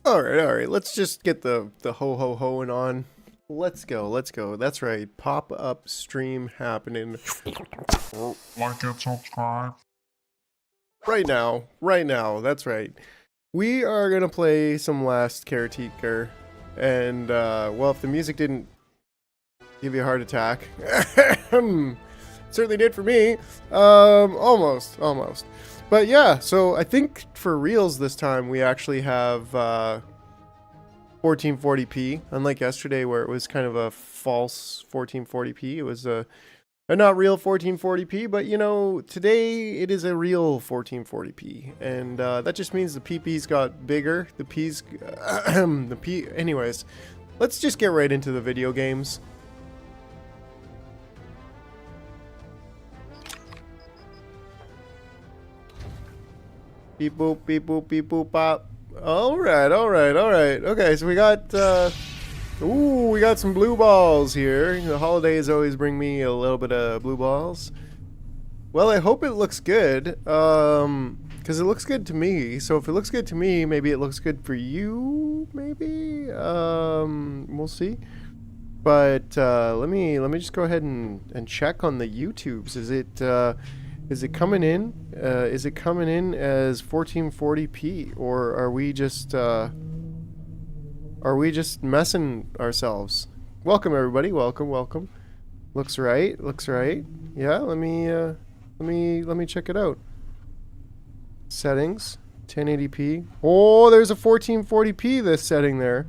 All right. Let's just get the ho-ho-hoing on. Let's go. That's right. Pop-up stream happening Like and subscribe. right now. That's right. We are gonna play some last Caretaker, and well, if the music didn't give you a heart attack, certainly did for me. Almost. But yeah, so I think for reals this time we actually have 1440p, unlike yesterday where it was kind of a false 1440p. It was a not real 1440p, but you know, today it is a real 1440p, and that just means the PP's got bigger. The P's, the P. Anyways, let's just get right into the video games. Beep boop, beep boop, beep boop, pop. All right. Okay, so we got. Ooh, we got some blue balls here. The holidays always bring me a little bit of blue balls. Well, I hope it looks good, because it looks good to me. So if it looks good to me, maybe it looks good for you, maybe? We'll see. But let me just go ahead and check on the YouTubes. Is it coming in? Is it coming in as 1440p, or are we just messing ourselves? Welcome everybody. Welcome. Looks right. Yeah, let me check it out. Settings, 1080p. Oh, there's a 1440p this setting there.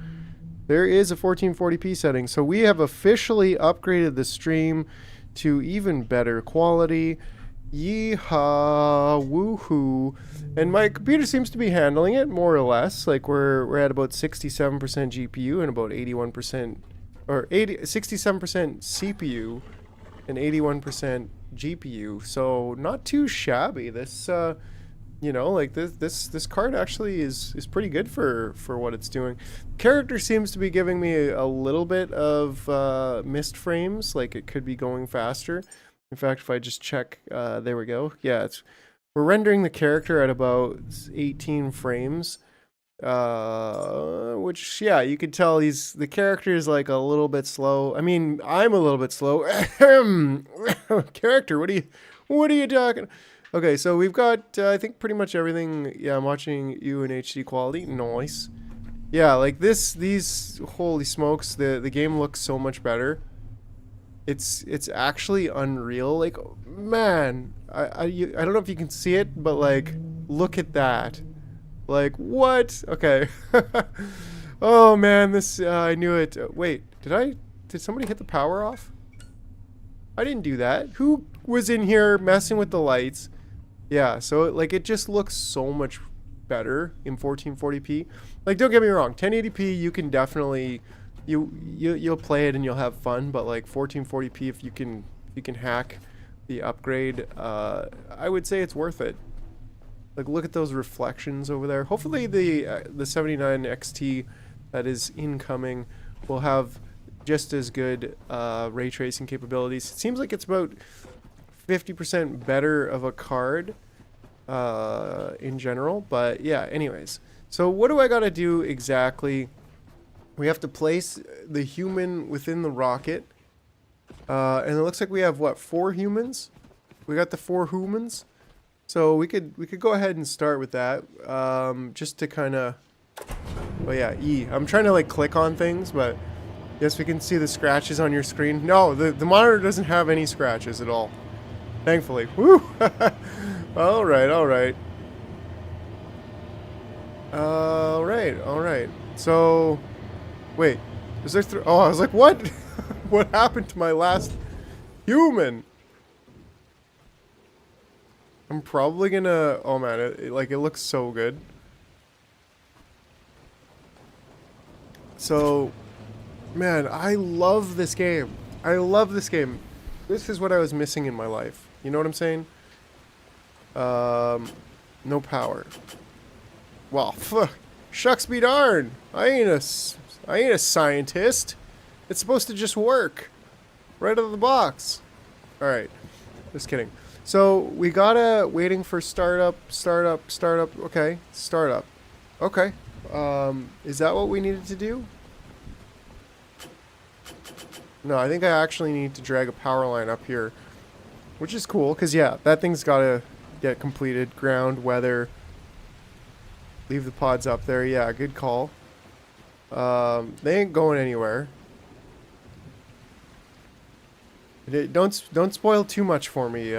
There is a 1440p setting. So we have officially upgraded the stream to even better quality. Yeehaw, woohoo. And my computer seems to be handling it more or less. Like we're at about 67% GPU and about 81%, or 67% CPU and 81% GPU. So not too shabby. This you know, like this card actually is pretty good for what it's doing. Character seems to be giving me a little bit of missed frames, like it could be going faster. In fact, if I just check, there we go. Yeah, we're rendering the character at about 18 frames, which, yeah, you could tell the character is like a little bit slow. I mean, I'm a little bit slow. Character, what are you talking? Okay, so we've got, I think pretty much everything. Yeah, I'm watching you in HD quality. Nice. Yeah, like these, holy smokes, the game looks so much better. It's actually unreal. Like, man, I don't know if you can see it, but like, look at that. Like, what? Okay. Oh man, this I knew it. Wait, did somebody hit the power off? I didn't do that. Who was in here messing with the lights? Yeah, so like it just looks so much better in 1440p. Like, don't get me wrong, 1080p you can definitely you'll play it and you'll have fun, but like 1440p, if you can hack the upgrade, I would say it's worth it. Like, look at those reflections over there. Hopefully the 79 XT that is incoming will have just as good ray tracing capabilities. It seems like it's about 50% better of a card in general, but yeah, anyways. So what do I gotta do exactly? We have to place the human within the rocket. And it looks like we have, what, 4 humans? We got the 4 humans. So we could go ahead and start with that. Just to kind of... Oh yeah, E. I'm trying to like click on things, but... Yes, we can see the scratches on your screen. No, the monitor doesn't have any scratches at all. Thankfully. Woo! Alright. Alright. So... Wait, is there oh, I was like, what? What happened to my last human? I'm probably gonna... Oh man, it looks so good. So, man, I love this game. This is what I was missing in my life. You know what I'm saying? No power. Well, shucks be darn. I ain't a scientist. It's supposed to just work. Right out of the box. Alright. Just kidding. So, we gotta... Waiting for startup. Okay. Startup. Okay. Is that what we needed to do? No, I think I actually need to drag a power line up here, which is cool, because, yeah, that thing's got to get completed. Ground, weather, leave the pods up there. Yeah, good call. They ain't going anywhere. Don't spoil too much for me,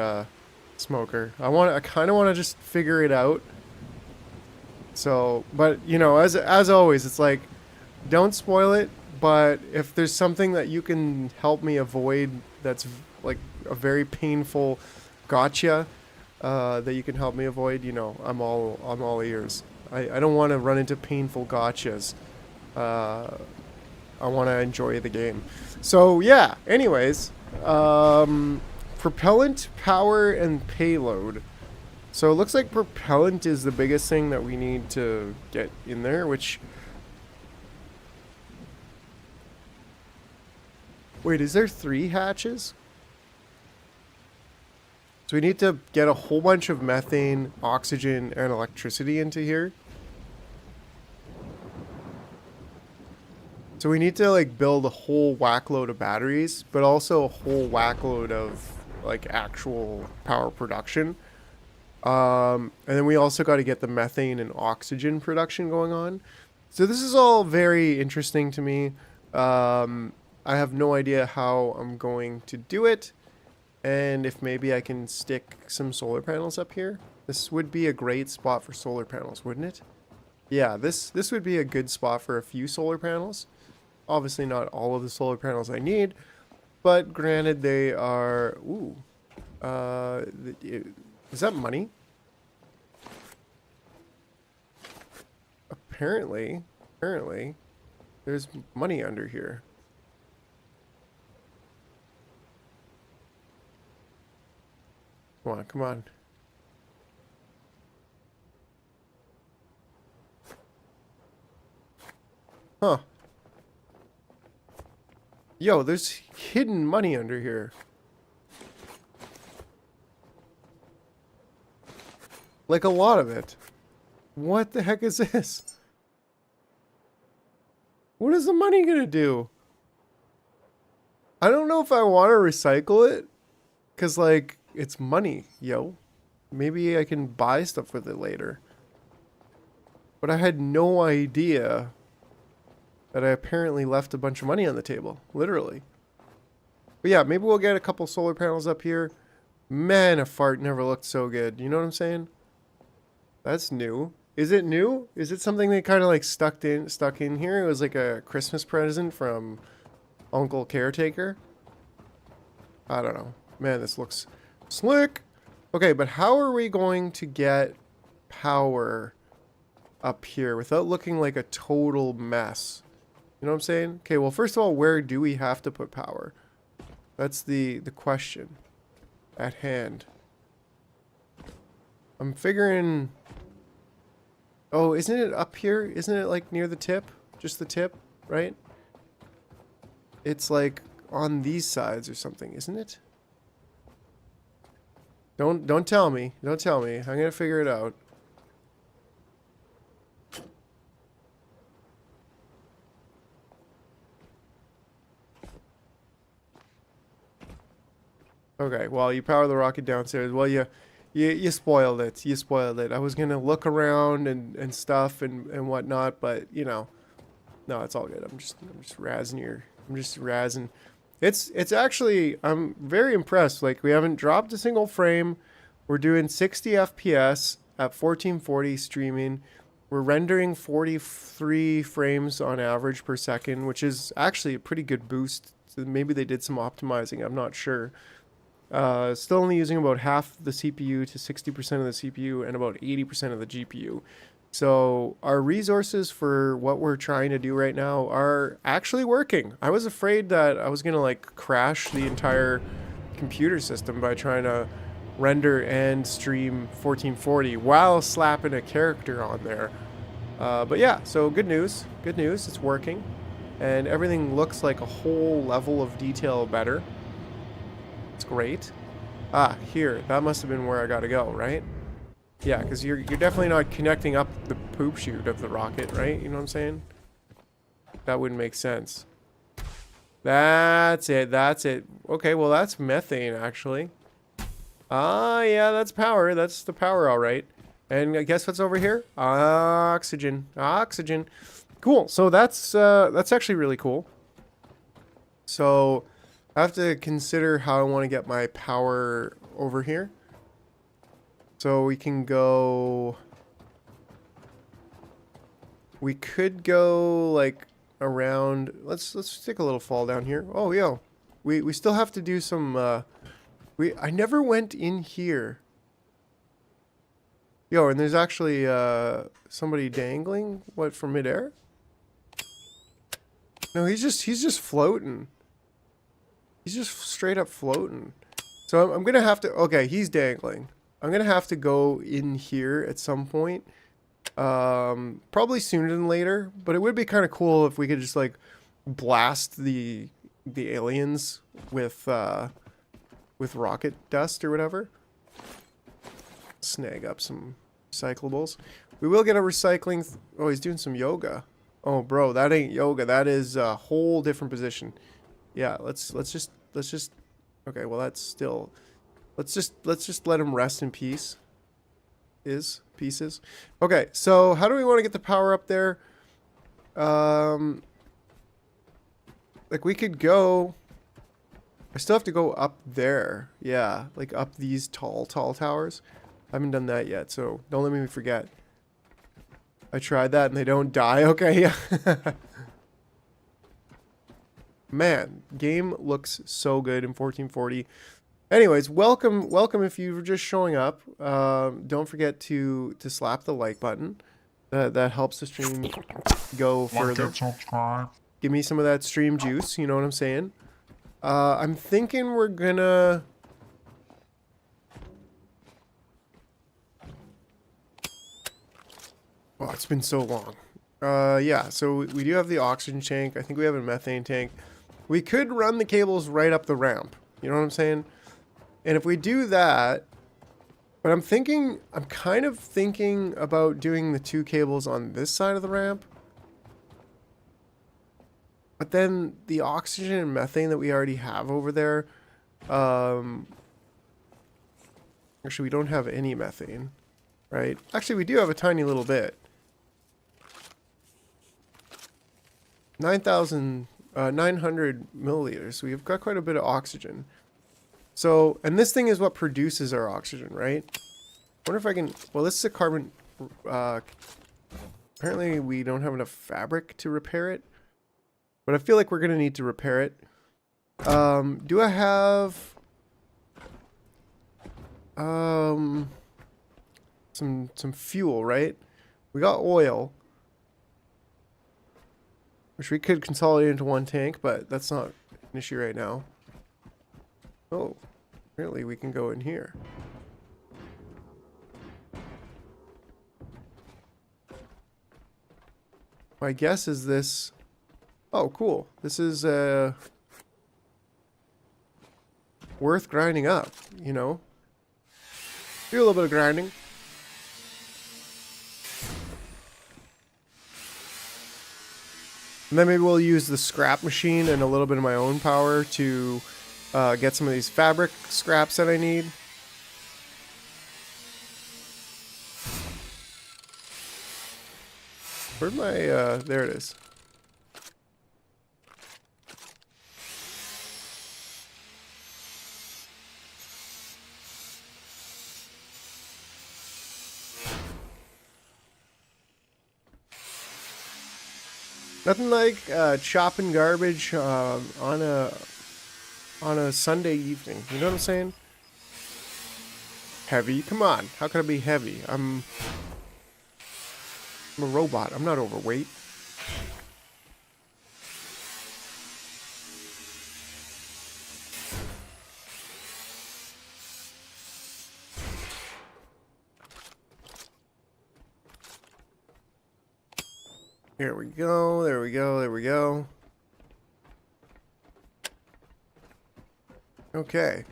Smoker. I kind of want to just figure it out. So, but you know, as always, it's like, don't spoil it. But if there's something that you can help me avoid, that's like a very painful gotcha, that you can help me avoid, you know, I'm all ears. I don't want to run into painful gotchas. I want to enjoy the game. So yeah. Anyways, propellant, power, and payload. So it looks like propellant is the biggest thing that we need to get in there, which... Wait, is there 3 hatches? So we need to get a whole bunch of methane, oxygen, and electricity into here. So we need to like build a whole whackload of batteries, but also a whole whackload of like actual power production. And then we also got to get the methane and oxygen production going on. So this is all very interesting to me. I have no idea how I'm going to do it. And if maybe I can stick some solar panels up here. This would be a great spot for solar panels, wouldn't it? Yeah, this would be a good spot for a few solar panels. Obviously not all of the solar panels I need, but granted they are... Ooh. Is that money? Apparently, there's money under here. Come on. Huh. Yo, there's hidden money under here. Like a lot of it. What the heck is this? What is the money gonna do? I don't know if I want to recycle it. Because, like, it's money, yo. Maybe I can buy stuff with it later. But I had no idea that I apparently left a bunch of money on the table. Literally. But yeah, maybe we'll get a couple solar panels up here. Man, a fart never looked so good. You know what I'm saying? That's new. Is it new? Is it something they kind of like stuck in here? It was like a Christmas present from Uncle Caretaker? I don't know. Man, this looks slick. Okay, but how are we going to get power up here without looking like a total mess? You know what I'm saying? Okay, well, first of all, where do we have to put power? That's the question at hand. I'm figuring... Oh, isn't it up here? Isn't it like near the tip? Just the tip, right? It's like on these sides or something, isn't it? Don't tell me. Don't tell me. I'm gonna figure it out. Okay, well, you power the rocket downstairs. Well, you spoiled it. You spoiled it. I was gonna look around and stuff and whatnot, but you know, no, it's all good. I'm just razzing your. I'm just razzing. It's actually, I'm very impressed. Like, we haven't dropped a single frame. We're doing 60 FPS at 1440 streaming. We're rendering 43 frames on average per second, which is actually a pretty good boost. So maybe they did some optimizing. I'm not sure. Still only using about half the CPU to 60% of the CPU and about 80% of the GPU. So our resources for what we're trying to do right now are actually working. I was afraid that I was going to like crash the entire computer system by trying to render and stream 1440 while slapping a character on there. But yeah, so good news. Good news. It's working. And everything looks like a whole level of detail better. It's great. Ah, here. That must have been where I got to go, right? Yeah, because you're definitely not connecting up the poop chute of the rocket, right? You know what I'm saying? That wouldn't make sense. That's it. That's it. Okay, well, that's methane, actually. Ah, yeah, that's power. That's the power, all right. And guess what's over here? Oxygen. Oxygen. Cool. So that's actually really cool. So I have to consider how I want to get my power over here. So we can go... We could go, like, around... Let's take a little fall down here. Oh, yo. We still have to do some... I never went in here. Yo, and there's actually somebody dangling, what, from midair? No, he's just floating. He's just straight up floating. So I'm gonna have to... Okay, he's dangling. I'm gonna have to go in here at some point. Probably sooner than later. But it would be kind of cool if we could just, like, blast the aliens with rocket dust or whatever. Snag up some recyclables. We will get a recycling... Oh, he's doing some yoga. Oh, bro, that ain't yoga. That is a whole different position. Yeah, let's just... Okay, well, that's still... Let's just let him rest in peace. Pieces. Okay, so how do we want to get the power up there? Like, we could go... I still have to go up there. Yeah, like up these tall towers. I haven't done that yet, so don't let me forget. I tried that and they don't die. Okay, yeah. Man, game looks so good in 1440. Anyways, welcome if you're just showing up. Don't forget to slap the like button. That helps the stream go further. Like and subscribe. Give me some of that stream juice, you know what I'm saying? I'm thinking we're gonna... Oh, it's been so long. Yeah, so we do have the oxygen tank. I think we have a methane tank. We could run the cables right up the ramp. You know what I'm saying? And if we do that... But I'm kind of thinking about doing the 2 cables on this side of the ramp. But then the oxygen and methane that we already have over there... Actually, we don't have any methane, right? Actually, we do have a tiny little bit. 900 milliliters. So we've got quite a bit of oxygen. So, and this thing is what produces our oxygen, right? I wonder if I can... Well, this is a carbon... apparently, we don't have enough fabric to repair it. But I feel like we're going to need to repair it. Do I have... some fuel, right? We got oil. Which we could consolidate into 1 tank, but that's not an issue right now. Oh, apparently we can go in here. My guess is this... Oh, cool. This is worth grinding up, you know? Do a little bit of grinding. And then maybe we'll use the scrap machine and a little bit of my own power to get some of these fabric scraps that I need. Where'd my, there it is. Nothing like chopping garbage on a Sunday evening. You know what I'm saying? Heavy? Come on. How can I be heavy? I'm a robot. I'm not overweight. Here we go, there we go, there we go. Okay.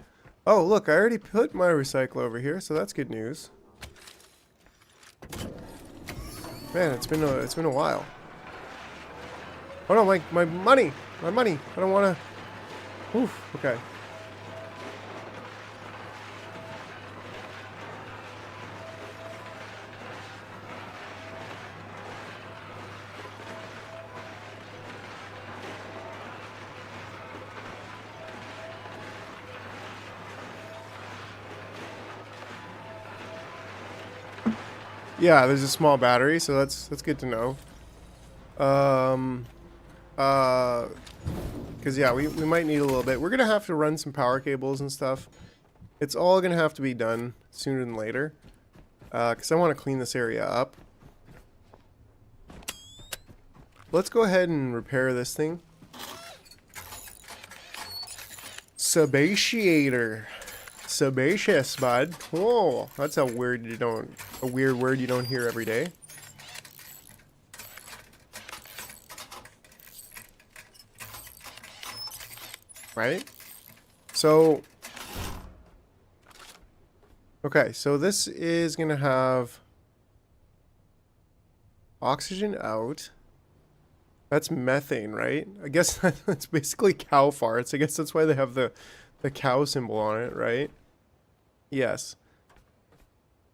Oh, look, I already put my recycle over here, so that's good news. Man, it's been a while. Oh no, my money! My money! I don't wanna... Oof, okay. Yeah, there's a small battery, so that's good to know. Because yeah, we might need a little bit. We're gonna have to run some power cables and stuff. It's all gonna have to be done sooner than later. Because I want to clean this area up. Let's go ahead and repair this thing. Subatiator. Sebaceous, bud. Oh, that's a weird word you don't hear every day. Right? So, okay, so this is gonna have oxygen out. That's methane, right? I guess that's basically cow farts. I guess that's why they have the cow symbol on it, right? Yes.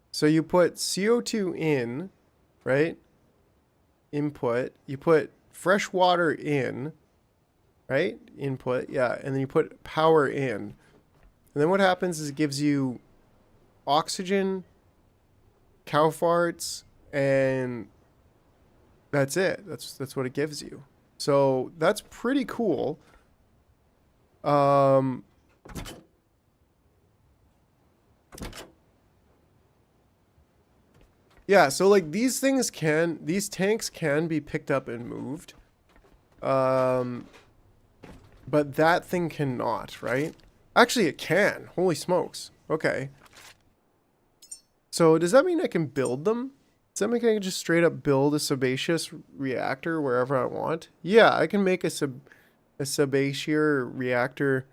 So you put CO2 in, right? Input. You put fresh water in, right? Input, yeah. And then you put power in. And then what happens is it gives you oxygen, cow farts, and that's it. That's what it gives you. So that's pretty cool. Yeah, so like these tanks can be picked up and moved. But that thing cannot, right? Actually, it can. Holy smokes. Okay. So does that mean I can build them? Does that mean I can just straight up build a sebaceous reactor wherever I want? Yeah, I can make a sebaceous reactor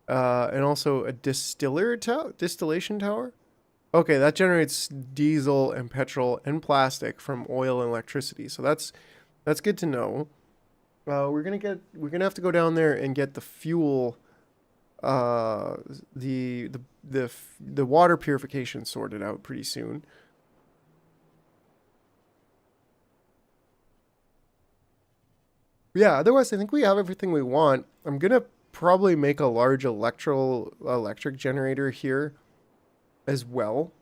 and also a distillation tower. Okay, that generates diesel and petrol and plastic from oil and electricity. So that's good to know. We're gonna have to go down there and get the fuel, the water purification sorted out pretty soon. Yeah, otherwise I think we have everything we want. I'm gonna probably make a large electric generator here as well,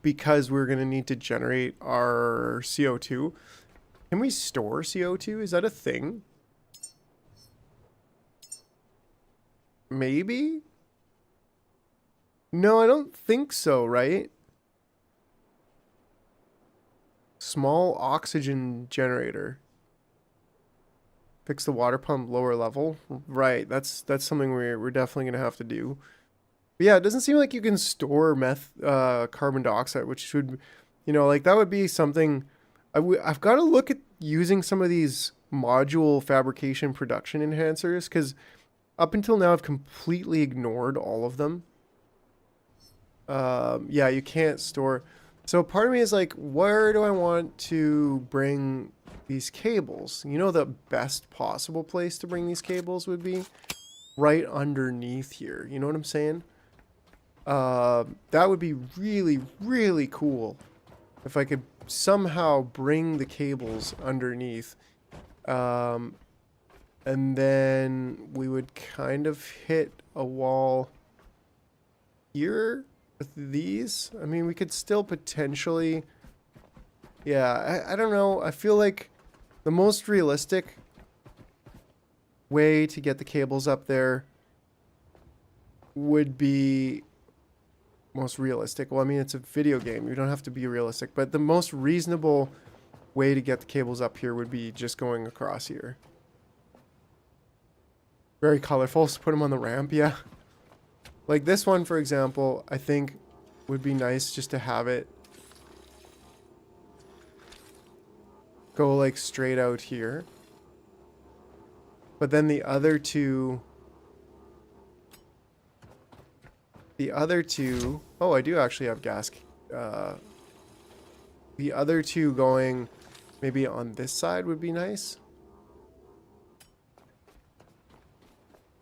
because we're going to need to generate our CO2. Can we store CO2? Is that a thing? Maybe? No, I don't think so, right? Small oxygen generator. Fix the water pump lower level. Right, that's something we're definitely going to have to do. But yeah, it doesn't seem like you can store carbon dioxide, which should, like that would be something. I've got to look at using some of these module fabrication production enhancers, because up until now I've completely ignored all of them. Yeah, you can't store. So part of me is like, where do I want to bring these cables? The best possible place to bring these cables would be right underneath here. You know what I'm saying? That would be really, really cool if I could somehow bring the cables underneath. And then we would kind of hit a wall here with these. I mean, we could still potentially... Yeah, I don't know. I feel like the most realistic way to get the cables up there would be... most realistic. Well, I mean, it's a video game. You don't have to be realistic. But the most reasonable way to get the cables up here would be just going across here. Very colorful. So put them on the ramp, yeah. Like this one, for example, I think would be nice just to have it go like straight out here. But then the other two... Oh, I do actually have gas. the other two going maybe on this side would be nice.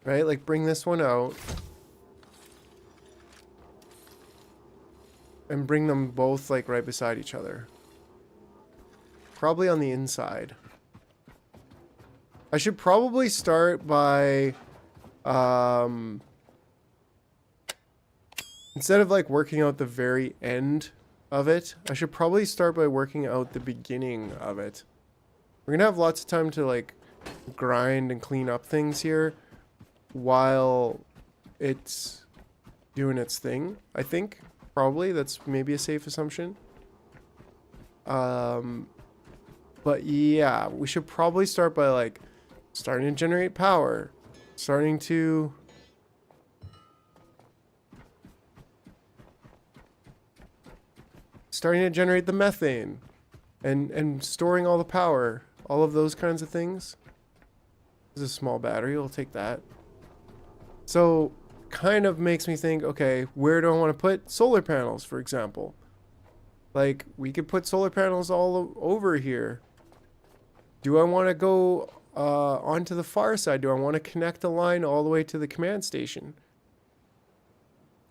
Right? Like bring this one out. And bring them both like right beside each other. Probably on the inside. I should probably start by instead of like working out the very end of it, I should probably start by working out the beginning of it. We're gonna have lots of time to like grind and clean up things here while it's doing its thing, I think. Probably. That's maybe a safe assumption. But yeah, we should probably start by like starting to generate power. Starting to generate the methane and storing all the power, all of those kinds of things. There's a small battery, we'll take that. So kind of makes me think, okay, where do I want to put solar panels, for example? Like we could put solar panels all over here. Do I want to go onto the far side? Do I want to connect a line all the way to the command station?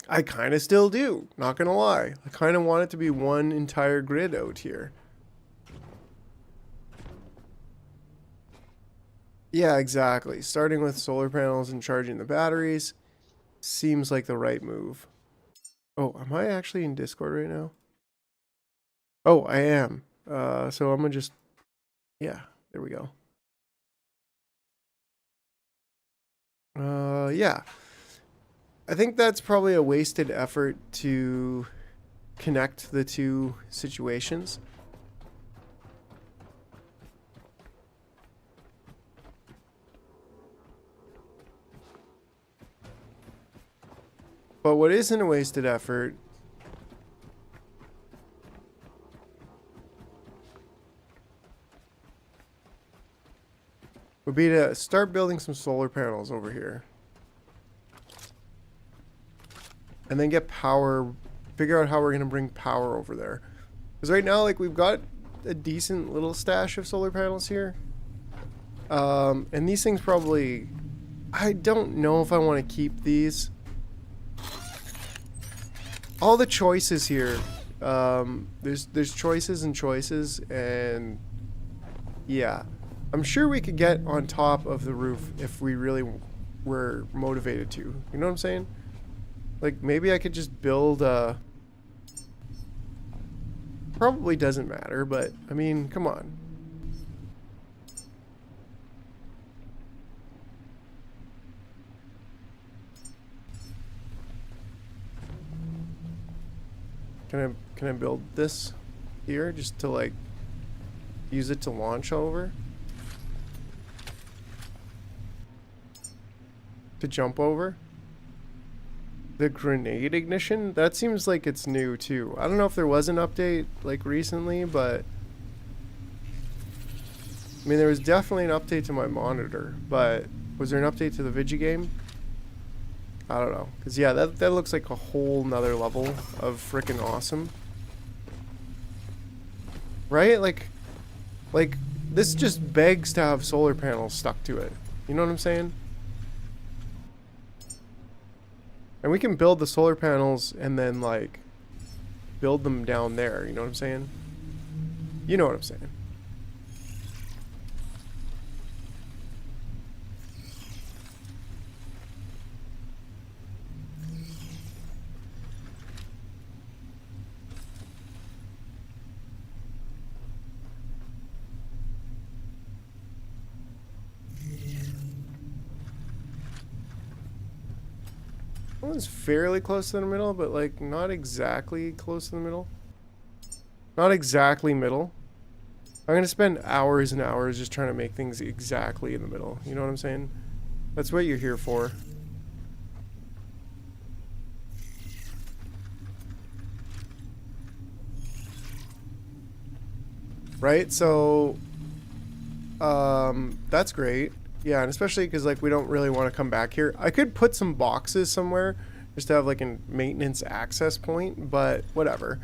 I kind of still do, not gonna lie. I kind of want it to be one entire grid out here. Yeah, exactly. Starting with solar panels and charging the batteries seems like the right move. Oh, am I actually in Discord right now? Oh, I am. So I'm gonna just... Yeah, there we go. Yeah. I think that's probably a wasted effort to connect the two situations. But what isn't a wasted effort would be to start building some solar panels over here. And then get power, figure out how we're going to bring power over there. Because right now, like, we've got a decent little stash of solar panels here. And these things probably... I don't know if I want to keep these. All the choices here. There's choices and choices, and... Yeah. I'm sure we could get on top of the roof if we really were motivated to. You know what I'm saying? Like, maybe I could just build a... Probably doesn't matter, but, I mean, come on. Can I build this here just to, like, use it to launch over? To jump over? The grenade ignition? That seems like it's new too. I don't know if there was an update like recently, but I mean there was definitely an update to my monitor, but was there an update to the Vigi game? I don't know. Cause yeah, that looks like a whole nother level of freaking awesome. Right? Like this just begs to have solar panels stuck to it. You know what I'm saying? And we can build the solar panels and then, like, build them down there. You know what I'm saying? You know what I'm saying. One's fairly close to the middle, but like not exactly close to the middle. Not exactly middle. I'm gonna spend hours and hours just trying to make things exactly in the middle. You know what I'm saying? That's what you're here for. Right? So that's great. Yeah, and especially because like we don't really want to come back here. I could put some boxes somewhere just to have like a maintenance access point, but whatever.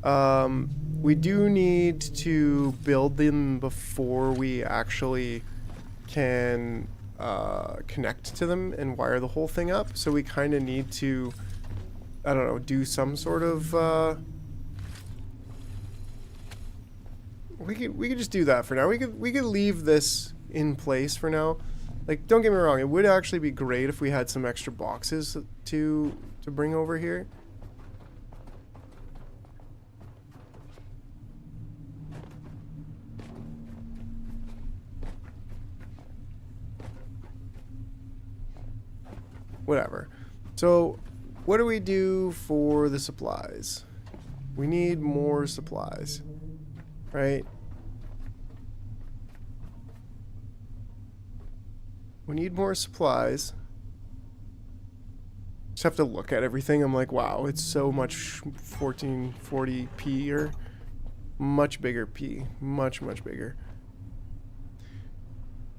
We do need to build them before we actually can connect to them and wire the whole thing up. So we kind of need to, I don't know, do some sort of... we could just do that for now. We could leave this in place for now. Like, don't get me wrong, it would actually be great if we had some extra boxes to bring over here. Whatever. So, what do we do for the supplies? We need more supplies, right? We need more supplies. Just have to look at everything. I'm like, wow, it's so much 1440p or much bigger p. Much bigger.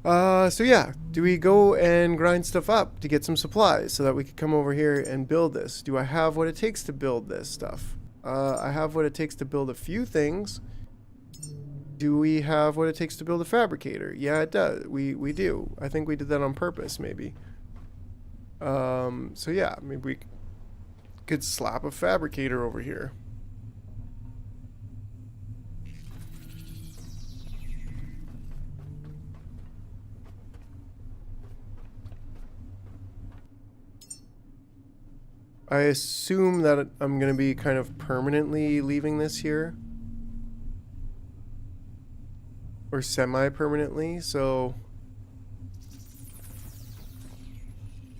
So yeah, do we go and grind stuff up to get some supplies so that we can come over here and build this? Do I have what it takes to build this stuff? I have what it takes to build a few things. Do we have what it takes to build a fabricator? Yeah, it does. We do. I think we did that on purpose, maybe. So yeah, maybe we could slap a fabricator over here. I assume that I'm going to be kind of permanently leaving this here. Or semi-permanently, so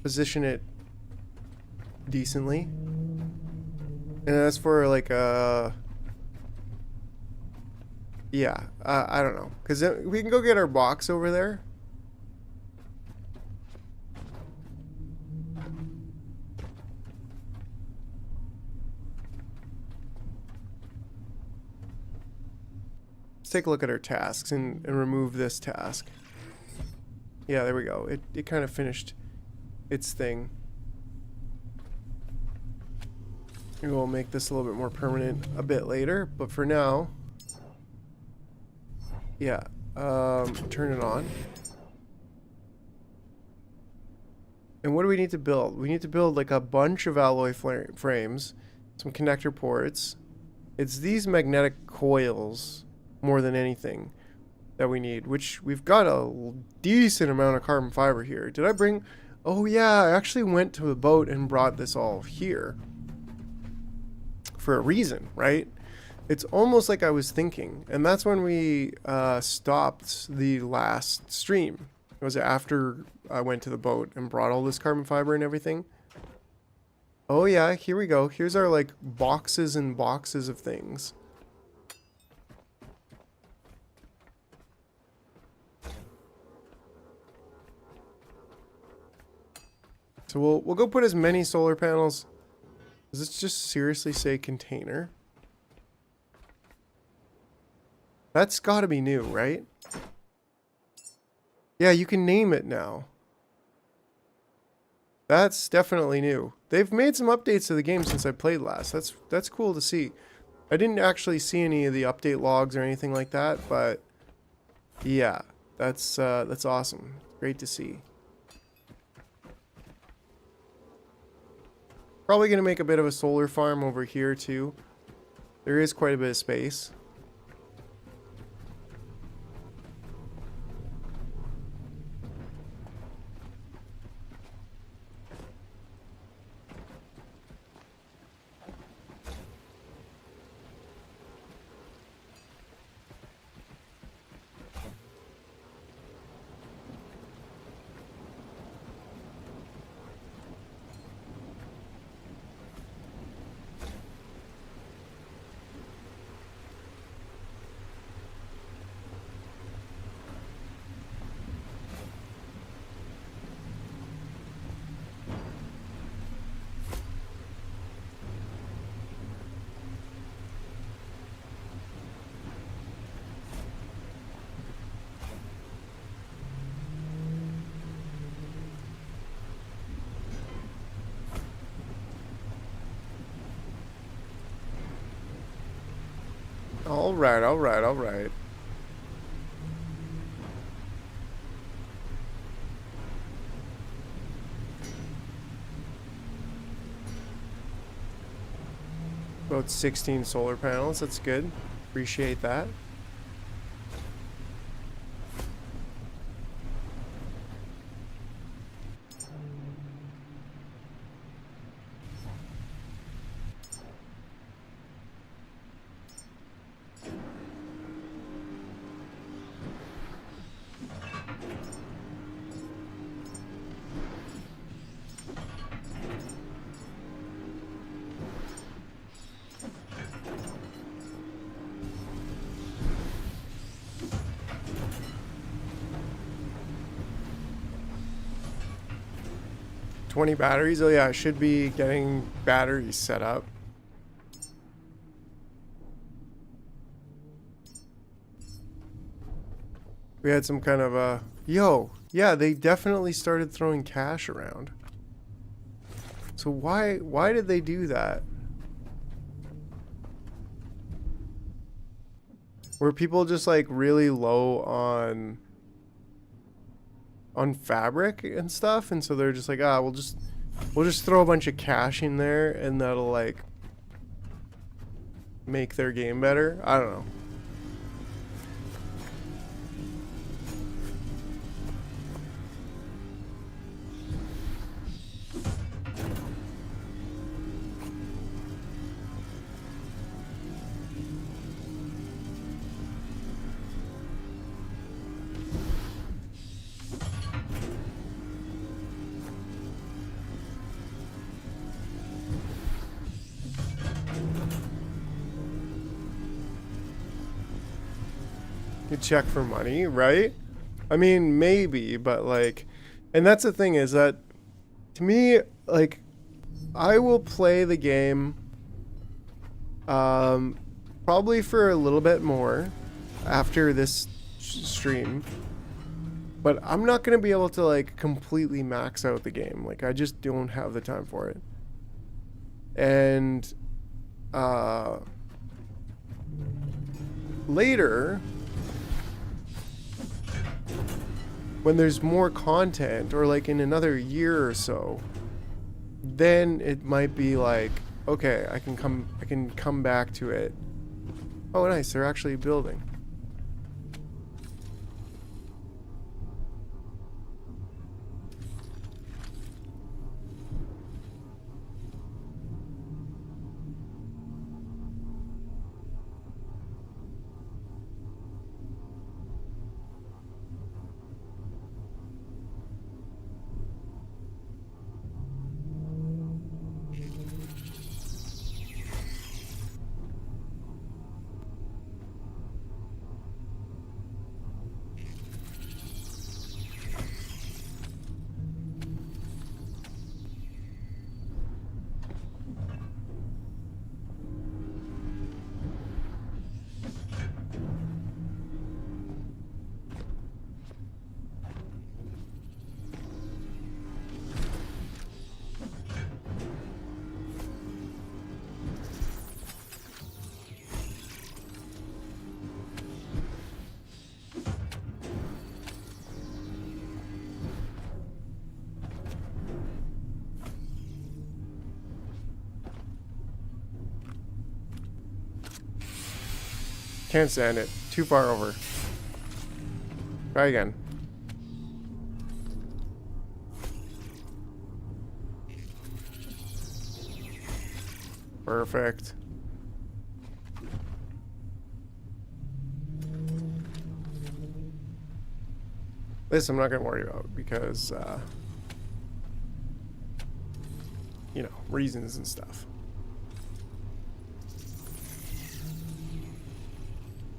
position it decently. And as for like yeah, I don't know, because we can go get our box over there. Take a look at our tasks and remove this task. Yeah, there we go. It kind of finished its thing. Maybe we'll make this a little bit more permanent a bit later, but for now, yeah, turn it on. And what do we need to build? We need to build like a bunch of alloy frames, some connector ports. It's these magnetic coils more than anything that we need, which we've got a decent amount of carbon fiber here. Did I bring... Oh yeah, I actually went to the boat and brought this all here for a reason, right? It's almost like I was thinking, and that's when we stopped the last stream. It was after I went to the boat and brought all this carbon fiber and everything. Oh yeah, here we go. Here's our like boxes and boxes of things. So we'll go put as many solar panels. Does this just seriously say container? That's got to be new, right? Yeah, you can name it now. That's definitely new. They've made some updates to the game since I played last. That's cool to see. I didn't actually see any of the update logs or anything like that, but yeah, that's awesome. Great to see. Probably going to make a bit of a solar farm over here too. There is quite a bit of space. All right, all right, all right. About 16 solar panels. That's good. Appreciate that. $20 batteries. Oh yeah, I should be getting batteries set up. We had some kind of a... Yo, yeah, they definitely started throwing cash around. So why did they do that? Were people just like really low on fabric and stuff, and so they're just like, ah, we'll just throw a bunch of cash in there and that'll like make their game better? I don't know. You check for money, right? I mean, maybe, but like, and that's the thing is that to me, like, I will play the game probably for a little bit more after this stream, but I'm not going to be able to like completely max out the game. Like, I just don't have the time for it. And later, when there's more content, or like in another year or so, then it might be like, okay, I can come back to it. Oh, nice, they're actually building. Can't stand it. Too far over. Try again. Perfect. This I'm not going to worry about because, you know, reasons and stuff.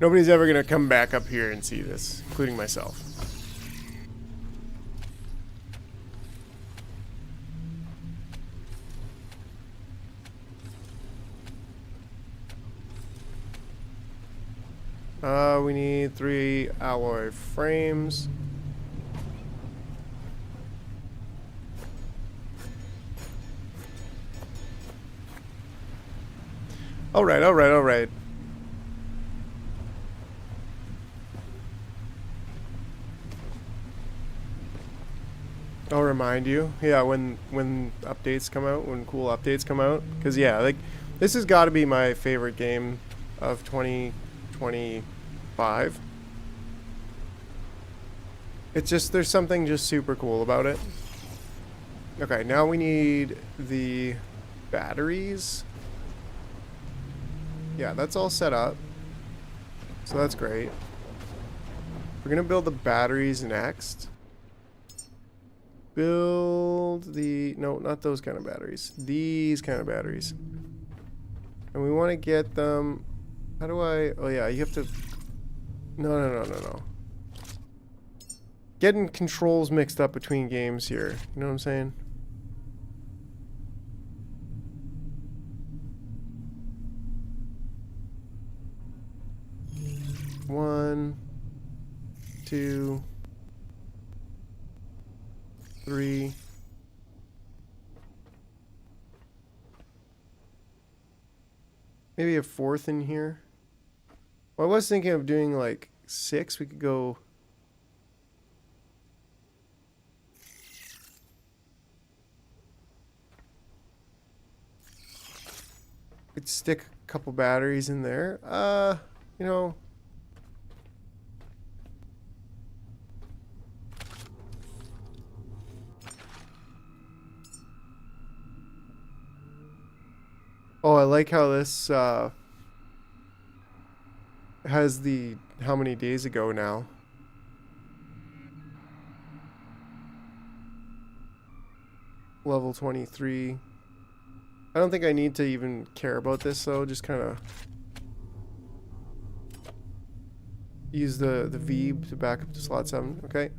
Nobody's ever going to come back up here and see this, including myself. We need 3 alloy frames. All right, all right, all right. I'll remind you. Yeah, when updates come out, when cool updates come out. Because, yeah, like, this has got to be my favorite game of 2025. It's just, there's something just super cool about it. Okay, now we need the batteries. Yeah, that's all set up. So that's great. We're going to build the batteries next. Build the... No, not those kind of batteries. These kind of batteries. And we want to get them... How do I... Oh, yeah, you have to... No. Getting controls mixed up between games here. You know what I'm saying? One, two, three. Maybe a fourth in here. Well, I was thinking of doing like 6. We could go... Could stick a couple batteries in there. You know... Oh, I like how this has the how many days ago now. Level 23. I don't think I need to even care about this though, just kind of use the V to back up to slot 7, okay?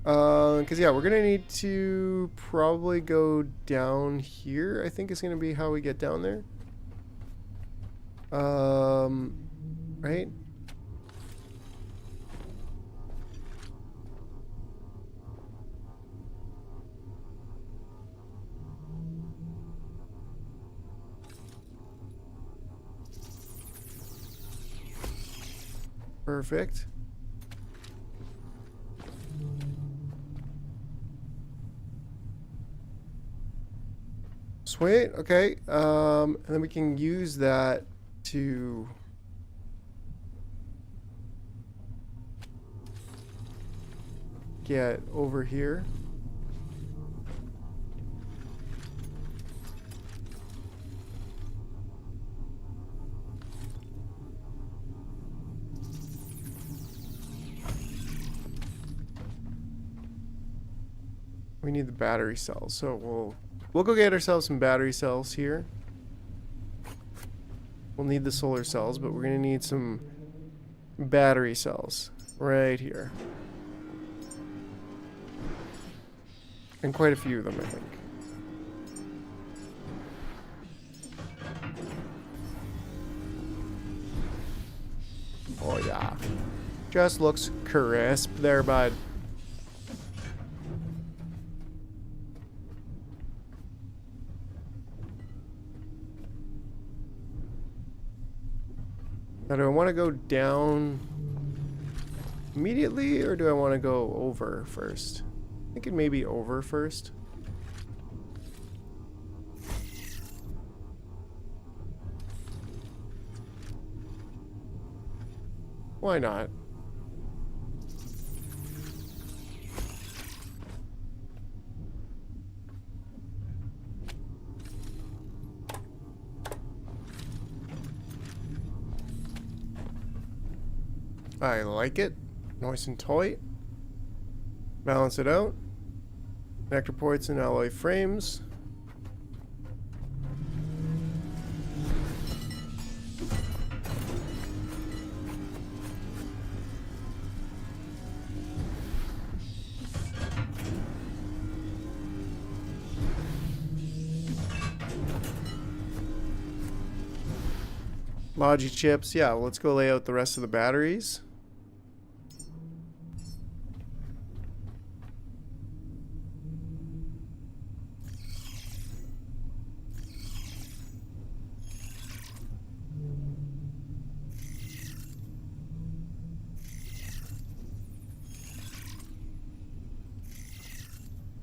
Because yeah, we're gonna need to probably go down here. I think is gonna be how we get down there. Right? Perfect. Sweet, okay. And then we can use that to get over here. We need the battery cells, so we'll go get ourselves some battery cells here. We'll need the solar cells, but we're gonna need some battery cells right here. And quite a few of them, I think. Oh yeah. Just looks crisp there, bud. Now, do I want to go down immediately, or do I want to go over first? I think it may be over first. Why not? I like it. Nice and tight. Balance it out. Connector ports and alloy frames. Logi chips. Yeah, well, let's go lay out the rest of the batteries.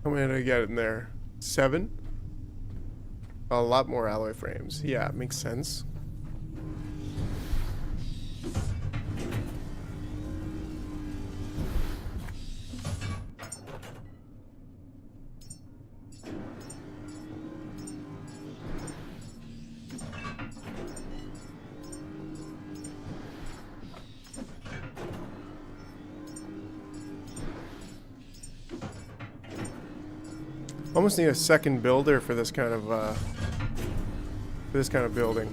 How many did I get in there? 7? A lot more alloy frames. Yeah, makes sense. Almost need a second builder for this kind of building.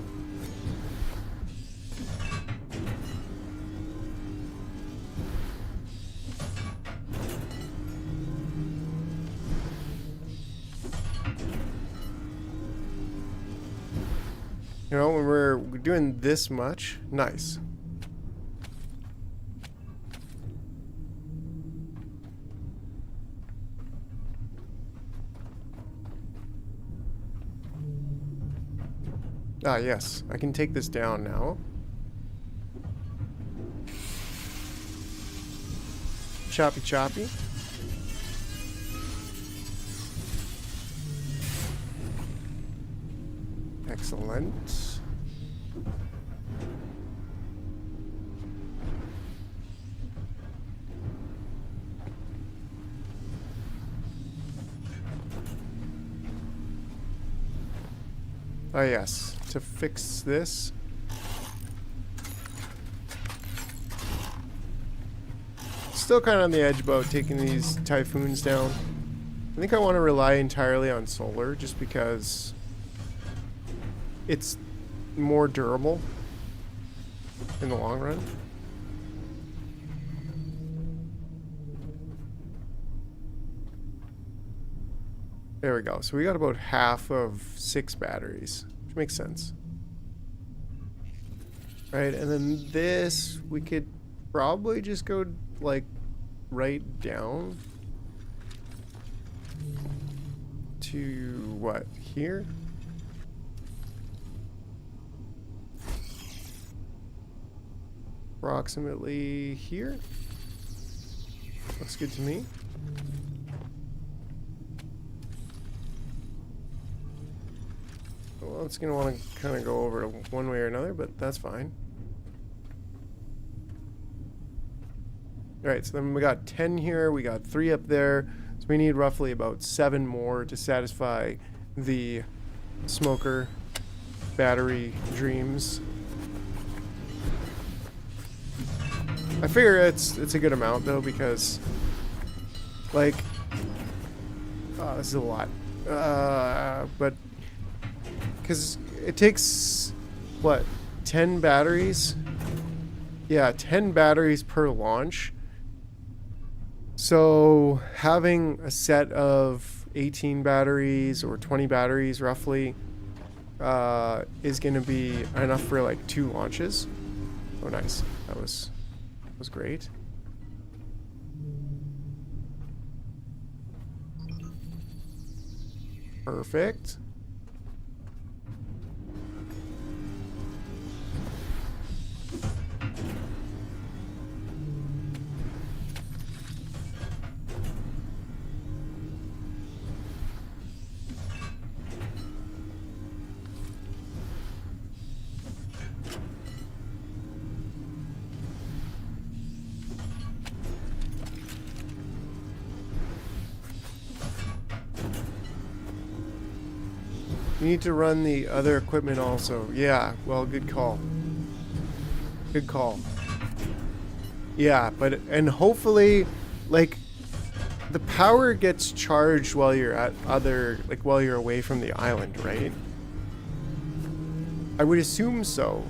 You know, when we're doing this much, nice. Ah, yes. I can take this down now. Choppy choppy. Excellent. Ah, yes. To fix this. Still kind of on the edge about taking these typhoons down. I think I want to rely entirely on solar just because it's more durable in the long run. There we go. So we got about half of 6 batteries, which makes sense. Right, and then this, we could probably just go, like, right down to, what, here? Approximately here. Looks good to me. Well, it's going to want to kind of go over one way or another, but that's fine. Alright, so then we got 10 here, we got 3 up there, so we need roughly about 7 more to satisfy the smoker battery dreams. I figure it's a good amount though, because, like, oh, this is a lot. But because it takes, what, 10 batteries? Yeah, 10 batteries per launch. So having a set of 18 batteries or 20 batteries roughly is going to be enough for like 2 launches. Oh, nice. That was great. Perfect. You need to run the other equipment also. Yeah, well, good call. Good call. Yeah, and hopefully, like, the power gets charged while you're at while you're away from the island, right? I would assume so.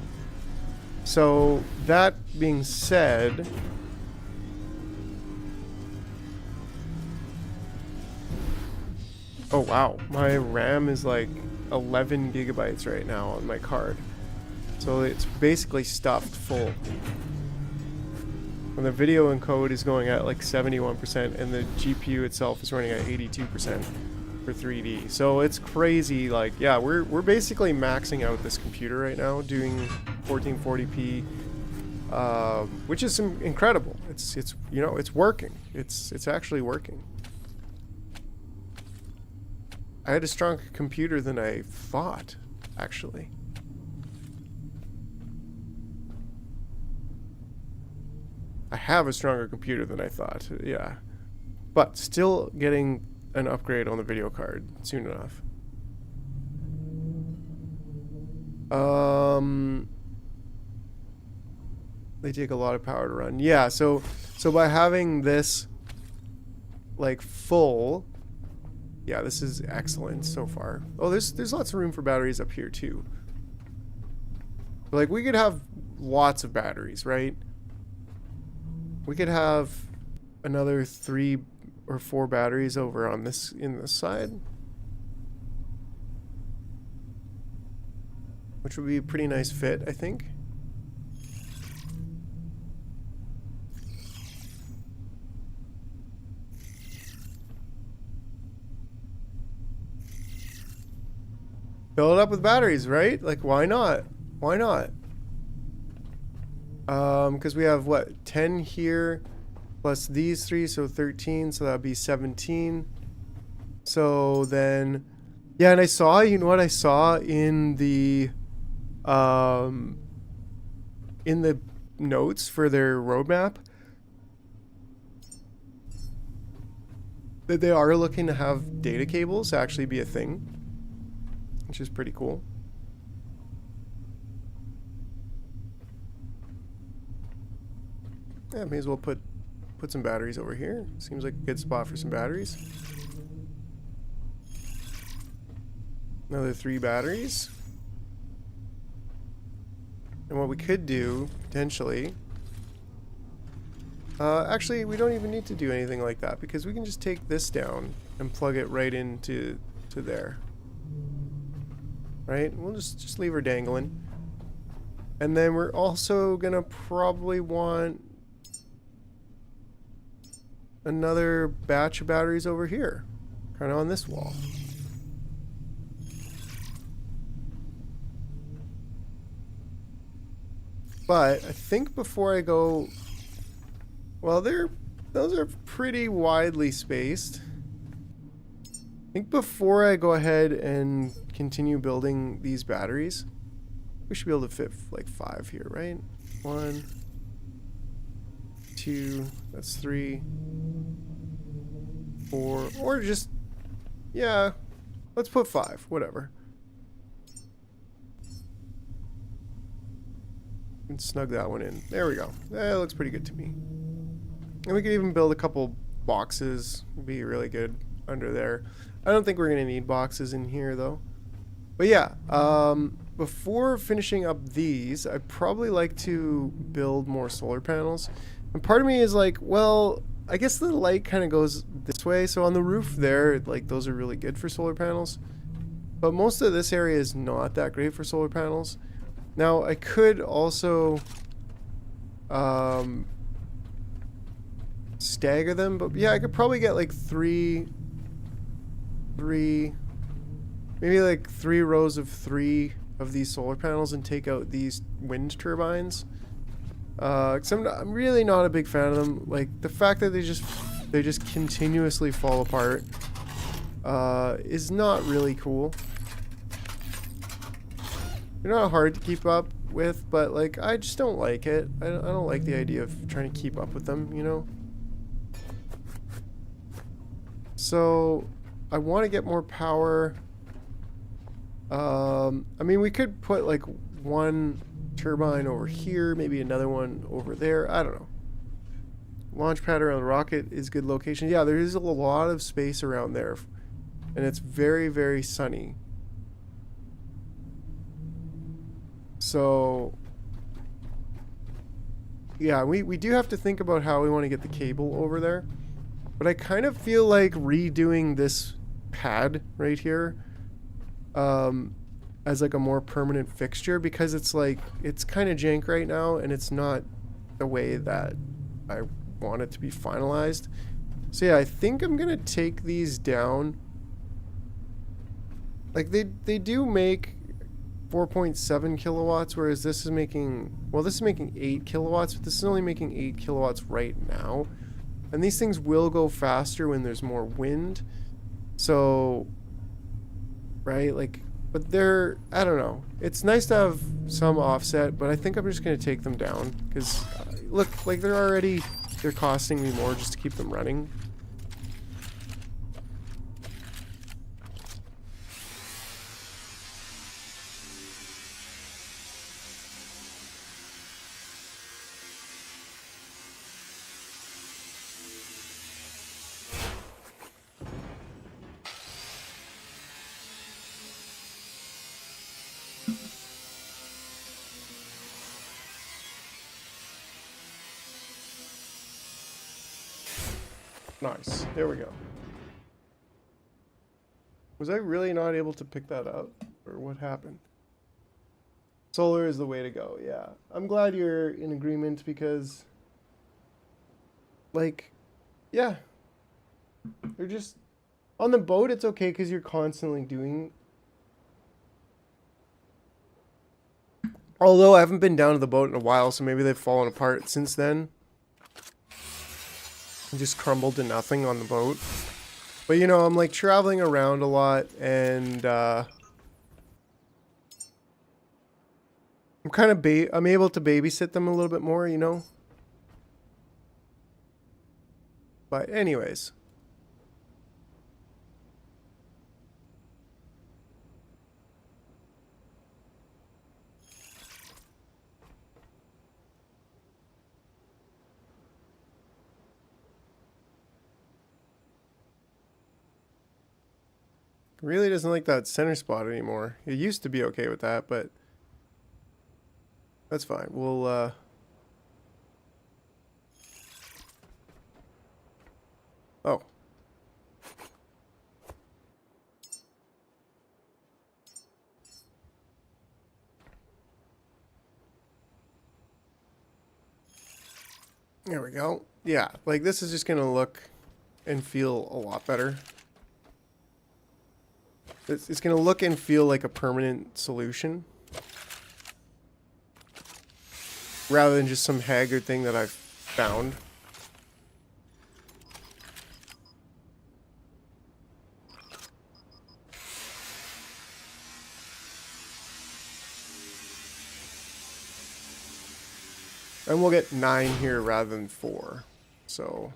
So, that being said, oh wow, my RAM is like 11 gigabytes right now on my card. So it's basically stuffed full. And the video encode is going at like 71% and the GPU itself is running at 82% for 3D. So it's crazy. Like, yeah, we're basically maxing out this computer right now, doing 1440p, which is incredible. It's you know, it's working. It's actually working. I had a stronger computer than I thought, actually. I have a stronger computer than I thought, yeah. But still getting an upgrade on the video card soon enough. They take a lot of power to run. Yeah, so by having this like full, yeah, this is excellent so far. Oh, there's lots of room for batteries up here too. Like we could have lots of batteries, right? We could have another 3 or 4 batteries over on this in this side, which would be a pretty nice fit, I think. Fill it up with batteries, right? Like, why not? Why not? Because we have, what, 10 here, plus these 3, so 13, so that'd be 17. So then, yeah, and I saw, you know what I saw in the notes for their roadmap? That they are looking to have data cables actually be a thing, which is pretty cool. Yeah, may as well put some batteries over here. Seems like a good spot for some batteries. Another 3 batteries. And what we could do, potentially... actually, we don't even need to do anything like that, because we can just take this down and plug it right into there. Right? We'll just leave her dangling. And then we're also gonna probably want another batch of batteries over here, kind of on this wall. But I think before I go, well, those are pretty widely spaced. I think before I go ahead and continue building these batteries, we should be able to fit like 5 here, right? 1, 2, that's 3, 4, or just, yeah, let's put 5, whatever. And snug that one in. There we go. That looks pretty good to me. And we could even build a couple boxes. Be really good under there. I don't think we're going to need boxes in here, though. But yeah, before finishing up these, I'd probably like to build more solar panels. And part of me is like, well, I guess the light kind of goes this way. So on the roof there, like those are really good for solar panels. But most of this area is not that great for solar panels. Now, I could also stagger them, but yeah, I could probably get like maybe like 3 rows of 3 of these solar panels and take out these wind turbines. 'Cause I'm really not a big fan of them. Like the fact that they just continuously fall apart is not really cool. They're not hard to keep up with, but like I just don't like it. I don't like the idea of trying to keep up with them, you know? So I want to get more power. I mean, we could put like 1 turbine over here, maybe another one over there. I don't know. Launch pad around the rocket is good location. Yeah, there is a lot of space around there, and it's very, very sunny. So yeah, we do have to think about how we want to get the cable over there. But I kind of feel like redoing this pad right here as like a more permanent fixture, because it's like, it's kind of jank right now and it's not the way that I want it to be finalized. So yeah, I think I'm gonna take these down. Like they do make 4.7 kilowatts, whereas this is making, well, this is making 8 kilowatts, but this is only making 8 kilowatts right now. And these things will go faster when there's more wind. So right? Like, but they're, I don't know. It's nice to have some offset, but I think I'm just going to take them down because look, like they're costing me more just to keep them running. Nice. There we go. Was I really not able to pick that up? Or what happened? Solar is the way to go, yeah. I'm glad you're in agreement because, like, yeah. They're just... On the boat, it's okay because you're constantly doing... Although I haven't been down to the boat in a while, so maybe they've fallen apart since then. Just crumbled to nothing on the boat. But you know, I'm like traveling around a lot and I'm kind of I'm able to babysit them a little bit more, you know? But anyways. Really doesn't like that center spot anymore. It used to be okay with that, but that's fine. We'll oh. There we go. Yeah, like this is just gonna look and feel a lot better. It's gonna look and feel like a permanent solution. Rather than just some haggard thing that I've found. And we'll get 9 here rather than 4. So...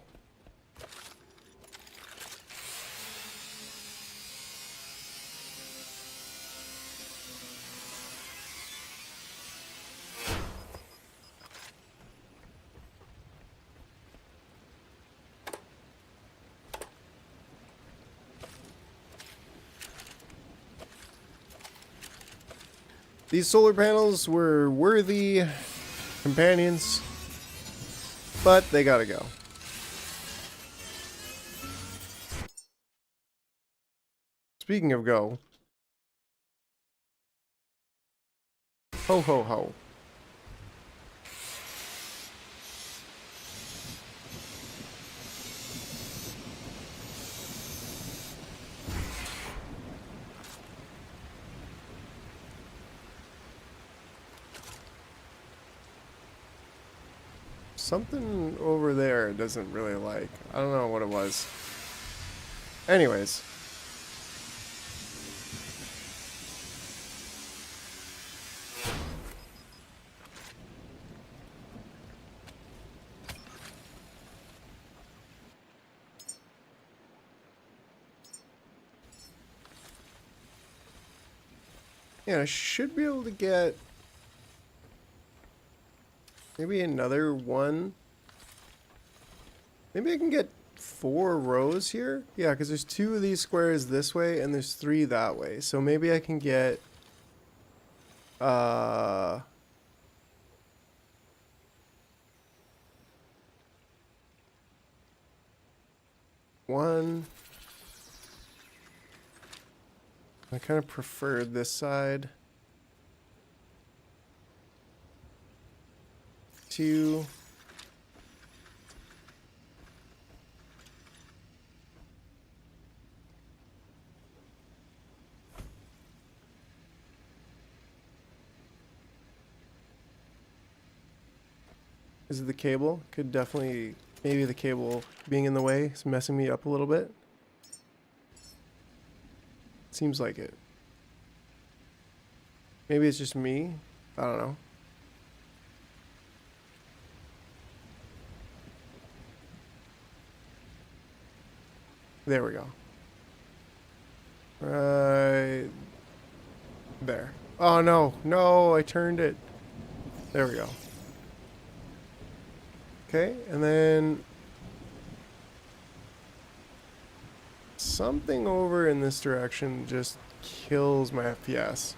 These solar panels were worthy companions, but they gotta go. Speaking of go, ho ho ho. Something over there doesn't really like. I don't know what it was. Anyways. Yeah, I should be able to get maybe another one. Maybe I can get 4 rows here. Yeah, because there's 2 of these squares this way and there's 3 that way. So maybe I can get one. I kind of preferred this side. 2. Is it the cable? Could definitely, maybe the cable being in the way is messing me up a little bit. Seems like it. Maybe it's just me. I don't know. There we go. Right there. Oh no, no, I turned it. There we go. Okay, and then something over in this direction just kills my FPS.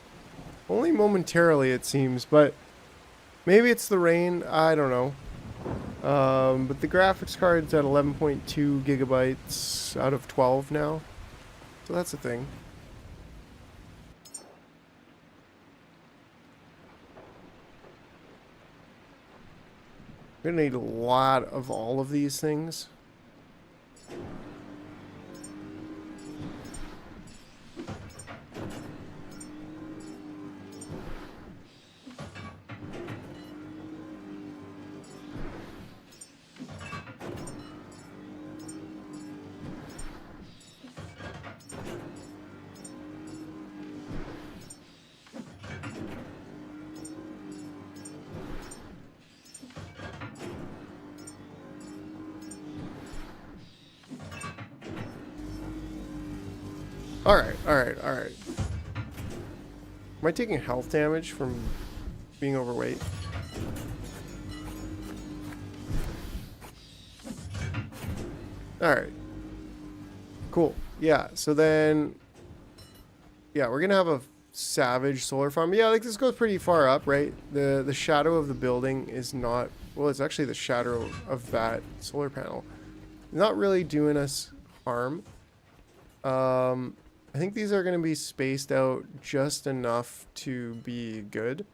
Only momentarily, it seems, but maybe it's the rain. I don't know. But the graphics card's at 11.2 gigabytes out of 12 now. So that's a thing. I'm gonna need a lot of all of these things. Alright, alright, alright. Am I taking health damage from being overweight? Alright. Cool. Yeah, so then... Yeah, we're gonna have a savage solar farm. Yeah, like this goes pretty far up, right? The shadow of the building is not... Well, it's actually the shadow of that solar panel. Not really doing us harm. I think these are going to be spaced out just enough to be good.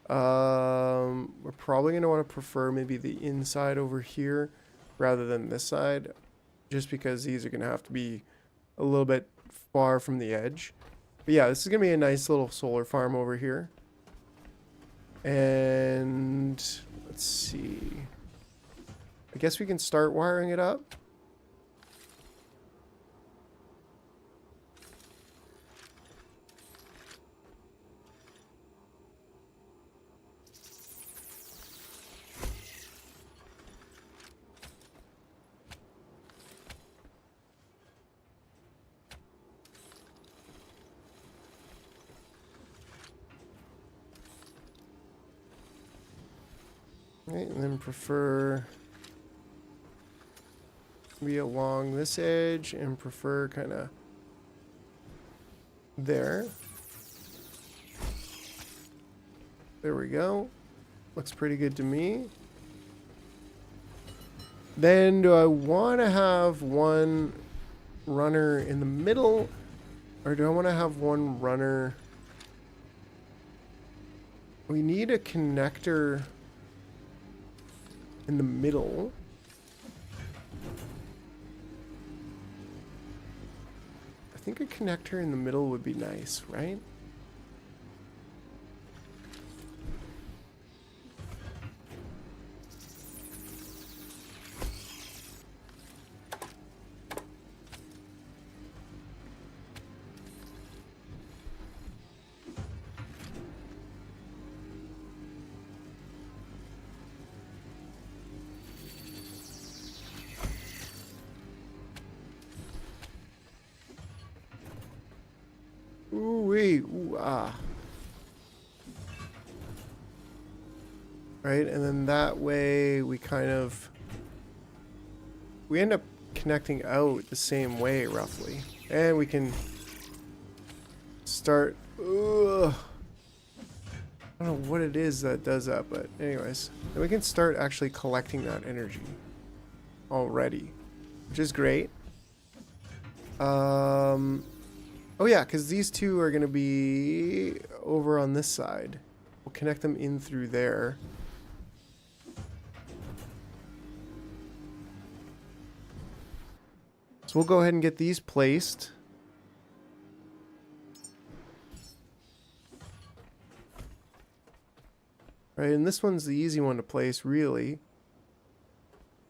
We're probably going to want to prefer maybe the inside over here rather than this side, just because these are going to have to be a little bit far from the edge. But yeah, this is going to be a nice little solar farm over here. And let's see. I guess we can start wiring it up. Right, and then prefer be along this edge and prefer kind of there. There we go. Looks pretty good to me. Then do I want to have one runner in the middle, or do I want to have one runner? We need a connector in the middle. I think a connector in the middle would be nice, right? Ooh-wee, ooh-ah. Right, and then that way we kind of... We end up connecting out the same way, roughly. And we can start... Ugh. I don't know what it is that does that, but anyways. Then we can start actually collecting that energy already, which is great. Oh yeah, because these two are going to be over on this side. We'll connect them in through there. So we'll go ahead and get these placed. Right, and this one's the easy one to place, really.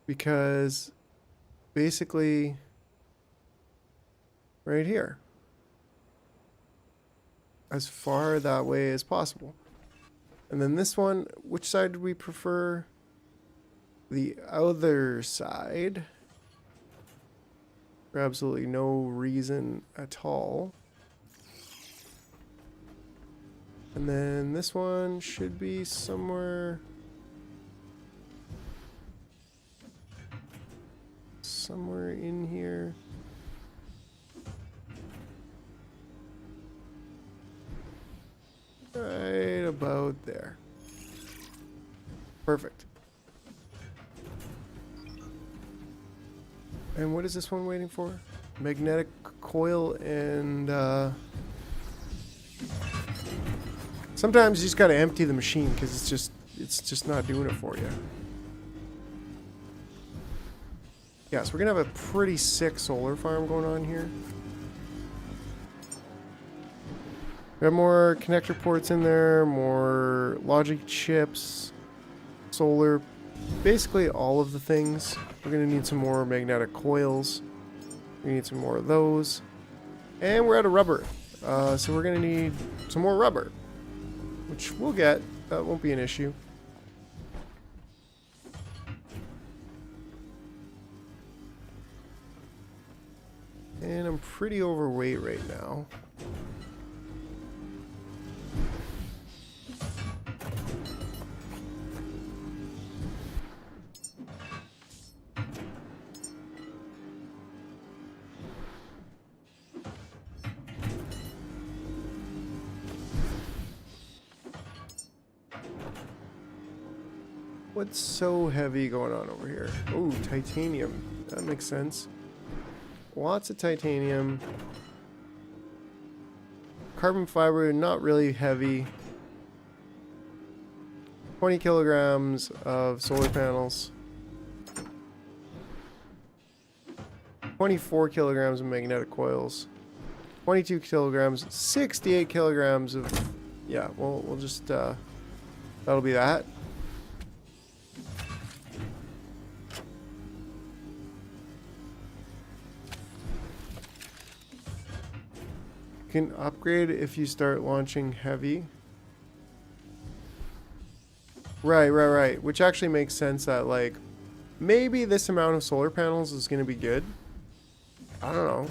Because basically, right here. as far that way as possible. And then this one, which side do we prefer? The other side. For absolutely no reason at all. And then this one should be somewhere in here. Right about there. Perfect. And what is this one waiting for? Magnetic coil and sometimes you just gotta empty the machine because it's just not doing it for you. Yeah, so we're gonna have a pretty sick solar farm going on here. We have more connector ports in there, more logic chips, solar, basically all of the things. We're going to need some more magnetic coils. We need some more of those. And we're out of rubber. So we're going to need some more rubber, which we'll get. That won't be an issue. And I'm pretty overweight right now. What's so heavy going on over here? Oh, titanium. That makes sense. Lots of titanium. Carbon fiber, not really heavy. 20 kilograms of solar panels. 24 kilograms of magnetic coils. 22 kilograms. 68 kilograms of... Yeah, we'll just... that'll be that. You can upgrade if you start launching heavy. Right. Which actually makes sense that, like, maybe this amount of solar panels is going to be good. I don't know.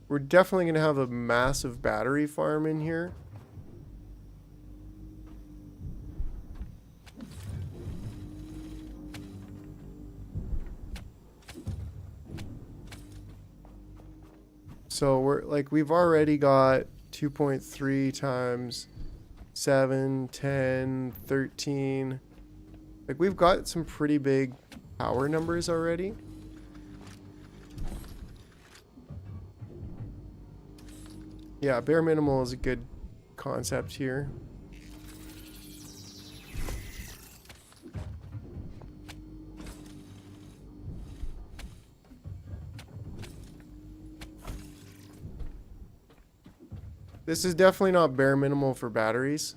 We're definitely going to have a massive battery farm in here. So we've already got 2.3 times 7, 10, 13. Like, we've got some pretty big power numbers already. Yeah, bare minimal is a good concept here. This is definitely not bare minimal for batteries.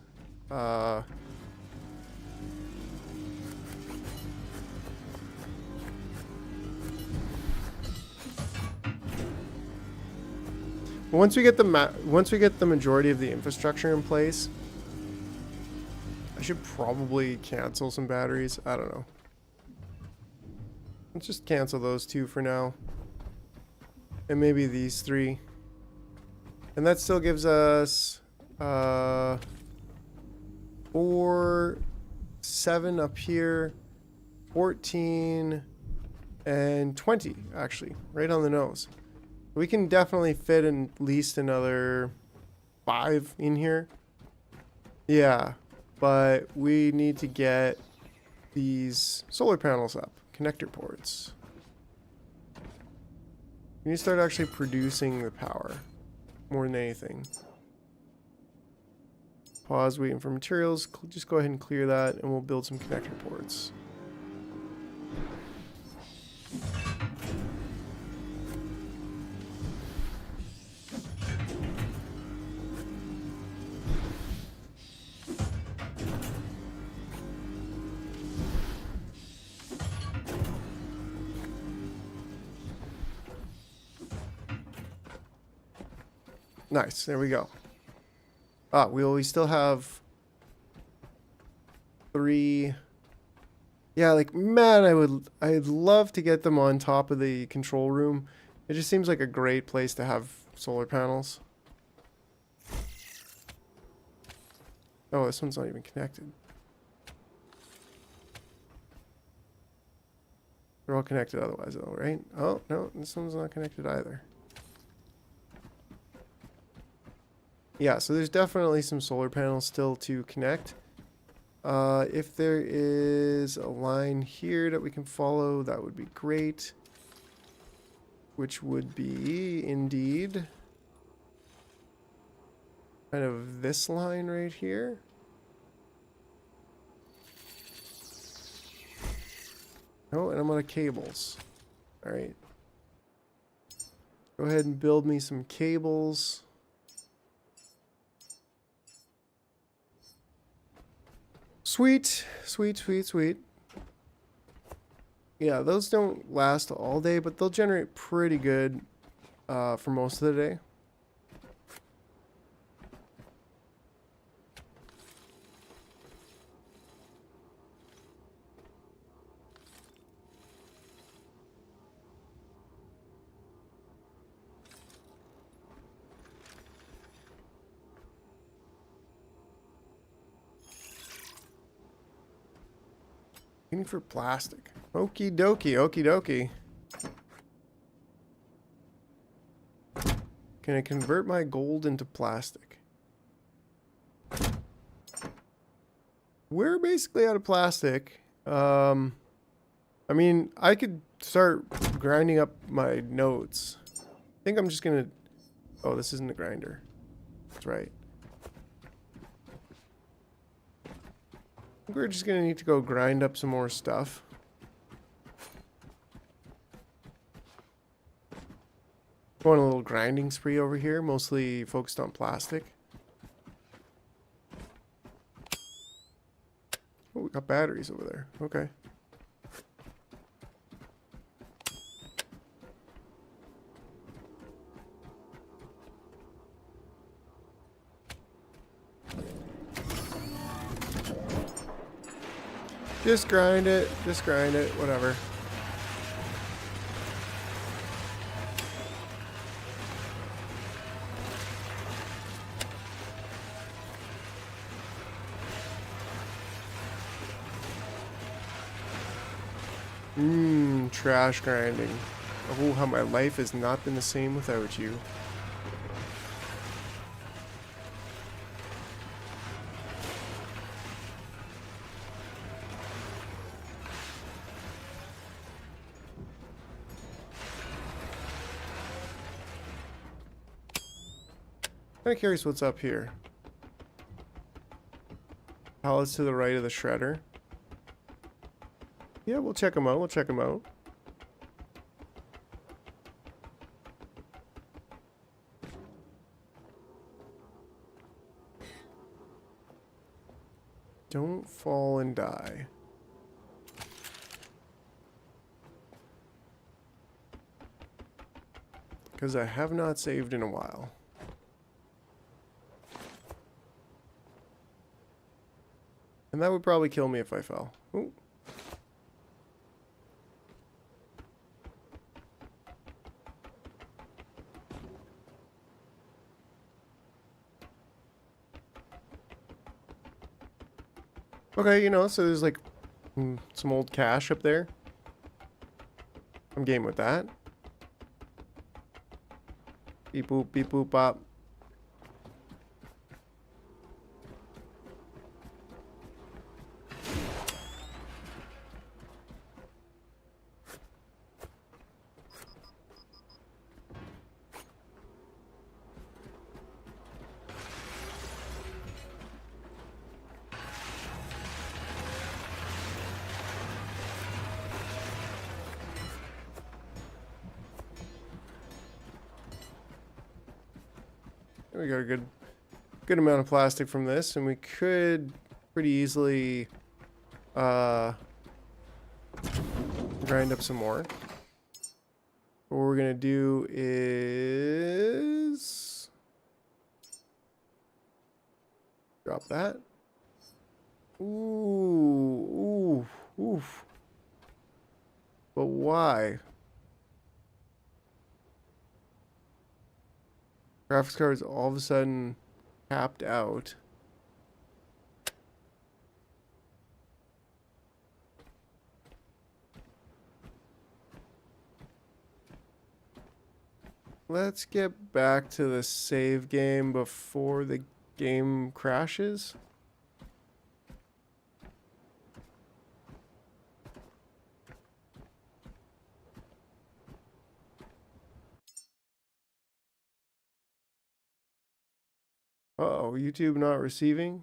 Once we get the majority of the infrastructure in place, I should probably cancel some batteries. I don't know. Let's just cancel those two for now. And maybe these three. And that still gives us 4, 7 up here, 14, and 20, actually, right on the nose. We can definitely fit at least another 5 in here. Yeah, but we need to get these solar panels up, connector ports. We need to start actually producing the power. More than anything. Pause, waiting for materials. Just go ahead and clear that, and we'll build some connector ports. Nice. There we go. We still have 3. Yeah, like, man, I'd love to get them on top of the control room. It just seems like a great place to have solar panels. Oh, this one's not even connected. They're all connected otherwise, though, right? Oh, no, this one's not connected either. Yeah, so there's definitely some solar panels still to connect. If there is a line here that we can follow, that would be great. Which would be, indeed, kind of this line right here. Oh, and I'm out of cables. Alright. Go ahead and build me some cables. Sweet, sweet, sweet, sweet. Yeah, those don't last all day, but they'll generate pretty good for most of the day. Looking for plastic. Okie dokie, okie dokie. Can I convert my gold into plastic? We're basically out of plastic. I mean, I could start grinding up my nodes. I think I'm just gonna... Oh, this isn't a grinder. That's right. We're just gonna need to go grind up some more stuff. Going a little grinding spree over here, mostly focused on plastic. Oh, we got batteries over there. Okay. Just grind it, whatever. Trash grinding. Oh, how my life has not been the same without you. Kind of curious what's up here. Pallets to the right of the shredder. Yeah, we'll check them out. We'll check them out. Don't fall and die. Because I have not saved in a while. And that would probably kill me if I fell. Ooh. Okay, you know, so there's like some old cash up there. I'm game with that. Beep boop bop. We got a good amount of plastic from this, and we could pretty easily grind up some more. What we're gonna do is Drop that. Ooh, oof. But why? Graphics card is all of a sudden capped out. Let's get back to the save game before the game crashes. Uh-oh, YouTube not receiving?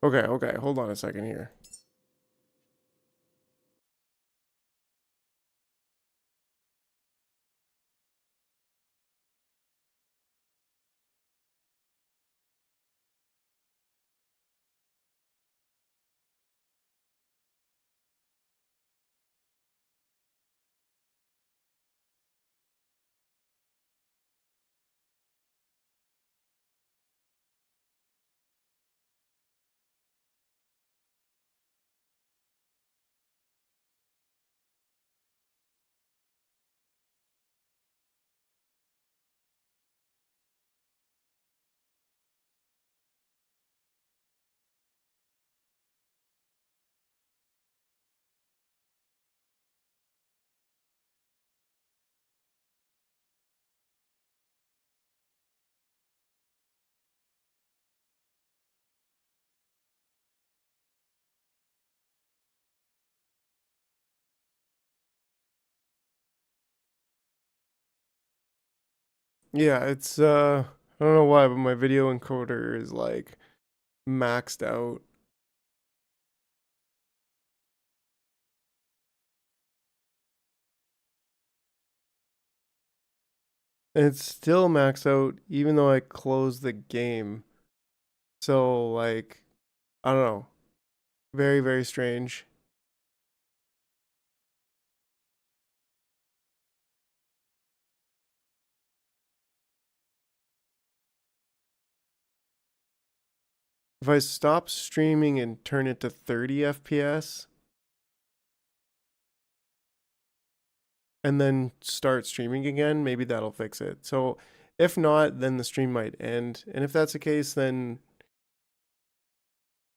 Okay, hold on a second here. Yeah, it's I don't know why, but my video encoder is like maxed out. And it's still maxed out even though I closed the game. So like I don't know. Very, very strange. If I stop streaming and turn it to 30 FPS and then start streaming again, maybe that'll fix it. So if not, then the stream might end. And if that's the case, then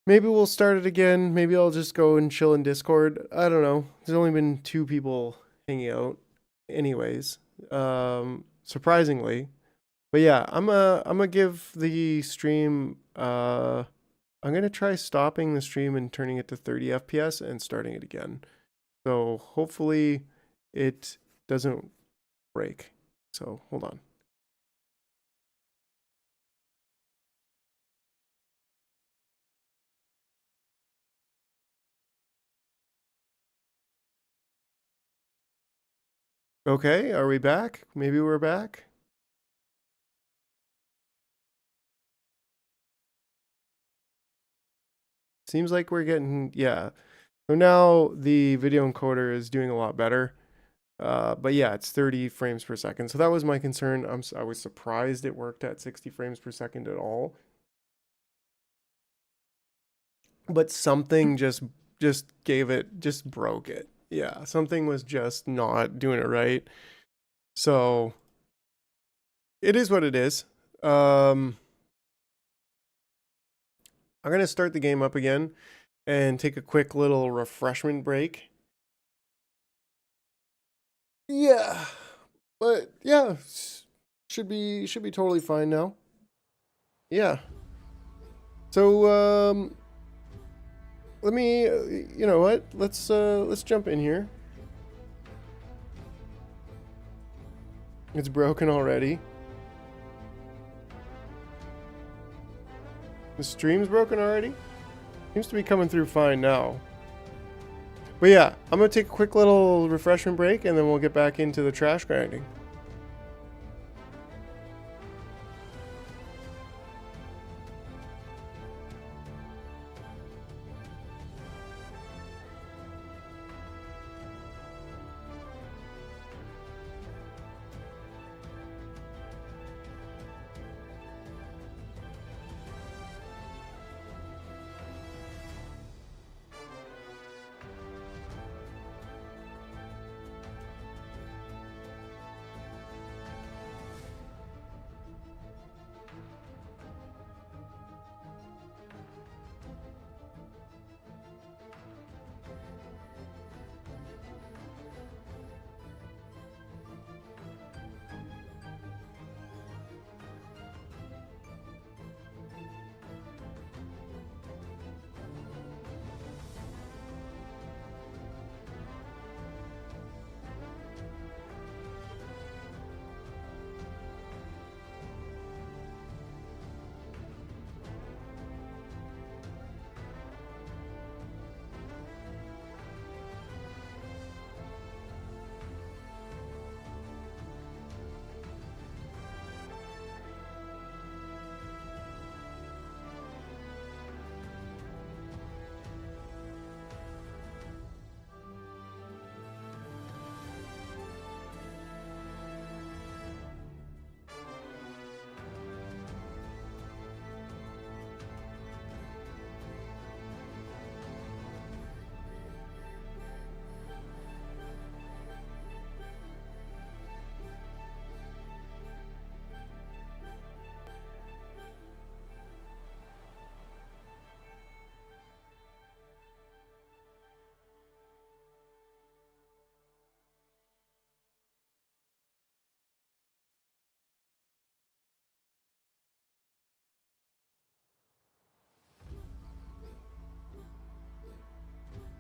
maybe we'll start it again. Maybe I'll just go and chill in Discord. I don't know. There's only been 2 people hanging out anyways. Surprisingly. But yeah, I'm gonna give the stream I'm gonna try stopping the stream and turning it to 30 FPS and starting it again. So hopefully it doesn't break. So hold on. Okay, are we back? Maybe we're back. Seems like we're getting, yeah. So now the video encoder is doing a lot better. But yeah, it's 30 frames per second. So that was my concern. I was surprised it worked at 60 frames per second at all. But something just gave it, just broke it. Yeah, something was just not doing it right. So it is what it is. I'm gonna start the game up again and take a quick little refreshment break. Yeah, but yeah, should be totally fine now. Yeah. So let me, you know what? Let's jump in here. It's broken already. The stream's broken already? Seems to be coming through fine now. But yeah, I'm gonna take a quick little refreshment break and then we'll get back into the trash grinding.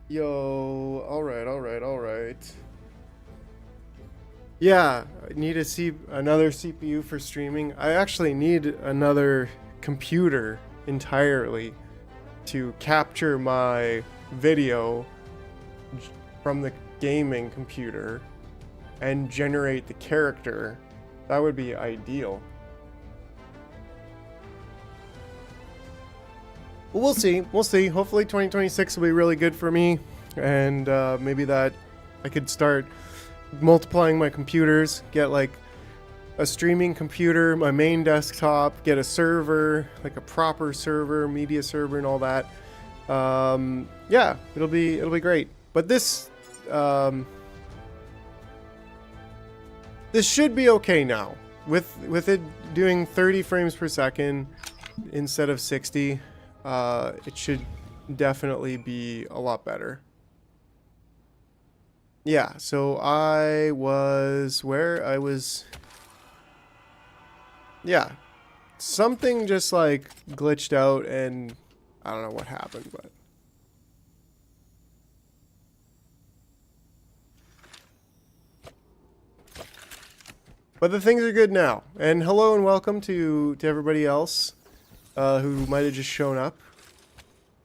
Yo, alright. Yeah, I need another CPU for streaming. I actually need another computer entirely to capture my video from the gaming computer and generate the character. That would be ideal. Well, we'll see. We'll see. Hopefully 2026 will be really good for me. And maybe that I could start multiplying my computers, get like a streaming computer, my main desktop, get a server, like a proper server, media server and all that. Yeah, it'll be great. But this should be okay now. With it doing 30 frames per second instead of 60. It should definitely be a lot better. Yeah, so yeah, something just like glitched out and I don't know what happened, but the things are good now. And hello and welcome to everybody else who might have just shown up.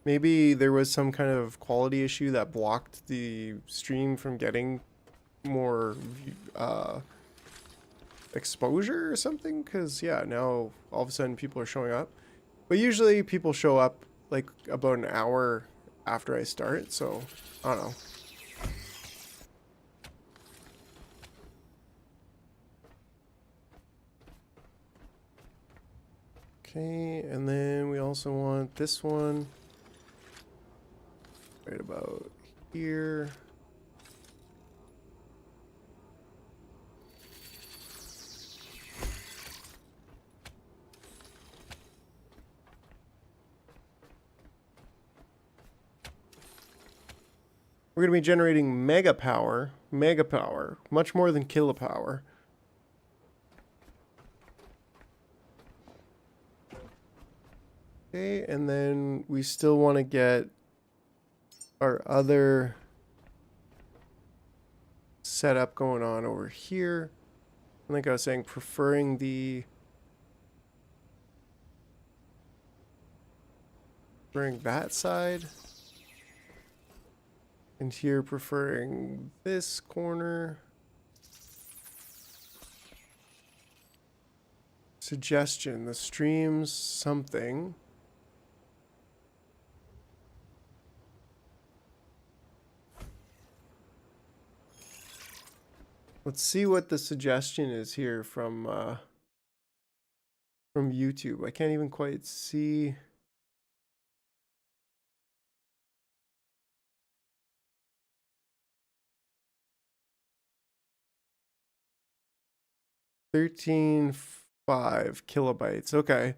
Maybe there was some kind of quality issue that blocked the stream from getting more exposure or something. Because, yeah, now all of a sudden people are showing up. But usually people show up like about an hour after I start. So, I don't know. Okay, and then we also want this one. Right about here. We're going to be generating mega power, much more than kilopower. Okay, and then we still want to get our other setup going on over here. Like I was saying, preferring that side. And here preferring this corner. Suggestion, the stream's something. Let's see what the suggestion is here from YouTube. I can't even quite see. $13.5 kilobytes. Okay.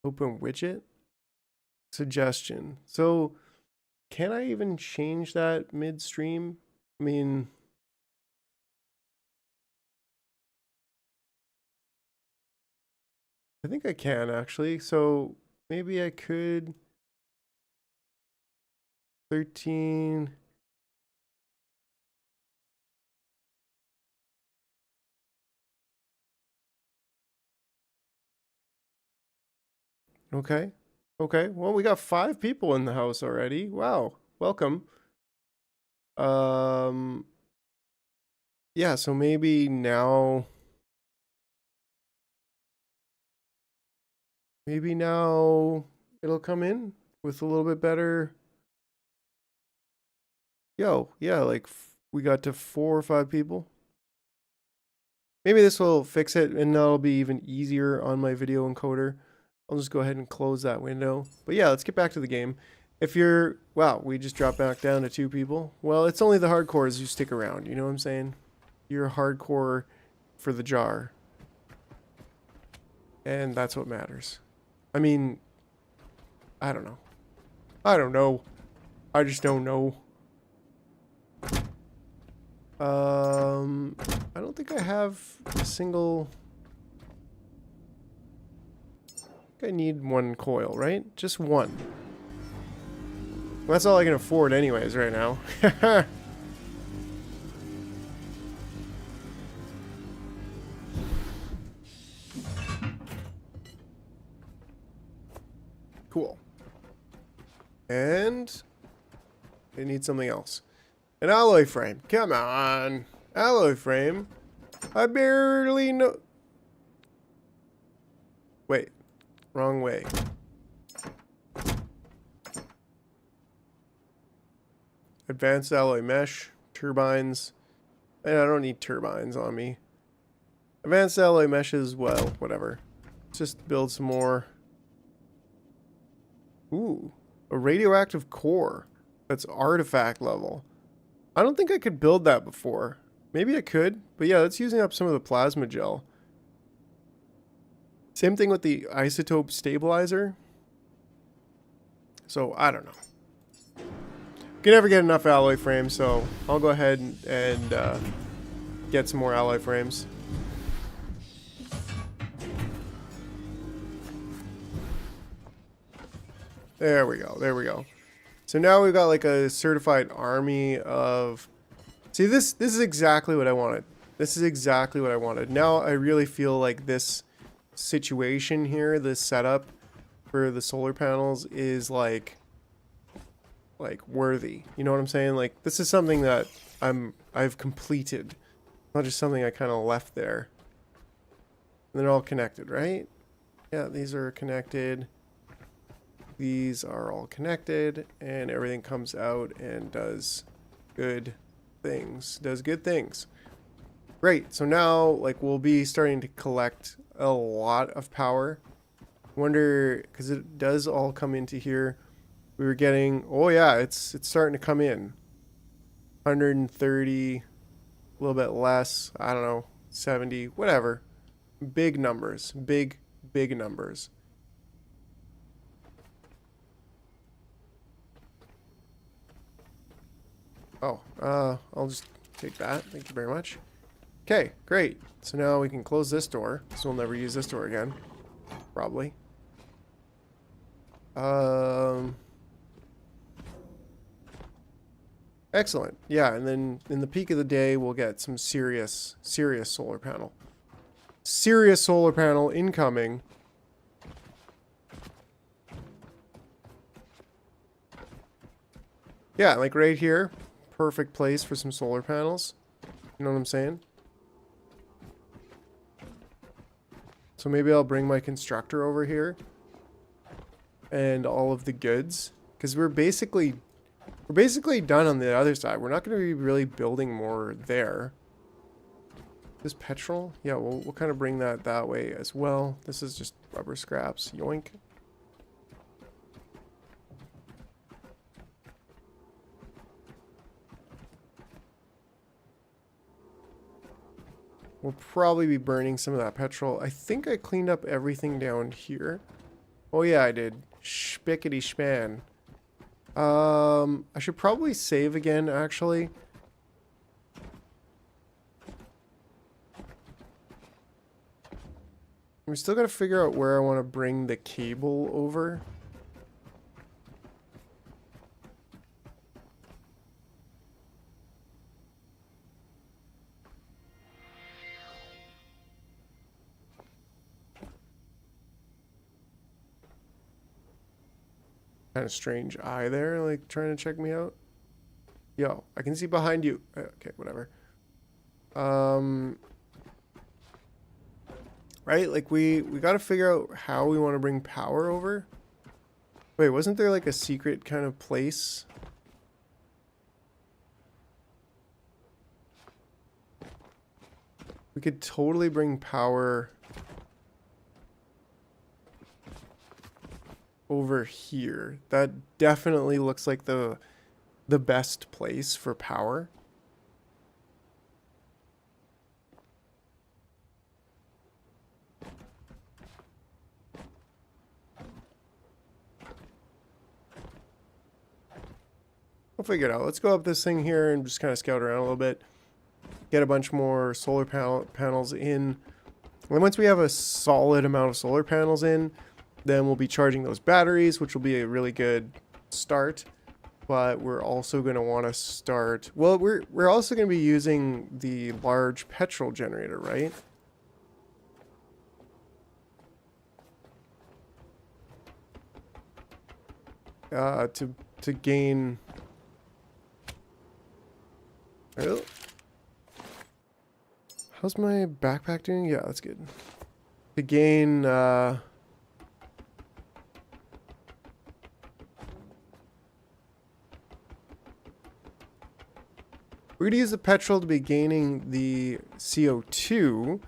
Open widget. Suggestion. So can I even change that midstream? I mean, I think I can actually. So maybe I could 13. Okay. Okay. Well, we got 5 people in the house already. Wow. Welcome. Yeah, so maybe now it'll come in with a little bit better. Yo, yeah, like we got to 4 or 5 people. Maybe this will fix it and that'll be even easier on my video encoder. I'll just go ahead and close that window. But yeah, let's get back to the game. If you're, wow, we just dropped back down to 2 people. Well, it's only the hardcores who stick around, you know what I'm saying? You're hardcore for the jar. And that's what matters. I mean, I don't know. I don't know. I just don't know. I don't think I have a single... I need 1 coil, right? Just 1. That's all I can afford anyways right now. Cool. And I need something else. An alloy frame. Come on. Alloy frame. I barely know. Wait. Wrong way. Advanced alloy mesh. Turbines. And I don't need turbines on me. Advanced alloy meshes, well, whatever. Let's just build some more. Ooh. A radioactive core. That's artifact level. I don't think I could build that before. Maybe I could, but yeah, that's using up some of the plasma gel. Same thing with the isotope stabilizer. So, I don't know. Can never get enough alloy frames, so I'll go ahead and get some more alloy frames. There we go, there we go. So now we've got like a certified army of... See, this is exactly what I wanted. This is exactly what I wanted. Now I really feel like this situation here, this setup for the solar panels is like worthy. You know what I'm saying? Like this is something that I've completed. Not just something I kind of left there. And they're all connected, right? Yeah, these are connected. These are all connected, and everything comes out and does good things. Does good things. Great. So now, like, we'll be starting to collect a lot of power. Wonder, because it does all come into here. We were getting, oh yeah, it's starting to come in. 130, a little bit less. I don't know, 70, whatever. Big numbers. Big numbers. Oh, I'll just take that. Thank you very much. Okay, great. So now we can close this door. So we'll never use this door again. Probably. Excellent. Yeah, and then in the peak of the day, we'll get some serious solar panel. Serious solar panel incoming. Yeah, like right here. Perfect place for some solar panels. You know what I'm saying? So maybe I'll bring my constructor over here. And all of the goods. Because we're basically done on the other side. We're not going to be really building more there. This petrol? Yeah, we'll kind of bring that way as well. This is just rubber scraps. Yoink. We'll probably be burning some of that petrol. I think I cleaned up everything down here. Oh yeah, I did. Spickety span. I should probably save again, actually. We still gotta figure out where I want to bring the cable over. Kind of strange eye there, like trying to check me out. Yo, I can see behind you. Okay, whatever. Right, like we got to figure out how we want to bring power over. Wait, wasn't there like a secret kind of place? We could totally bring power over here. That definitely looks like the best place for power. We'll figure it out. Let's go up this thing here and just kind of scout around a little bit. Get a bunch more solar panels in. And once we have a solid amount of solar panels in, then we'll be charging those batteries, which will be a really good start. But we're also going to want to start... Well, we're also going to be using the large petrol generator, right? To gain... Oh. How's my backpack doing? Yeah, that's good. To gain... We're going to use the petrol to be gaining the CO2.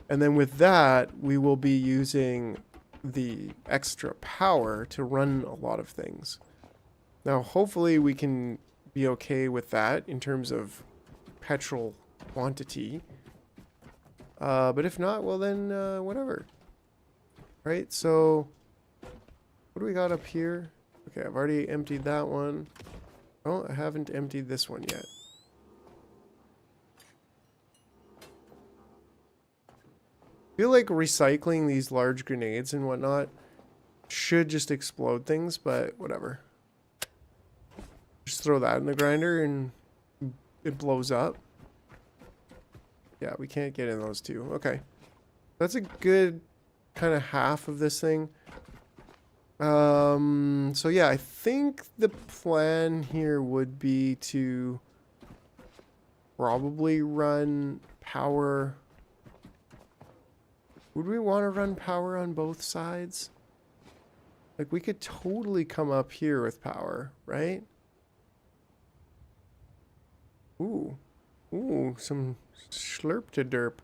And then with that, we will be using the extra power to run a lot of things. Now, hopefully we can be okay with that in terms of petrol quantity. But if not, well then, whatever. Right, so... What do we got up here? Okay, I've already emptied that one. Oh, I haven't emptied this one yet. I feel like recycling these large grenades and whatnot should just explode things, but whatever. Just throw that in the grinder and it blows up. Yeah, we can't get in those two. Okay. That's a good kind of half of this thing. So yeah, I think the plan here would be to probably run power... Would we want to run power on both sides? Like, we could totally come up here with power, right? Ooh. Ooh, some slurp to derp.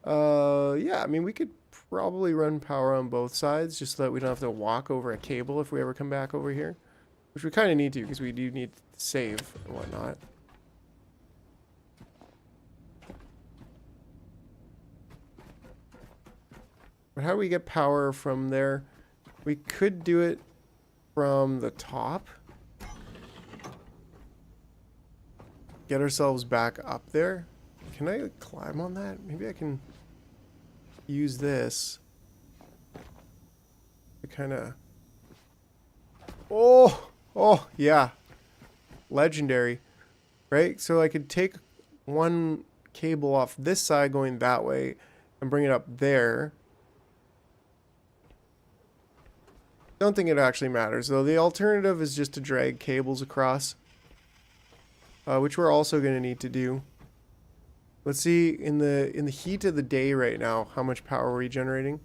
Yeah, I mean, we could probably run power on both sides just so that we don't have to walk over a cable if we ever come back over here. Which we kind of need to, because we do need to save and whatnot. But how do we get power from there? We could do it from the top. Get ourselves back up there. Can I climb on that? Maybe I can use this to kind of... Oh! Oh, yeah. Legendary. right? So I could take one cable off this side going that way and bring it up there. Don't think it actually matters, though. The alternative is just to drag cables across, which we're also going to need to do. Let's see, in the heat of the day right now, how much power are we generating?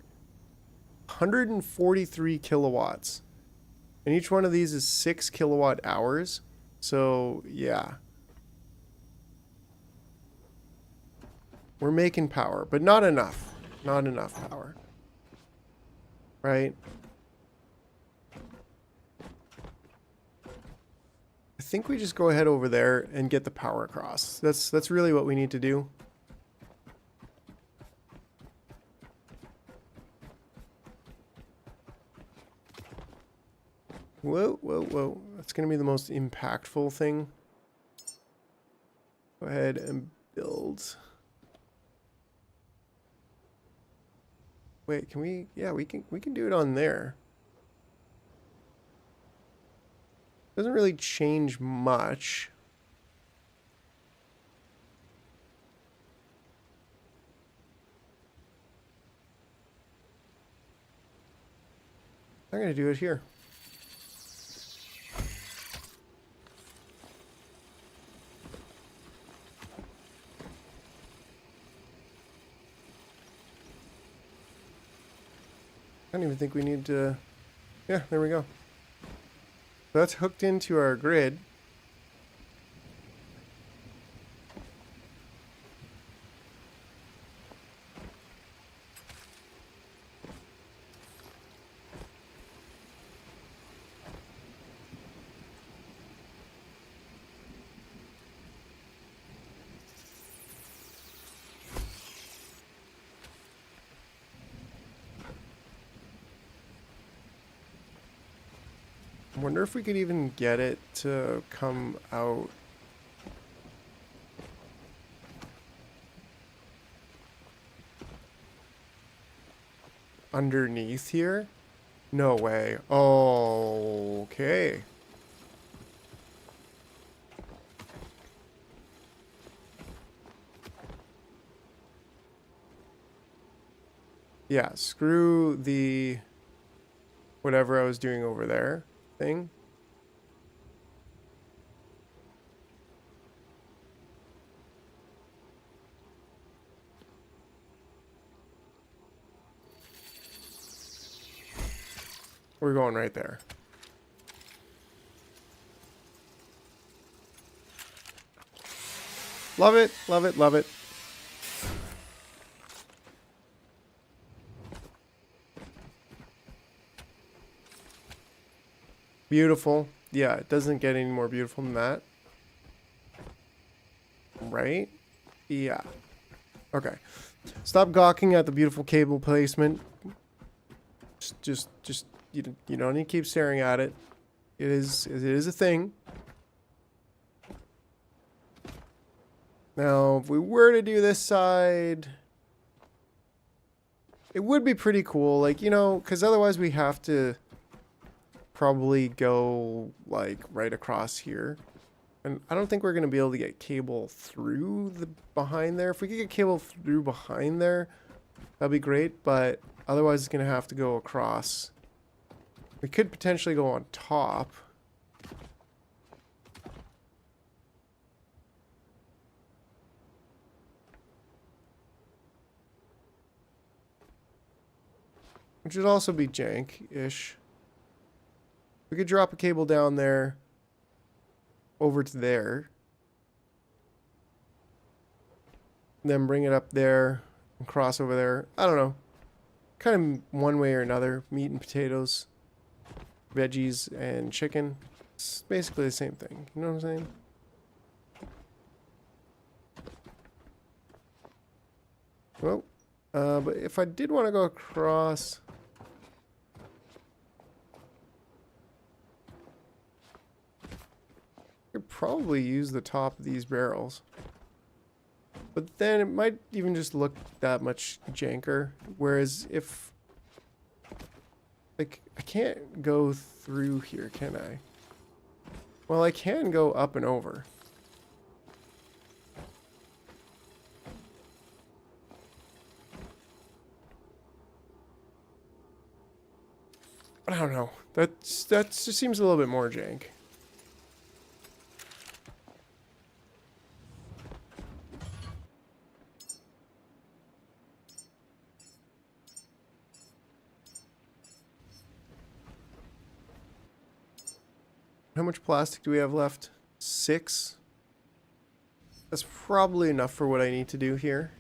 143 kilowatts. And each one of these is 6 kilowatt hours. So, yeah. We're making power, but not enough. Not enough power. Right? I think we just go ahead over there and get the power across. That's really what we need to do. Whoa, whoa, whoa. That's going to be the most impactful thing. Go ahead and build. Wait, can we? Yeah, we can do it on there. Doesn't really change much. I'm going to do it here. I don't even think we need to... Yeah, there we go. So that's hooked into our grid. I wonder if we could even get it to come out. Underneath here? No way. Oh, okay. Yeah, screw the whatever I was doing over there thing. We're going right there. Love it, love it, love it. Beautiful. Yeah, it doesn't get any more beautiful than that. Right? Yeah. Okay. Stop gawking at the beautiful cable placement. Just you don't need to keep staring at it. It is a thing. Now, if we were to do this side, it would be pretty cool, like, you know, because otherwise we have to probably go like right across here. And I don't think we're going to be able to get cable through the behind there. If we could get cable through behind there, that'd be great, but otherwise it's going to have to go across. We could potentially go on top. Which would also be jank-ish. We could drop a cable down there over to there. Then bring it up there and cross over there. I don't know. Kind of one way or another. Meat and potatoes, veggies and chicken. It's basically the same thing. You know what I'm saying? Well, but if I did want to go across... could probably use the top of these barrels. But then it might even just look that much janker. Whereas if... like, I can't go through here, can I? Well, I can go up and over. But I don't know. That just seems a little bit more jank. How much plastic do we have left? 6. That's probably enough for what I need to do here.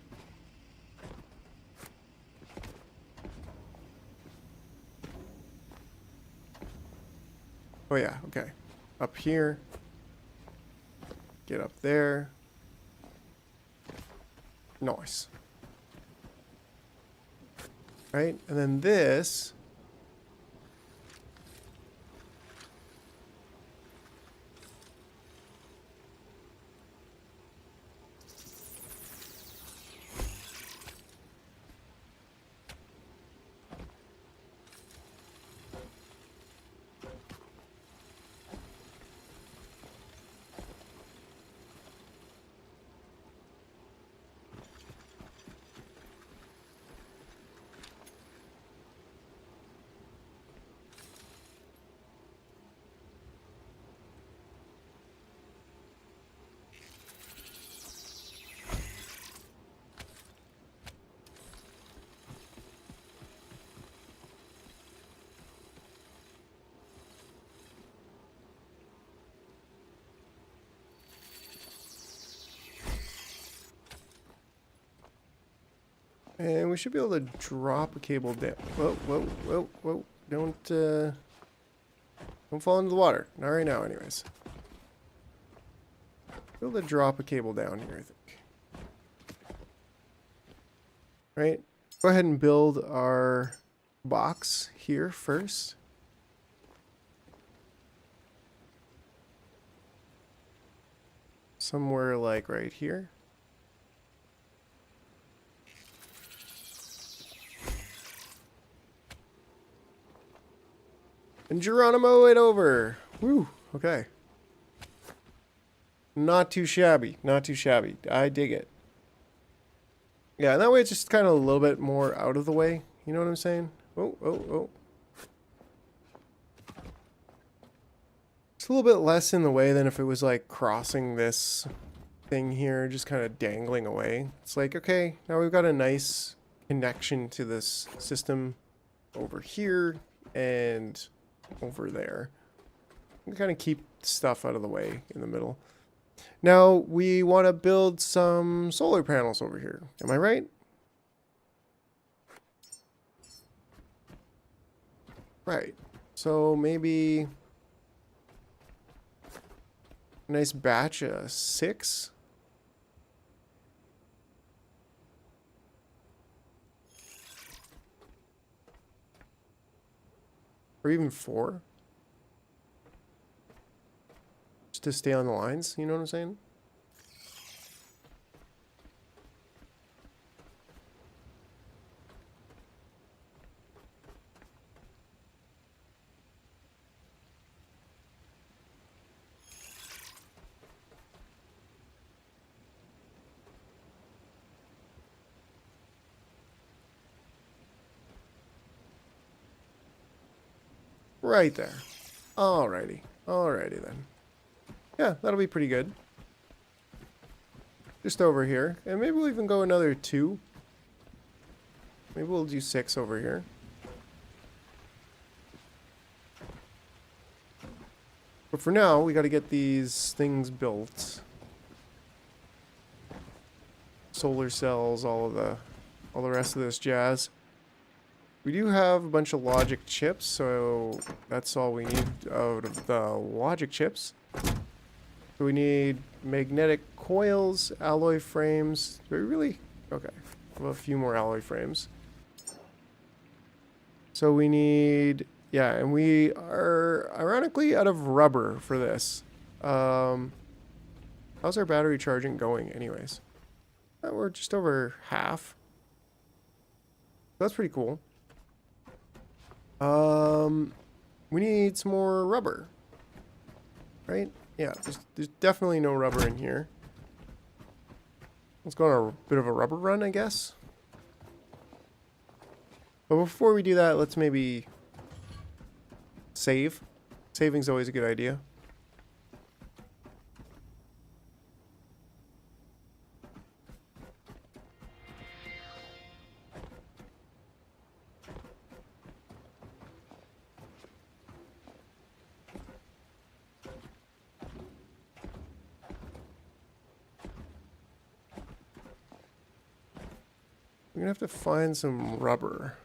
Oh yeah, okay. Up here. Get up there. Nice. Right, and then this. And we should be able to drop a cable down. Whoa, whoa, whoa, whoa. Don't fall into the water. Not right now, anyways. Be able to drop a cable down here, I think. Right? Go ahead and build our box here first. Somewhere like right here. And Geronimo it over. Woo. Okay. Not too shabby. Not too shabby. I dig it. Yeah, and that way it's just kind of a little bit more out of the way. You know what I'm saying? Oh, oh, oh. It's a little bit less in the way than if it was like crossing this thing here, just kind of dangling away. It's like, okay, now we've got a nice connection to this system over here and over there. We kind of keep stuff out of the way in the middle. Now we want to build some solar panels over here. Am I right? Right. So maybe a nice batch of 6. Or even 4. Just to stay on the lines, you know what I'm saying? Right there. Alrighty. Alrighty then. Yeah, that'll be pretty good. Just over here. And maybe we'll even go another 2. Maybe we'll do 6 over here. But for now, we got to get these things built. Solar cells, all the rest of this jazz. We do have a bunch of logic chips, so that's all we need out of the logic chips. So we need magnetic coils, alloy frames. Do we really? Okay. I have a few more alloy frames. So we need, yeah, and we are ironically out of rubber for this. How's our battery charging going anyways? We're just over half. That's pretty cool. We need some more rubber. Right? Yeah, there's definitely no rubber in here. Let's go on a bit of a rubber run, I guess. But before we do that, let's maybe save. Saving's always a good idea. We're gonna have to find some rubber.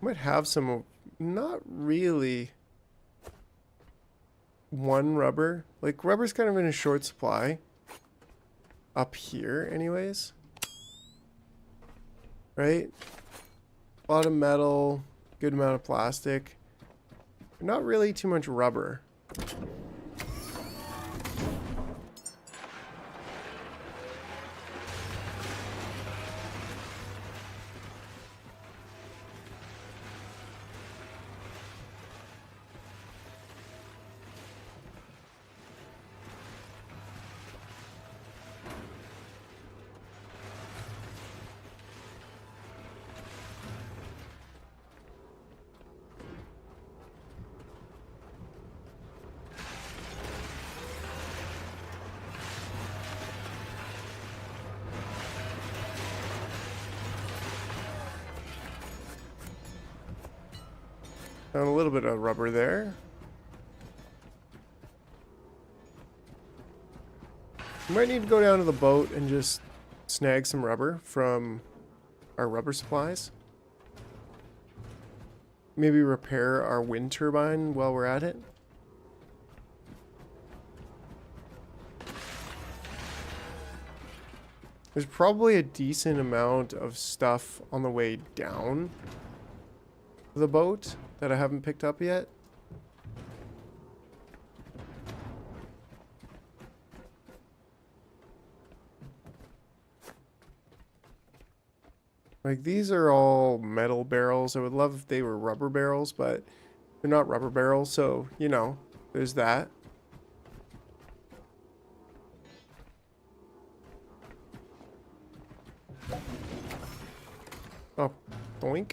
Might have some, not really one rubber. Like, rubber's kind of in a short supply. Up here, anyways. Right? A lot of metal, good amount of plastic. Not really too much rubber. Found a little bit of rubber there. We might need to go down to the boat and just snag some rubber from our rubber supplies. Maybe repair our wind turbine while we're at it. There's probably a decent amount of stuff on the way down the boat that I haven't picked up yet. Like, these are all metal barrels. I would love if they were rubber barrels, but they're not rubber barrels, so, you know, there's that. Oh, doink.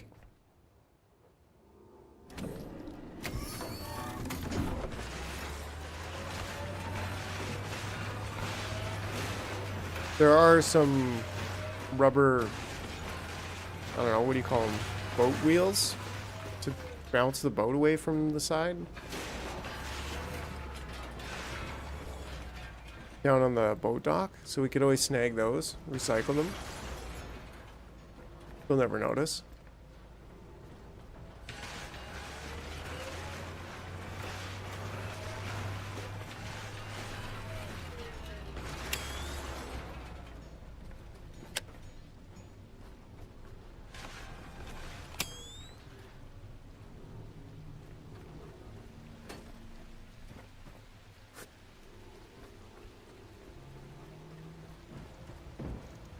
There are some rubber, I don't know, what do you call them? Boat wheels to bounce the boat away from the side. Down on the boat dock, so we could always snag those, recycle them. You'll never notice.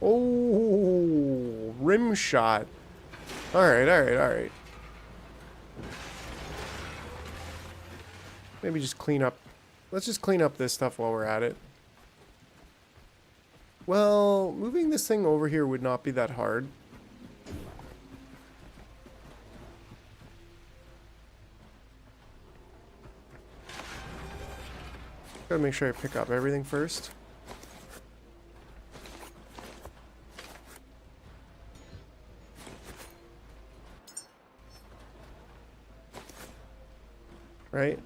Oh, rim shot. Alright, alright, alright. Maybe just clean up. Let's just clean up this stuff while we're at it. Well, moving this thing over here would not be that hard. Gotta make sure I pick up everything first. Right?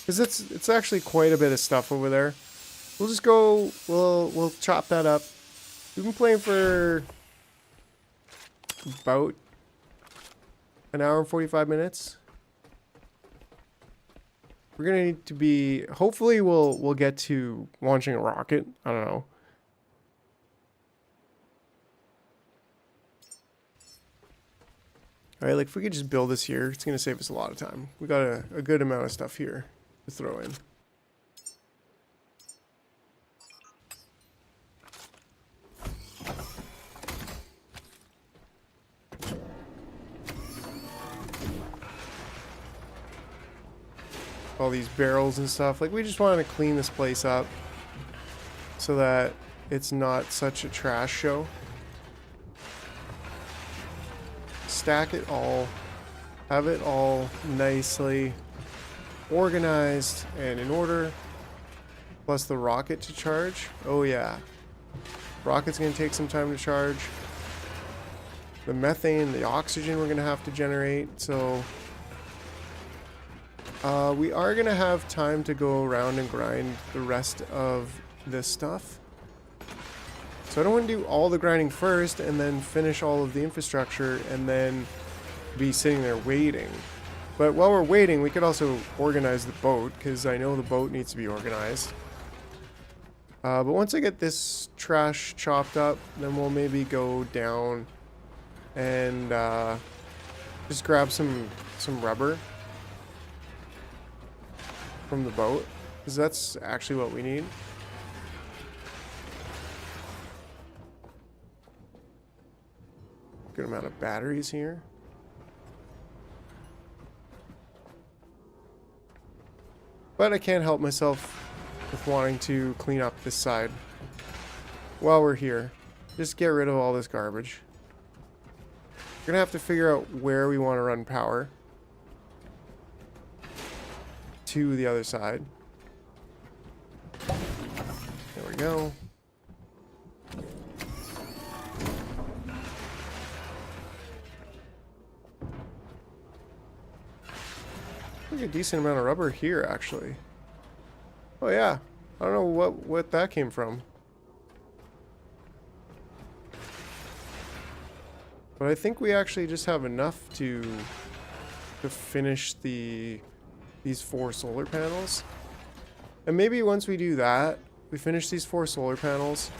Because it's actually quite a bit of stuff over there. We'll just go, we'll chop that up. We've been playing for about an hour and 45 minutes. We're gonna need to be, hopefully we'll get to launching a rocket. I don't know. Alright, like if we could just build this here, it's going to save us a lot of time. We got a good amount of stuff here to throw in. all these barrels and stuff. Like, we just want to clean this place up so that it's not such a trash show. Stack it all. Have it all nicely organized and in order. Plus the rocket to charge. Oh yeah. Rocket's going to take some time to charge. The methane, the oxygen we're going to have to generate. So we are going to have time to go around and grind the rest of this stuff. So I don't want to do all the grinding first and then finish all of the infrastructure and then be sitting there waiting. But while we're waiting, we could also organize the boat, because I know the boat needs to be organized. But once I get this trash chopped up, then we'll maybe go down and just grab some rubber from the boat, because that's actually what we need. Good amount of batteries here. But I can't help myself with wanting to clean up this side while we're here. Just get rid of all this garbage. We're gonna have to figure out where we want to run power to the other side. There we go. A decent amount of rubber here, actually. Oh yeah, I don't know what that came from, but I think we actually just have enough to finish these 4 solar panels. And maybe once we do that, we finish these 4 solar panels,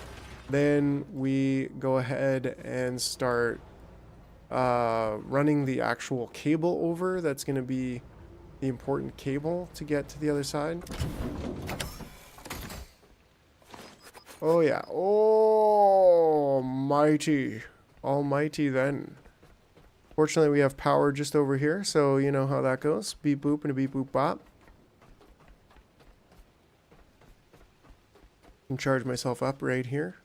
then we go ahead and start running the actual cable over. That's going to be the important cable to get to the other side. Oh yeah. Oh, mighty. Almighty then. Fortunately, we have power just over here, so you know how that goes. Beep boop and a beep boop bop. And charge myself up right here.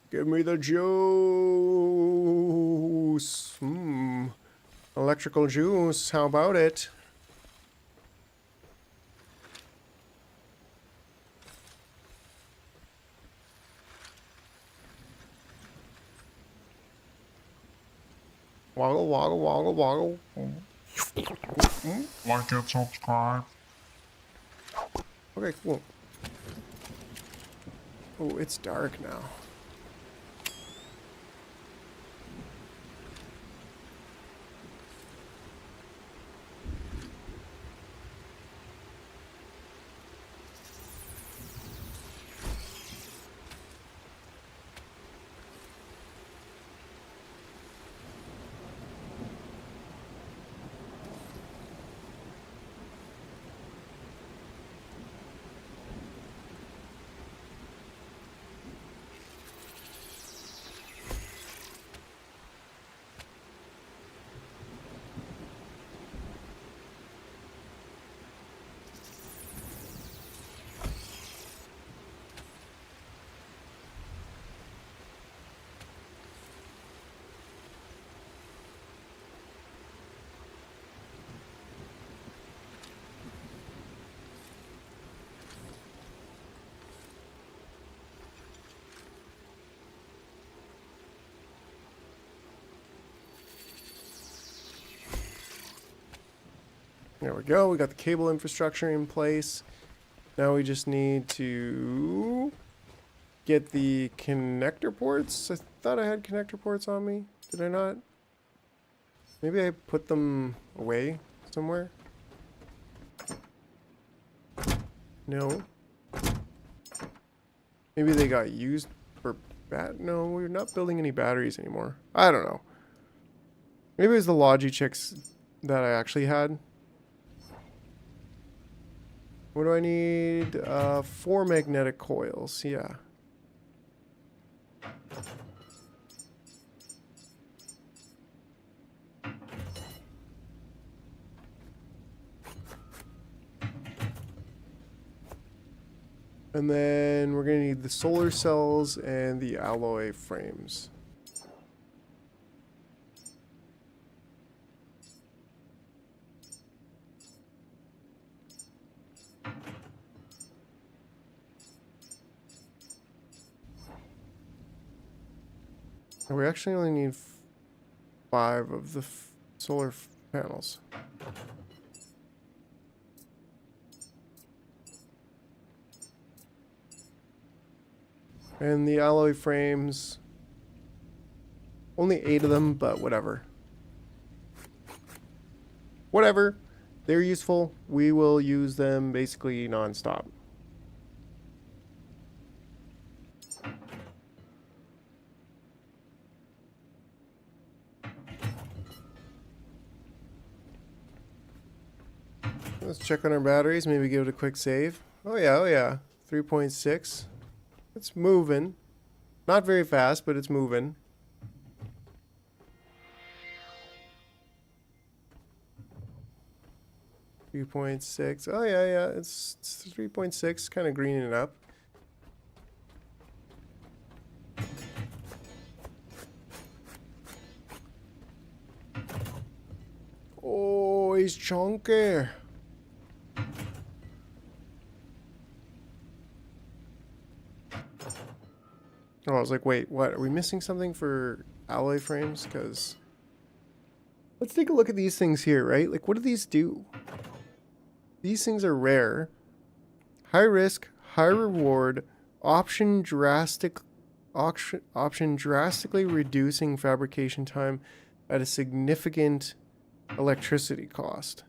Give me the juice. Electrical juice, how about it? Woggle, woggle, woggle, woggle. Like and subscribe. Okay, cool. Oh, it's dark now. There we go. We got the cable infrastructure in place. Now we just need to get the connector ports. I thought I had connector ports on me. Did I not? Maybe I put them away somewhere. No. Maybe they got used for no, we're not building any batteries anymore. I don't know. Maybe it was the Logi chicks that I actually had. What do I need? 4 magnetic coils, yeah. And then we're going to need the solar cells and the alloy frames. And we actually only need 5 of the solar panels. And the alloy frames, only 8 of them, but whatever. Whatever. They're useful. We will use them basically non-stop. Let's check on our batteries. Maybe give it a quick save. Oh yeah. 3.6. It's moving. Not very fast, but it's moving. .6. Oh yeah. It's 3.6. Kind of greening it up. Oh, he's chunky. Oh, I was like, wait, what? Are we missing something for alloy frames? Because let's take a look at these things here, right? Like, what do these do? These things are rare. High risk, high reward, option drastically reducing fabrication time at a significant electricity cost.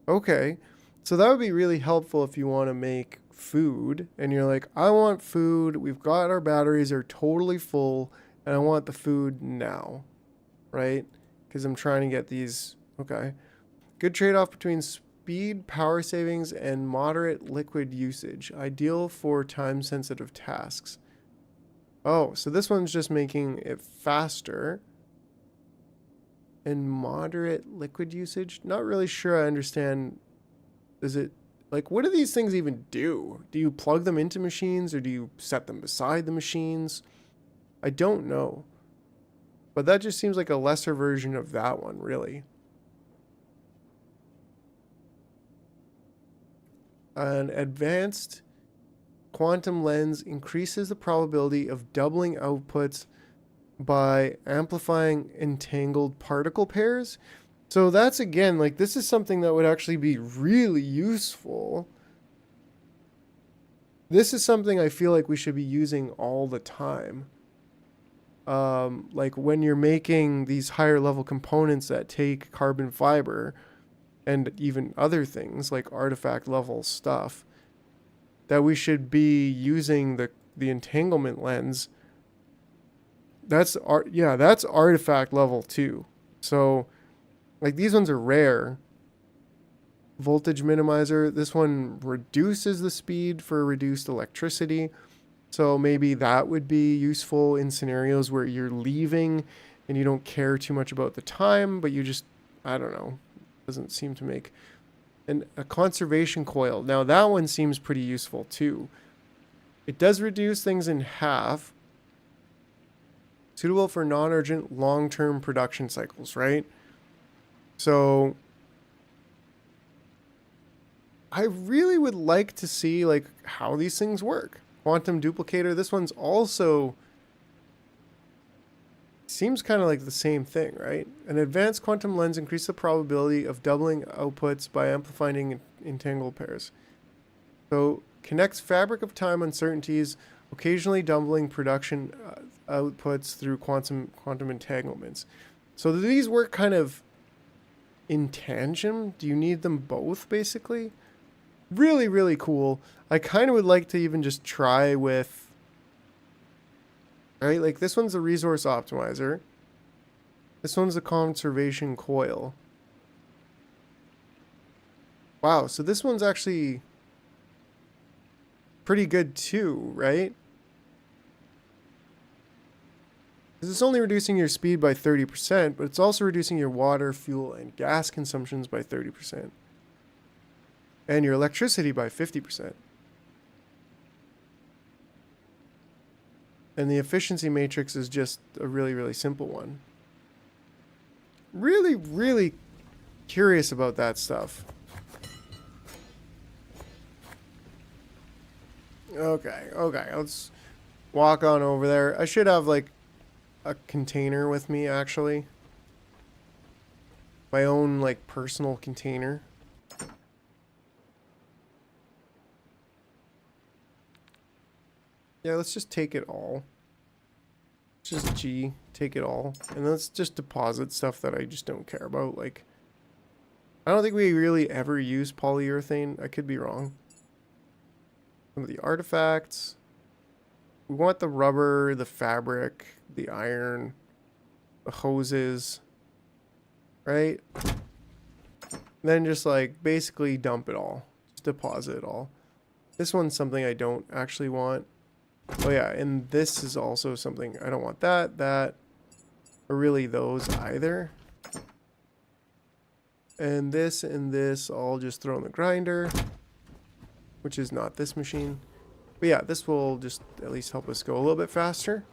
Okay, so that would be really helpful if you want to make food and you're like, I want food, we've got our batteries are totally full and I want the food now, right? Because I'm trying to get these. Okay, good trade-off between speed, power savings, and moderate liquid usage, ideal for time-sensitive tasks. Oh, so this one's just making it faster. And moderate liquid usage? Not really sure I understand. Is it, like, what do these things even do? Do you plug them into machines or do you set them beside the machines? I don't know. But that just seems like a lesser version of that one, really. An advanced quantum lens increases the probability of doubling outputs by amplifying entangled particle pairs. So that's, again, like, this is something that would actually be really useful. This is something I feel like we should be using all the time. Like when you're making these higher level components that take carbon fiber and even other things like artifact level stuff, that we should be using the entanglement lens. That's artifact level too. So like these ones are rare. Voltage minimizer, this one reduces the speed for reduced electricity. So maybe that would be useful in scenarios where you're leaving and you don't care too much about the time, but you just, I don't know, doesn't seem to make. And a conservation coil. Now that one seems pretty useful too. It does reduce things in half. Suitable for non-urgent long-term production cycles, right? So I really would like to see like how these things work. Quantum duplicator, this one's also seems kind of like the same thing, right? An advanced quantum lens increases the probability of doubling outputs by amplifying entangled pairs. So connects fabric of time uncertainties, occasionally doubling production outputs through quantum entanglements. So do these work kind of in tandem? Do you need them both basically? Really, really cool. I kind of would like to even just try with, right? Like this one's a resource optimizer. This one's a conservation coil. Wow, so this one's actually pretty good too, right? Because it's only reducing your speed by 30%, but it's also reducing your water, fuel, and gas consumptions by 30%. And your electricity by 50%. And the efficiency matrix is just a really, really simple one. Really, really curious about that stuff. Okay, okay, let's walk on over there. I should have like a container with me, actually. My own like personal container. Yeah, let's just take it all. Just G, take it all. And let's just deposit stuff that I just don't care about. Like, I don't think we really ever use polyurethane. I could be wrong. Some of the artifacts. We want the rubber, the fabric, the iron, the hoses, right? Then just like basically dump it all. Just deposit it all. This one's something I don't actually want. Oh yeah, and this is also something I don't want that, or really those either. And this all just throw in the grinder, which is not this machine. But yeah, this will just at least help us go a little bit faster.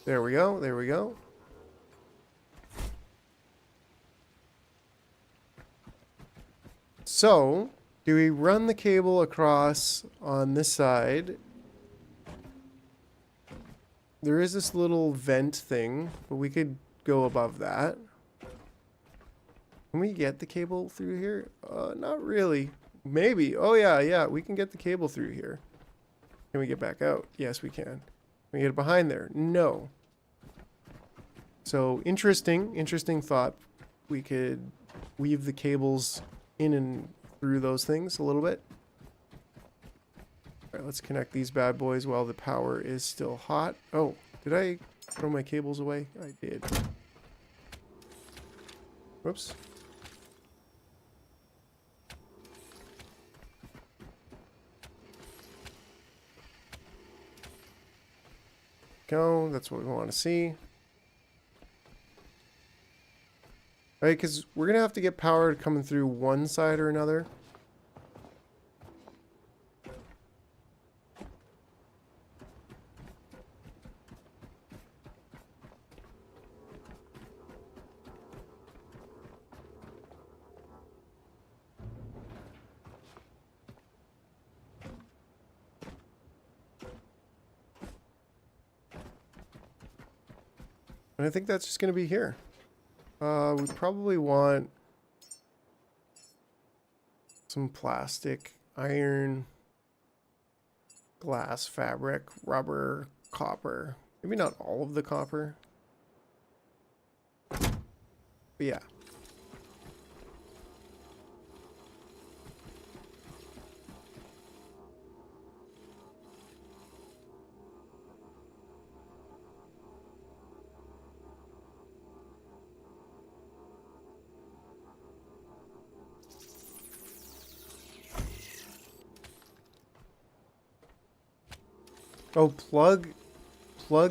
There we go, there we go. So, do we run the cable across on this side? There is this little vent thing, but we could go above that. Can we get the cable through here? Not really. Maybe. Oh yeah, yeah, we can get the cable through here. Can we get back out? Yes, we can. Can we get it behind there? No. So, interesting thought. We could weave the cables in and through those things a little bit. Alright, let's connect these bad boys while the power is still hot. Oh, did I throw my cables away? I did. Whoops. Go, that's what we want to see. Right, because we're going to have to get power coming through one side or another. And I think that's just going to be here. We probably want some plastic, iron, glass, fabric, rubber, copper. Maybe not all of the copper. But yeah. Oh, plug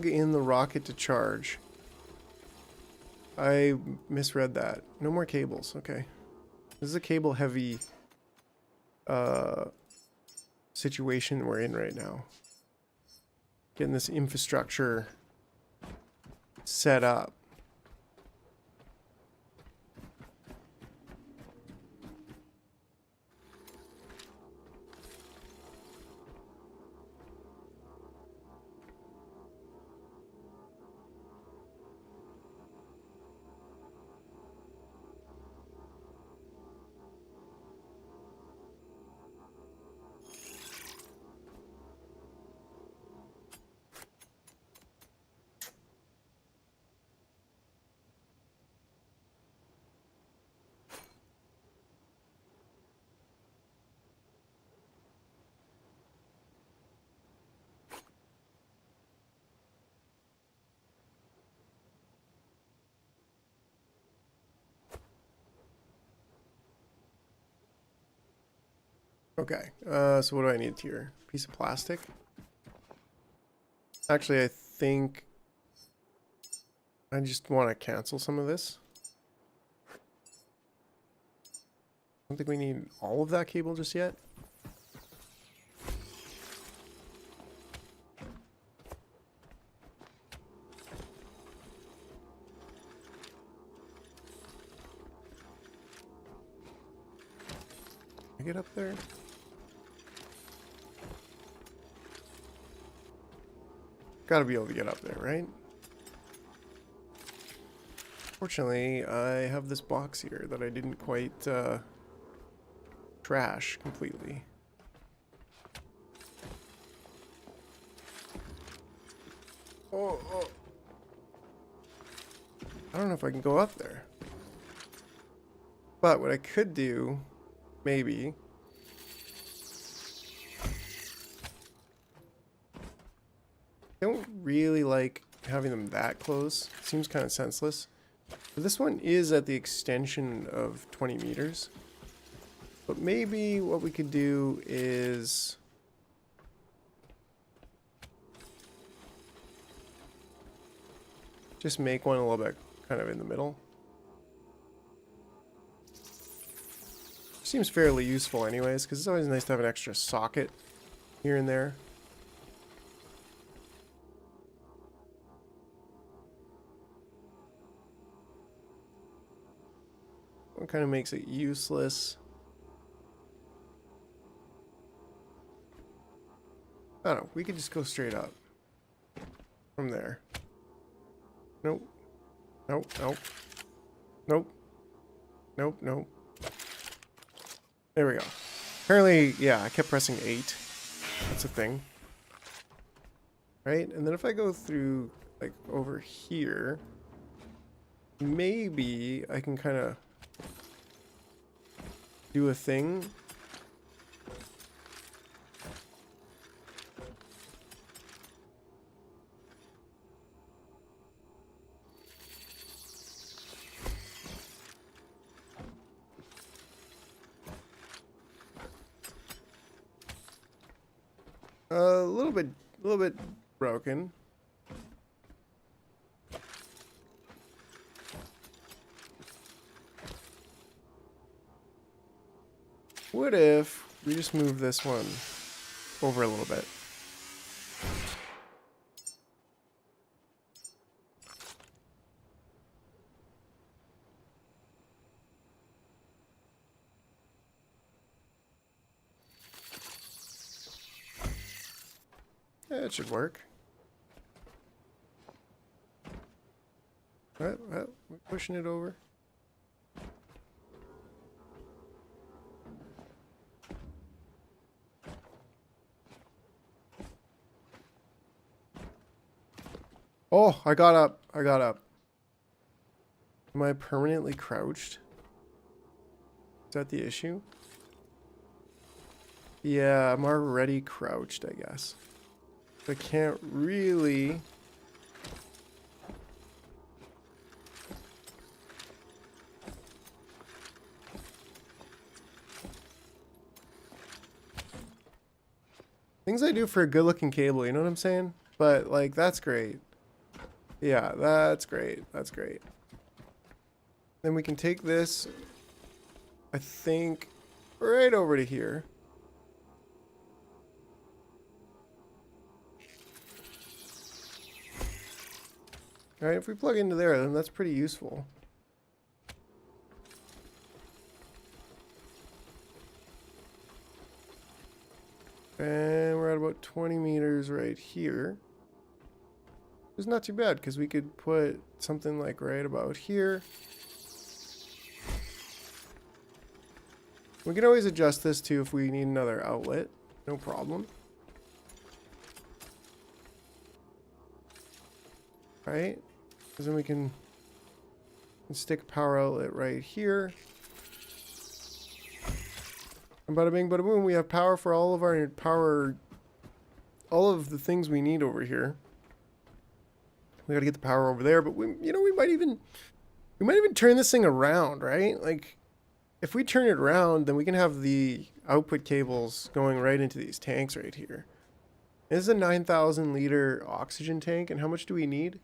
in the rocket to charge. I misread that. No more cables. Okay. This is a cable heavy situation we're in right now. Getting this infrastructure set up. Okay, so what do I need here? Piece of plastic? Actually, I think I just want to cancel some of this. don't think we need all of that cable just yet. Can I get up there? Gotta be able to get up there, right? Fortunately, I have this box here that I didn't quite trash completely. Oh, oh. I don't know if I can go up there. But what I could do, maybe, I don't really like having them that close. Seems kind of senseless. But this one is at the extension of 20 meters. But maybe what we could do is just make one a little bit kind of in the middle. Seems fairly useful anyways, because it's always nice to have an extra socket here and there. One kind of makes it useless. I don't know, we could just go straight up from there. Nope. Nope, nope. Nope. Nope, nope. There we go. Apparently, yeah, I kept pressing 8. That's a thing. Right? And then if I go through, like, over here, maybe I can kind of do a thing. A little bit broken. What if we just move this one over a little bit? Yeah, it should work. We're pushing it over. Oh, I got up. I got up. Am I permanently crouched? Is that the issue? Yeah, I'm already crouched, I guess. I can't really... Things I do for a good-looking cable, you know what I'm saying? But, like, that's great. Yeah, that's great. That's great. Then we can take this, I think, right over to here. Alright, if we plug into there, then that's pretty useful. And we're at about 20 meters right here. It's not too bad, because we could put something like right about here. We can always adjust this too if we need another outlet. No problem. Right? Because then we can stick a power outlet right here. And bada bing, bada boom, we have power for all of our all of the things we need over here. We gotta get the power over there, but we might even turn this thing around, right? Like, if we turn it around, then we can have the output cables going right into these tanks right here. This is a 9,000 liter oxygen tank, and how much do we need?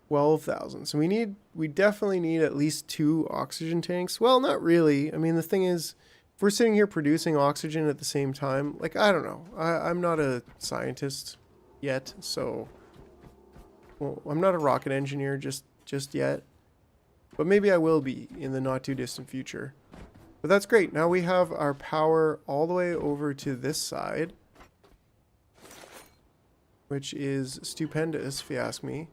12,000. So we definitely need at least 2 oxygen tanks. Well, not really. I mean, the thing is, if we're sitting here producing oxygen at the same time, like, I don't know. I'm not a scientist yet, so, well, I'm not a rocket engineer just yet. But maybe I will be in the not too distant future. But that's great. Now we have our power all the way over to this side, which is stupendous, if you ask me.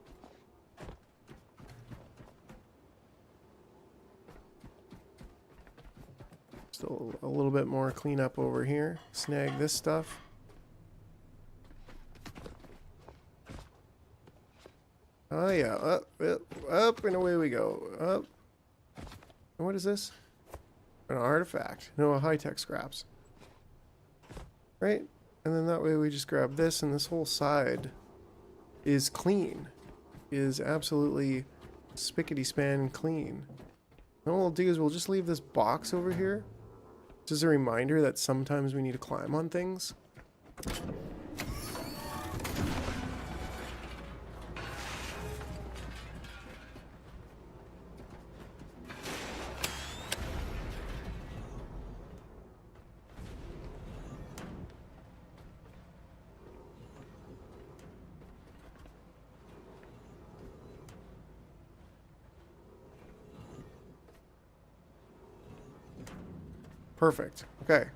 Still a little bit more cleanup over here. Snag this stuff. Oh yeah, up and away we go. Up. And what is this? An artifact. No, high-tech scraps. Right? And then that way we just grab this, and this whole side is clean. Is absolutely spickety-span clean. And what we'll do is we'll just leave this box over here. Just a reminder that sometimes we need to climb on things. Perfect. Okay.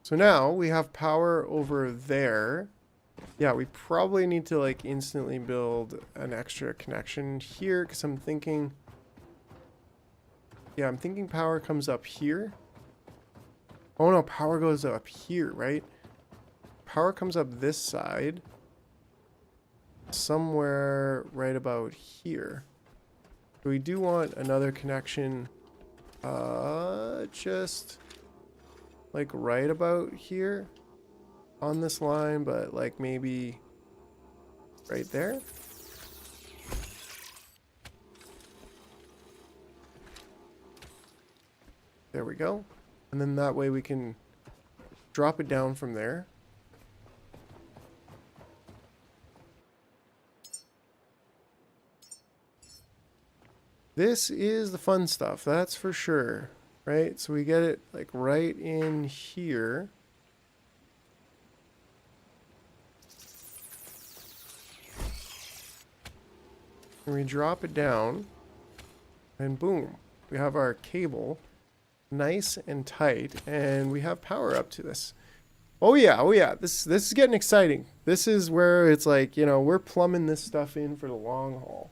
So now we have power over there. Yeah, we probably need to like instantly build an extra connection here because I'm thinking... Yeah, I'm thinking power comes up here. Oh no, power goes up here, right? Power comes up this side. Somewhere right about here. We do want another connection, just like right about here on this line, but like maybe right there. There we go. And then that way we can drop it down from there. This is the fun stuff, that's for sure, right? So we get it like right in here. And we drop it down, and boom, we have our cable nice and tight, and we have power up to this. Oh yeah, this is getting exciting. This is where it's like, you know, we're plumbing this stuff in for the long haul.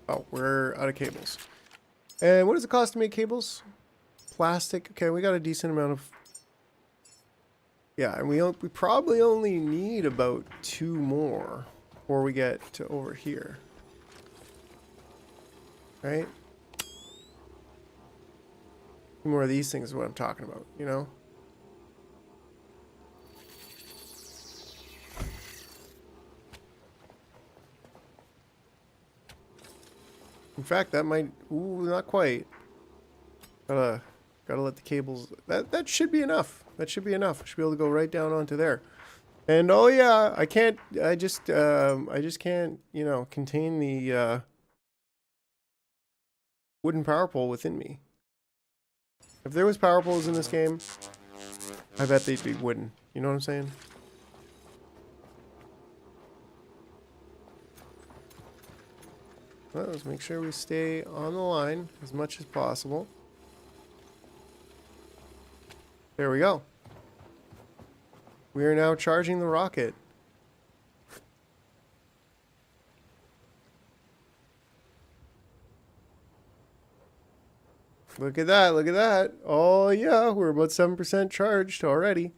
Oh, we're out of cables. And what does it cost to make cables? Plastic. Okay, we got a decent amount of... Yeah, and we probably only need about 2 more before we get to over here. Right? 2 more of these things is what I'm talking about, you know? In fact, that might... Ooh, not quite. Gotta let the cables... That should be enough. That should be enough. I should be able to go right down onto there. And oh yeah, I just can't, you know, contain the wooden power pole within me. If there was power poles in this game, I bet they'd be wooden. You know what I'm saying? Well, let's make sure we stay on the line as much as possible. There we go. We are now charging the rocket. Look at that, look at that. Oh yeah, we're about 7% charged already.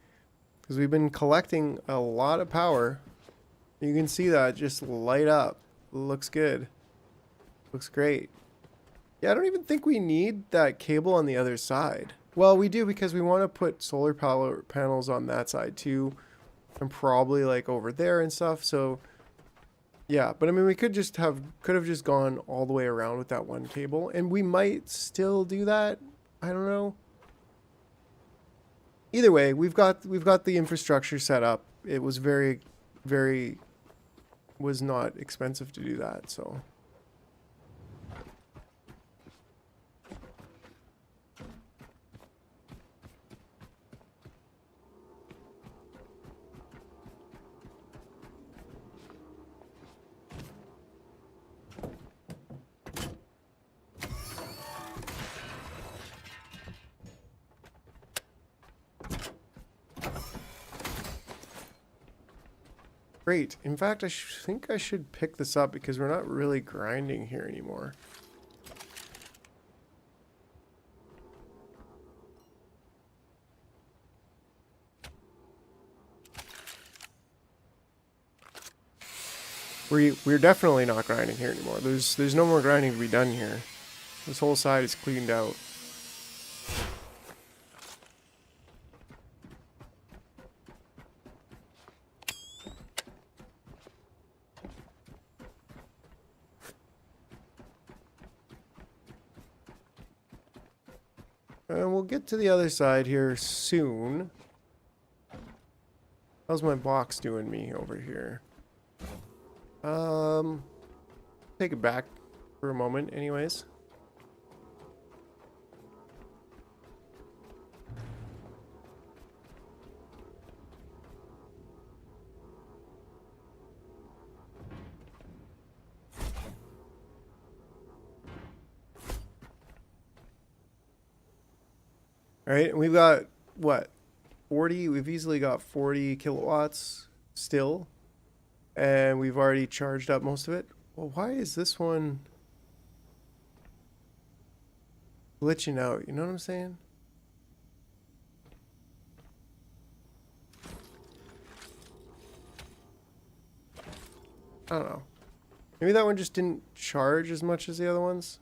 Because we've been collecting a lot of power. You can see that just light up. Looks good. Looks great. Yeah, I don't even think we need that cable on the other side. Well, we do because we want to put solar power panels on that side too. And probably like over there and stuff. So Yeah, but I mean, we could have just gone all the way around with that one cable, and we might still do that. I don't know. Either way, we've got the infrastructure set up. It was very was not expensive to do that, so. Great. In fact, I think I should pick this up because we're not really grinding here anymore. We're definitely not grinding here anymore. There's no more grinding to be done here. This whole side is cleaned out. And we'll get to the other side here soon. How's my box doing me over here? Take it back for a moment anyways. All right, and we've got what? 40, we've easily got 40 kilowatts still. And we've already charged up most of it. Well, why is this one glitching out? You know what I'm saying? I don't know. Maybe that one just didn't charge as much as the other ones.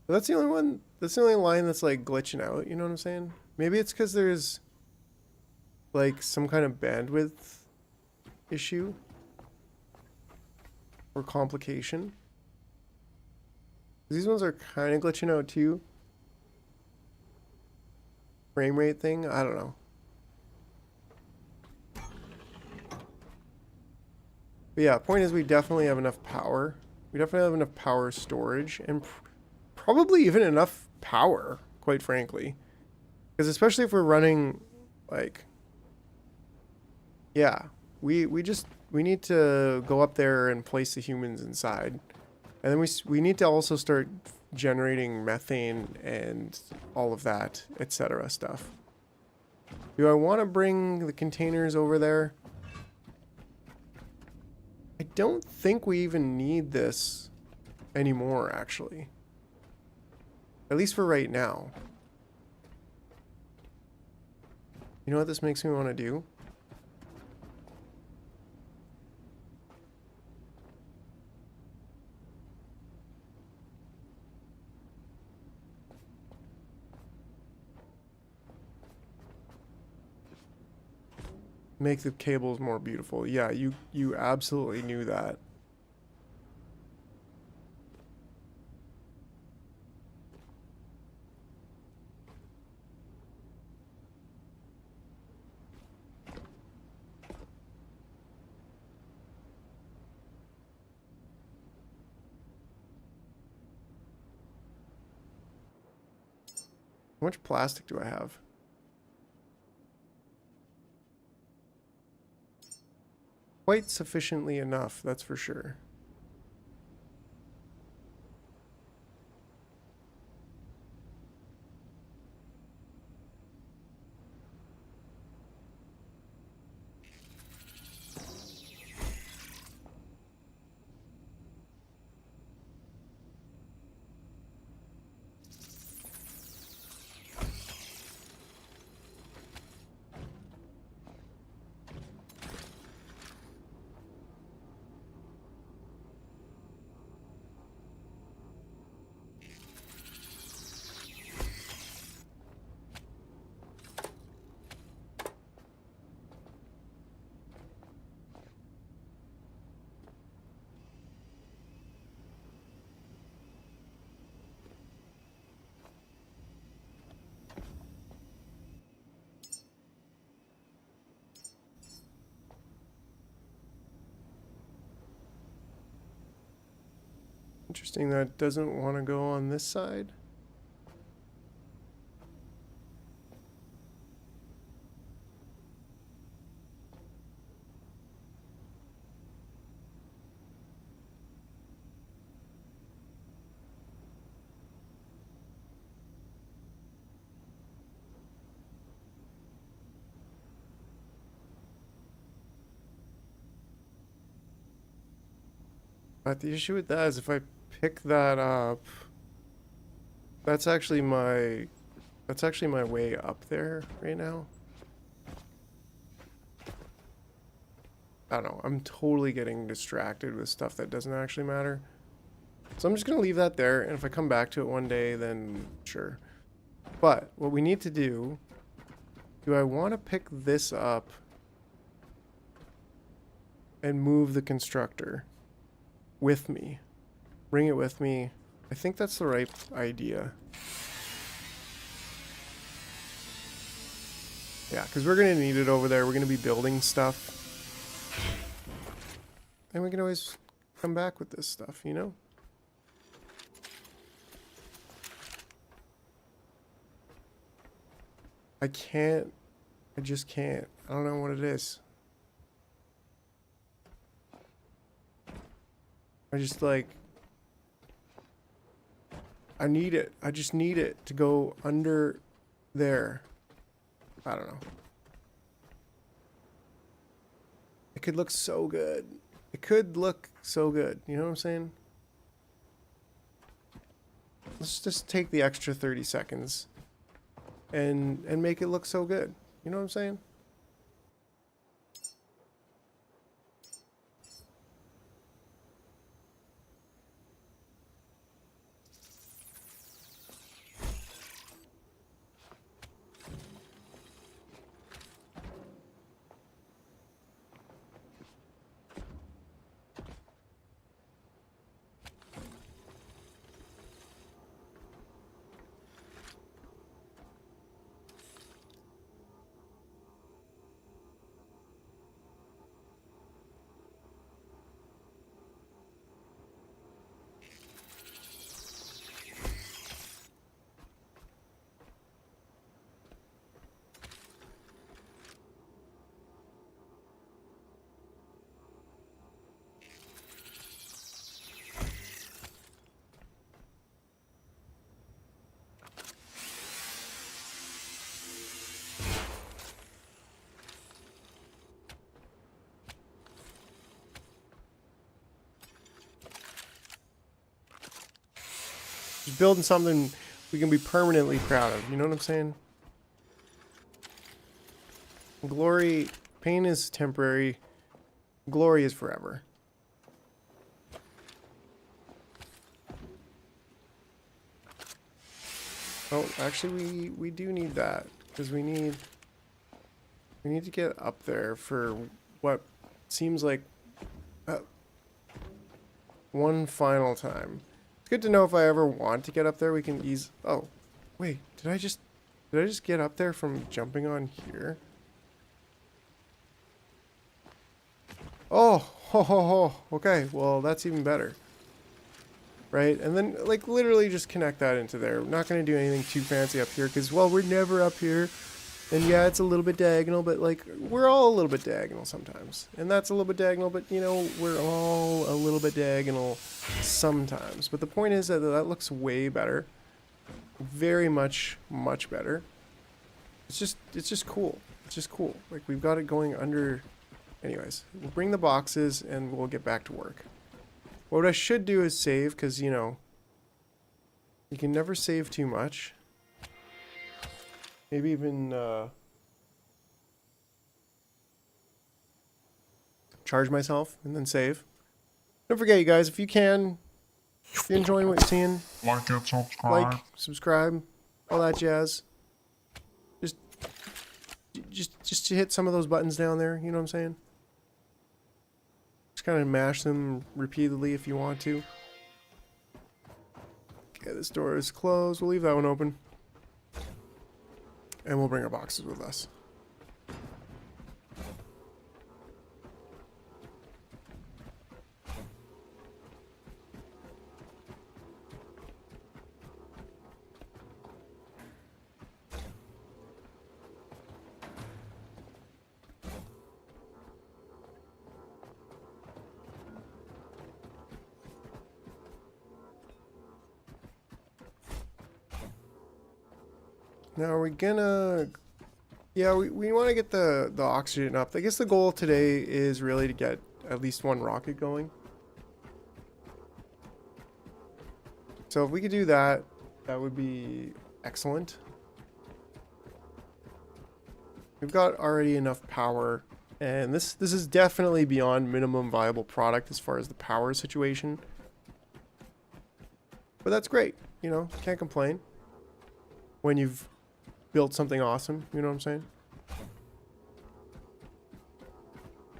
But that's the only one, that's the only line that's like glitching out, you know what I'm saying? Maybe it's because there's like some kind of bandwidth issue or complication. These ones are kind of glitching out too. Frame rate thing, I don't know. But yeah, point is we definitely have enough power. We definitely have enough power storage and probably even enough power, quite frankly. Because especially if we're running, like, yeah, we need to go up there and place the humans inside. And then we need to also start generating methane and all of that, etc. stuff. Do I want to bring the containers over there? I don't think we even need this anymore, actually. At least for right now. You know what this makes me want to do? Make the cables more beautiful. Yeah, you absolutely knew that. How much plastic do I have? Quite sufficiently enough, that's for sure. Interesting that doesn't want to go on this side. But the issue with that is if I pick that up, that's actually my way up there right now. I don't know. I'm totally getting distracted with stuff that doesn't actually matter. So I'm just going to leave that there, and if I come back to it one day, then sure. But what we need to do I want to pick this up and move the constructor with me? Bring it with me. I think that's the right idea. Yeah, because we're going to need it over there. We're going to be building stuff. And we can always come back with this stuff, you know? I can't. I just can't. I don't know what it is. I just like... I need it. I just need it to go under there. I don't know. It could look so good. It could look so good. You know what I'm saying? Let's just take the extra 30 seconds and make it look so good. You know what I'm saying? Just building something we can be permanently proud of. You know what I'm saying? Glory, pain is temporary. Glory is forever. Oh, actually, we do need that because we need to get up there for what seems like one final time. It's good to know if I ever want to get up there, we can ease. Oh, wait, did I just get up there from jumping on here? Oh, ho, ho, ho. Okay, well, that's even better. Right? And then, like, literally just connect that into there. We're not going to do anything too fancy up here because, well, we're never up here. And, yeah, it's a little bit diagonal, but, like, we're all a little bit diagonal sometimes. And that's a little bit diagonal, but, you know, we're all a little bit diagonal sometimes. But the point is that that looks way better. Very much better. It's just cool. It's just cool. Like, we've got it going under... Anyways, we'll bring the boxes and we'll get back to work. What I should do is save, because, you know, you can never save too much. Maybe even charge myself and then save. Don't forget, you guys, if you can, if you're enjoying what you're seeing, Like it, subscribe. like, subscribe, all that jazz. Just to hit some of those buttons down there, you know what I'm saying? Just kind of mash them repeatedly if you want to. Okay, this door is closed. We'll leave that one open. And we'll bring our boxes with us. Now are we gonna... Yeah, we want to get the oxygen up. I guess the goal today is really to get at least one rocket going. So if we could do that, that would be excellent. We've got already enough power, and this is definitely beyond minimum viable product as far as the power situation. But that's great, you know, can't complain when you've built something awesome, you know what I'm saying?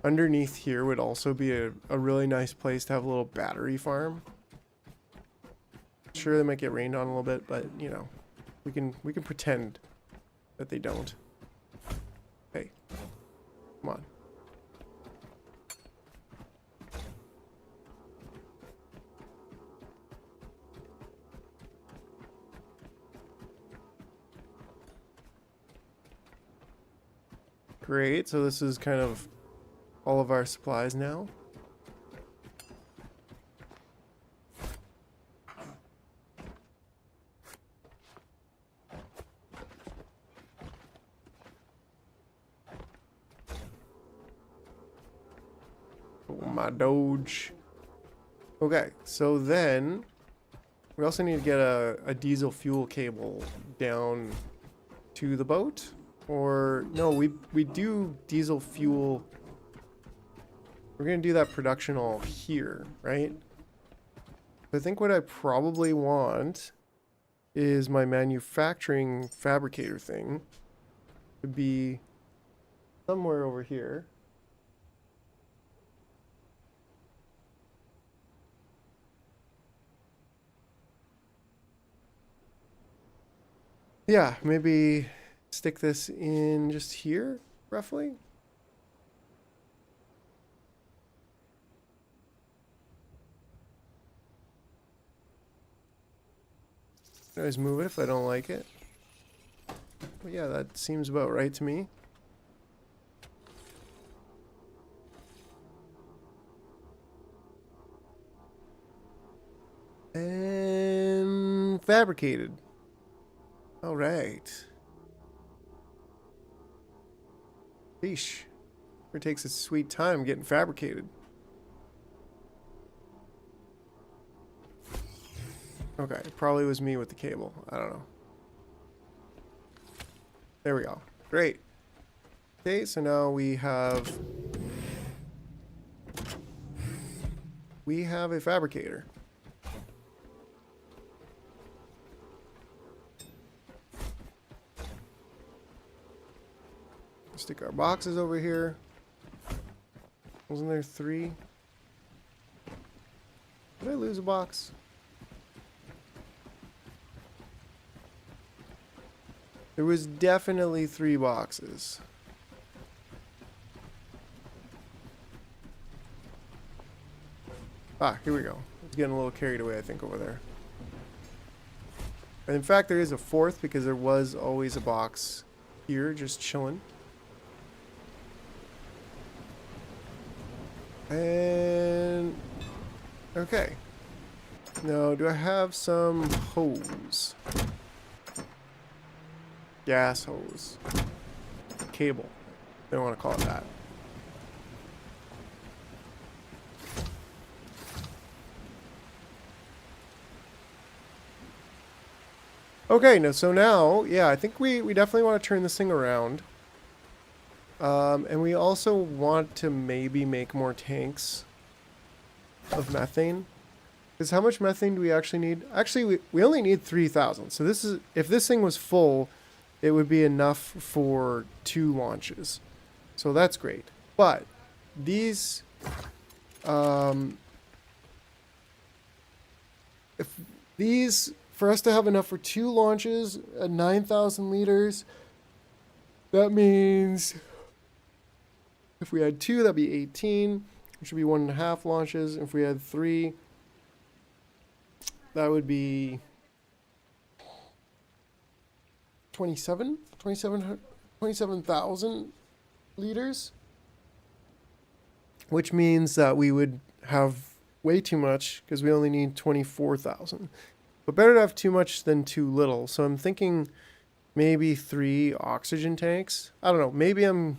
Underneath here would also be a really nice place to have a little battery farm. Sure, they might get rained on a little bit, but you know, we can pretend that they don't. Hey, come on. Great, so this is kind of all of our supplies now. Oh, my Doge. Okay, so then we also need to get a diesel fuel cable down to the boat. Or no, we do diesel fuel. We're gonna do that production all here, right? I think what I probably want is my manufacturing fabricator thing to be somewhere over here. Yeah, maybe stick this in just here, roughly. I can always move it if I don't like it. But yeah, that seems about right to me. And fabricated. All right. Sheesh. It takes a sweet time getting fabricated. Okay, it probably was me with the cable. I don't know. There we go. Great. Okay, so now we have a fabricator. Stick our boxes over here. Wasn't there 3? Did I lose a box? There was definitely 3 boxes. Ah, here we go. I was getting a little carried away, I think, over there. And in fact, there is a 4th because there was always a box here just chilling. And okay. Now, do I have some hose? Gas hose. Cable. They don't want to call it that. Okay, now, yeah, I think we definitely want to turn this thing around. And we also want to maybe make more tanks of methane. Because how much methane do we actually need? Actually, we only need 3,000. So this is, if this thing was full, it would be enough for 2 launches. So that's great. But these, for us to have enough for 2 launches at 9,000 liters, that means if we had 2, that'd be 18, which would be 1.5 launches. If we had 3, that would be 27,000 liters, which means that we would have way too much because we only need 24,000. But better to have too much than too little. So I'm thinking maybe 3 oxygen tanks. I don't know. Maybe I'm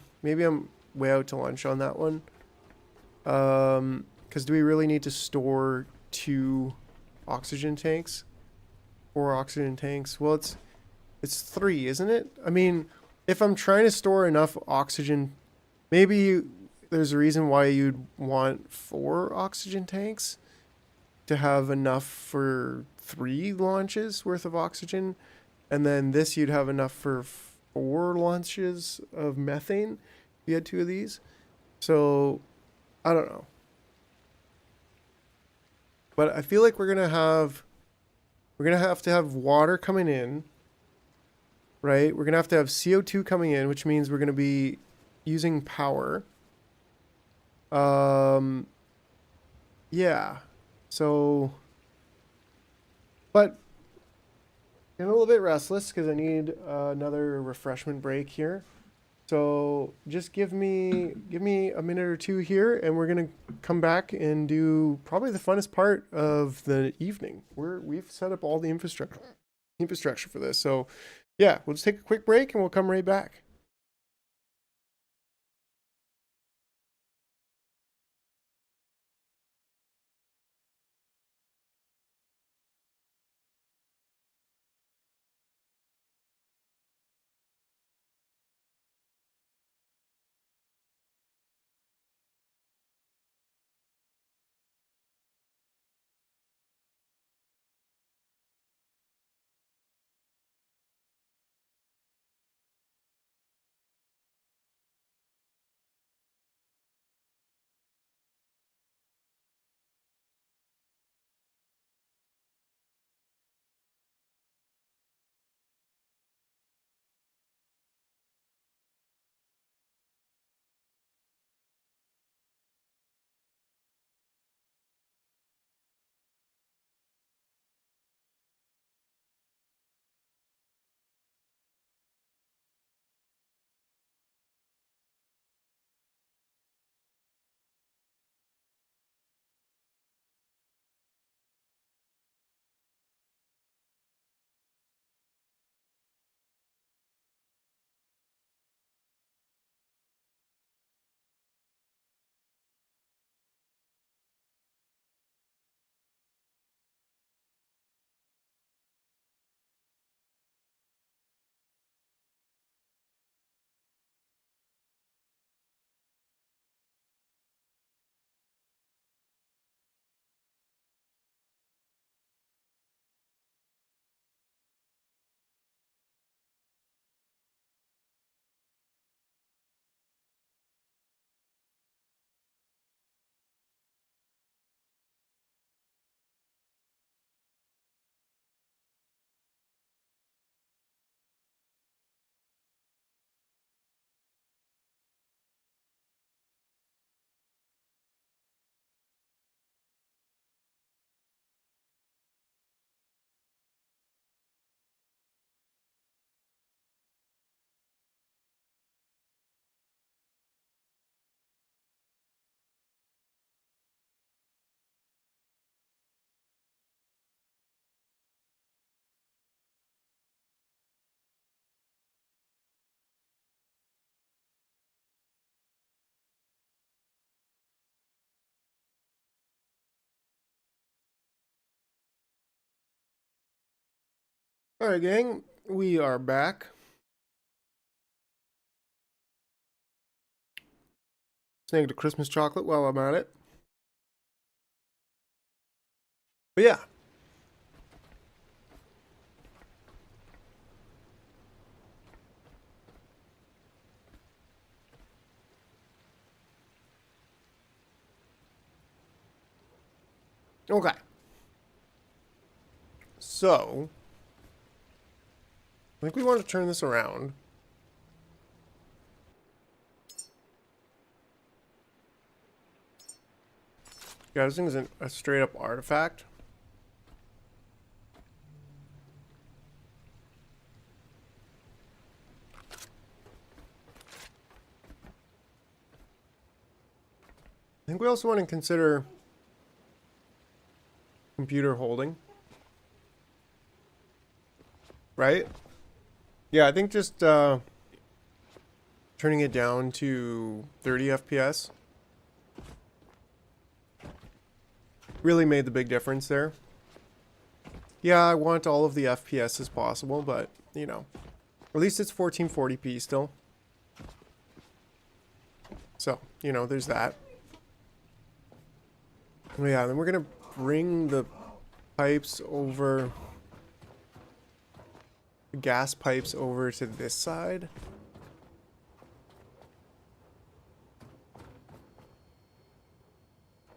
way out to lunch on that one. Because do we really need to store 2 oxygen tanks? 4 oxygen tanks? Well, it's 3, isn't it? I mean, if I'm trying to store enough oxygen, maybe there's a reason why you'd want 4 oxygen tanks to have enough for 3 launches worth of oxygen, and then this you'd have enough for 4 launches of methane if you had 2 of these. So I don't know. But I feel like we're gonna have to have water coming in, right? We're gonna have to have CO2 coming in, which means we're gonna be using power. Yeah. So, but I'm a little bit restless because I need another refreshment break here. So just give me a minute or two here, and we're gonna come back and do probably the funnest part of the evening. We've set up all the infrastructure for this. So yeah, we'll just take a quick break and we'll come right back. All right, gang, we are back. Snagged a Christmas chocolate while I'm at it. But yeah. Okay. So, I think we want to turn this around. Yeah, this thing is a straight up artifact. I think we also want to consider computer holding. Right? Yeah, I think just turning it down to 30 FPS really made the big difference there. Yeah, I want all of the FPS as possible, but, you know, at least it's 1440p still. So, you know, there's that. Oh, yeah, then we're going to bring the pipes over, the gas pipes over to this side.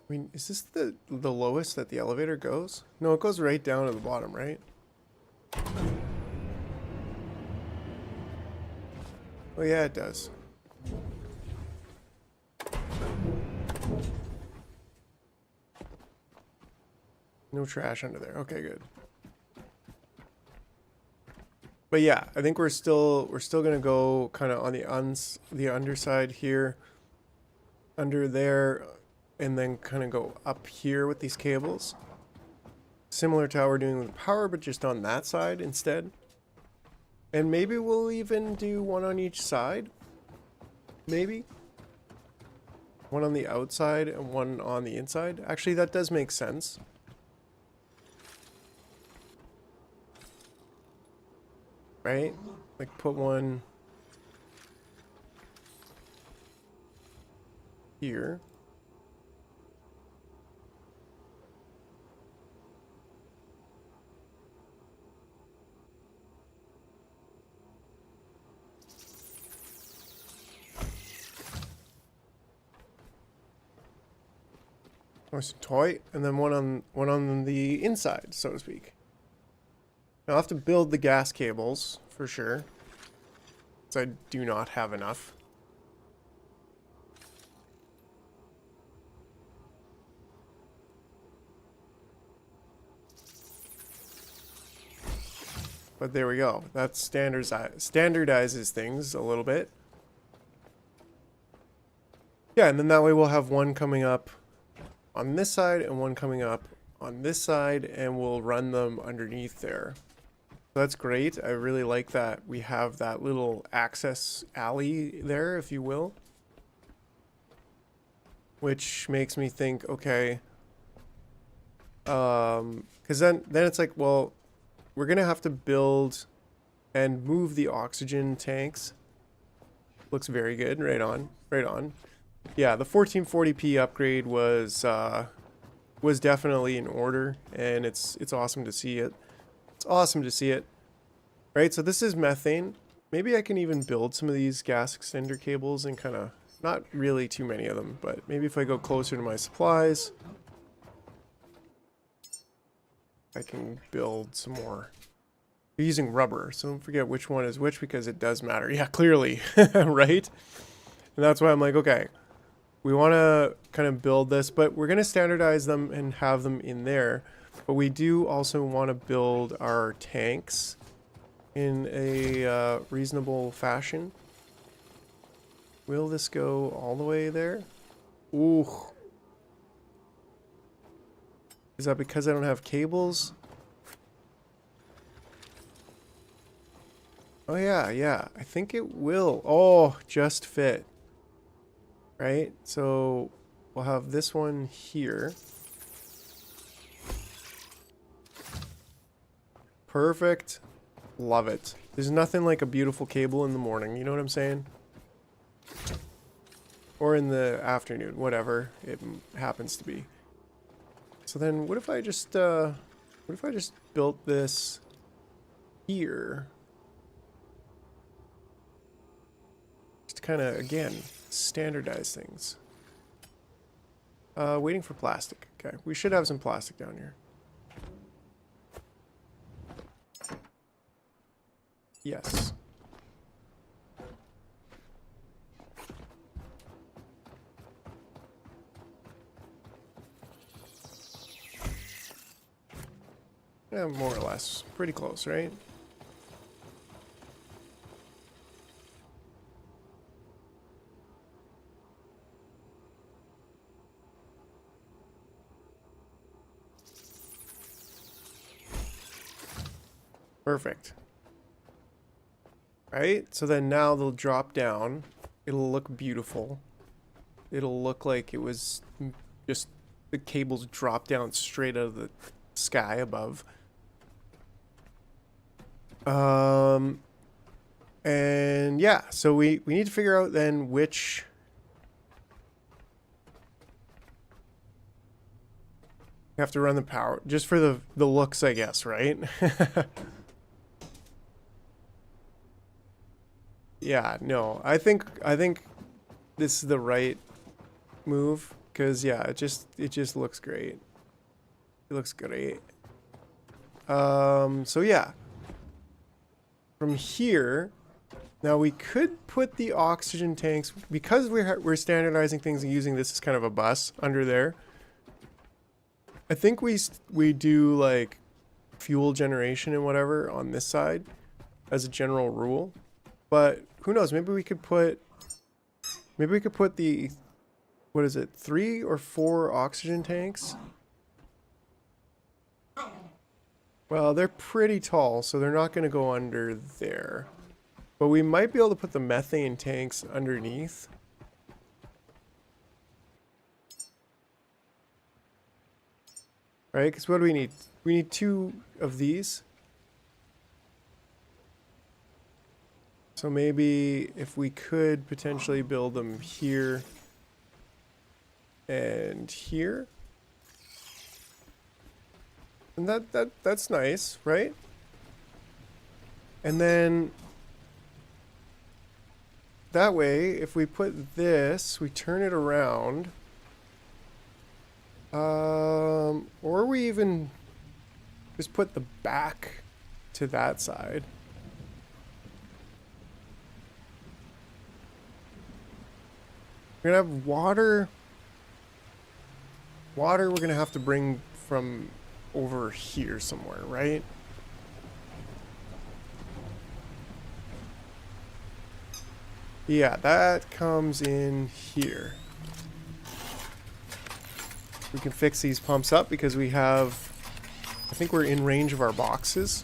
I mean, is this the lowest that the elevator goes? No, it goes right down to the bottom, right? Oh yeah, it does. No trash under there. Okay, good. But yeah, I think we're still gonna go kind of on the underside here, under there, and then kind of go up here with these cables. Similar to how we're doing with power, but just on that side instead. And maybe we'll even do one on each side. Maybe. One on the outside and one on the inside. Actually, that does make sense. Right? Like put one here. Nice and tight, and then one on the inside, so to speak. Now I'll have to build the gas cables for sure, because I do not have enough. But there we go. That standardizes things a little bit. Yeah, and then that way we'll have one coming up on this side and one coming up on this side, and we'll run them underneath there. So that's great. I really like that we have that little access alley there, if you will. Which makes me think, okay, because then it's like, well, we're gonna have to build and move the oxygen tanks. Looks very good. Right on. Right on. Yeah, the 1440p upgrade was definitely in order, and it's awesome to see it. It's awesome to see it. Right, so this is methane. Maybe I can even build some of these gas extender cables and kind of, not really too many of them, but maybe if I go closer to my supplies, I can build some more. We're using rubber, so don't forget which one is which because it does matter. Yeah, clearly, right? And that's why I'm like, okay, we want to kind of build this, but we're going to standardize them and have them in there. But we do also want to build our tanks in a reasonable fashion. Will this go all the way there? Ooh. Is that because I don't have cables? Oh yeah, yeah. I think it will. Oh, just fit. Right? So we'll have this one here. Perfect. Love it. There's nothing like a beautiful cable in the morning, you know what I'm saying? Or in the afternoon, whatever it happens to be. So then what if I just built this here? Just kind of, again, standardize things. Waiting for plastic. Okay, we should have some plastic down here. Yes. Yeah, more or less. Pretty close, right? Perfect. Right? So then now they'll drop down. It'll look beautiful. It'll look like it was just the cables drop down straight out of the sky above. And yeah, so we need to figure out then which we have to run the power just for the looks, I guess, right? Yeah, no. I think this is the right move because yeah, it just looks great. It looks great. So yeah. From here, now we could put the oxygen tanks because we're standardizing things and using this as kind of a bus under there. I think we do like fuel generation and whatever on this side as a general rule. But who knows? Maybe we could put the, what is it, 3 or 4 oxygen tanks? Well, they're pretty tall, so they're not going to go under there. But we might be able to put the methane tanks underneath. Right? Because what do we need? We need 2 of these. So maybe if we could potentially build them here and here. And that's nice, right? And then that way, if we put this, we turn it around. Or we even just put the back to that side. We're gonna have water. Water we're gonna have to bring from over here somewhere, right? Yeah, that comes in here. We can fix these pumps up because we have, I think we're in range of our boxes.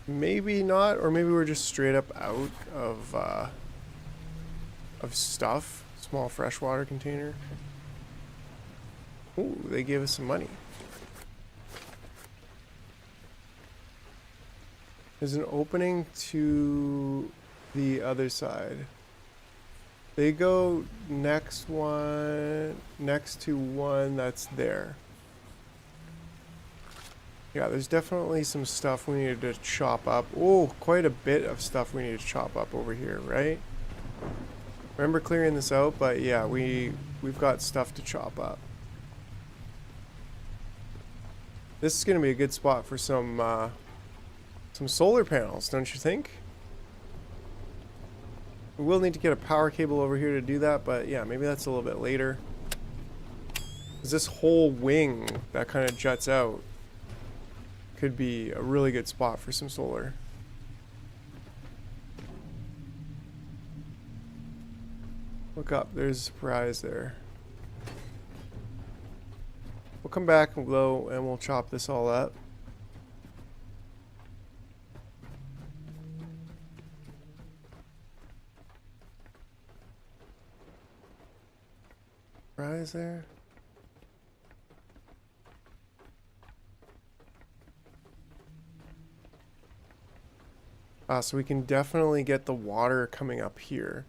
Maybe not, or maybe we're just straight up out of stuff. Small freshwater container. Ooh, they gave us some money. There's an opening to the other side. They go next to one that's there. Yeah, there's definitely some stuff we needed to chop up. Oh, quite a bit of stuff we need to chop up over here, right? Remember clearing this out, but yeah, we've got stuff to chop up. This is gonna be a good spot for some solar panels, don't you think? We will need to get a power cable over here to do that, but yeah, maybe that's a little bit later. 'Cause this whole wing that kind of juts out could be a really good spot for some solar. Look up, there's a surprise there. We'll come back and we'll chop this all up. Surprise there. So we can definitely get the water coming up here.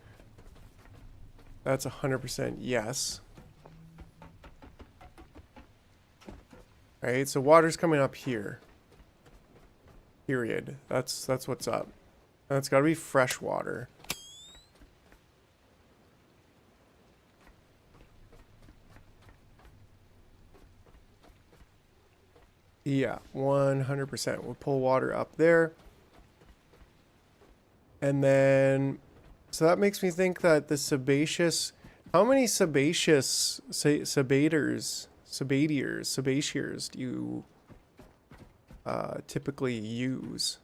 That's 100% yes. Right, so water's coming up here. Period. That's what's up. And it's gotta be fresh water. Yeah, 100%. We'll pull water up there. And then, so that makes me think that the sebaceous, how many sebaceous, sabatiers do you typically use?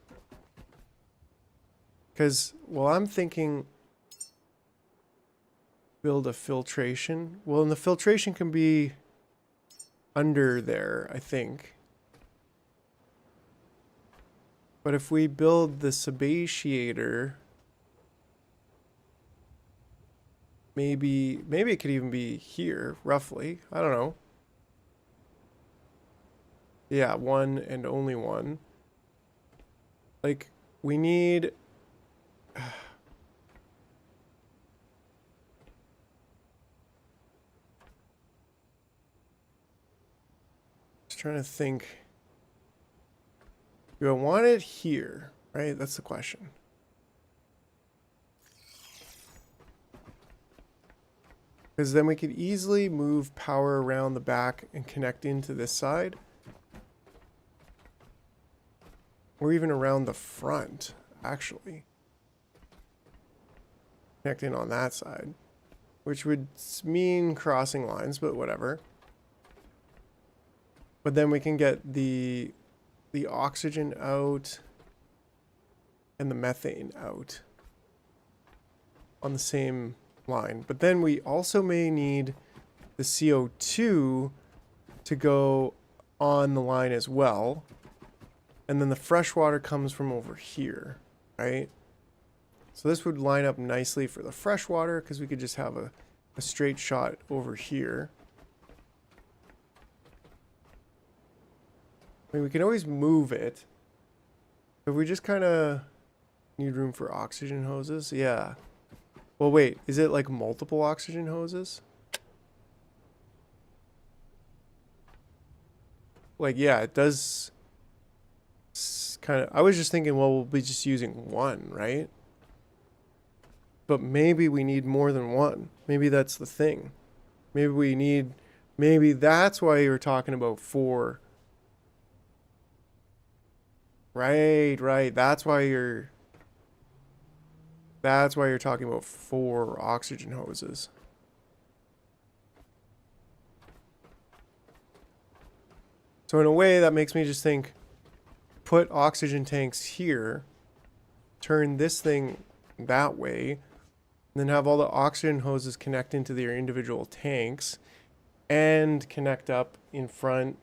Because, well, I'm thinking build a filtration. Well, and the filtration can be under there, I think. But if we build the subatiator, maybe it could even be here, roughly. I don't know. Yeah, one and only one. Like, we need... Just trying to think. Do I want it here? Right? That's the question. Because then we could easily move power around the back and connect into this side. Or even around the front, actually. Connect in on that side. Which would mean crossing lines, but whatever. But then we can get the oxygen out and the methane out on the same line. But then we also may need the CO2 to go on the line as well. And then the fresh water comes from over here, right? So this would line up nicely for the fresh water because we could just have a straight shot over here. I mean, we can always move it. But we just kind of need room for oxygen hoses. Yeah. Well, wait. Is it like multiple oxygen hoses? Like, yeah, it does kind of... I was just thinking, well, we'll be just using one, right? But maybe we need more than one. Maybe that's the thing. Maybe we need... Maybe that's why you were talking about 4... Right. That's why you're talking about 4 oxygen hoses. So in a way, that makes me just think, put oxygen tanks here, turn this thing that way, and then have all the oxygen hoses connect into their individual tanks, and connect up in front.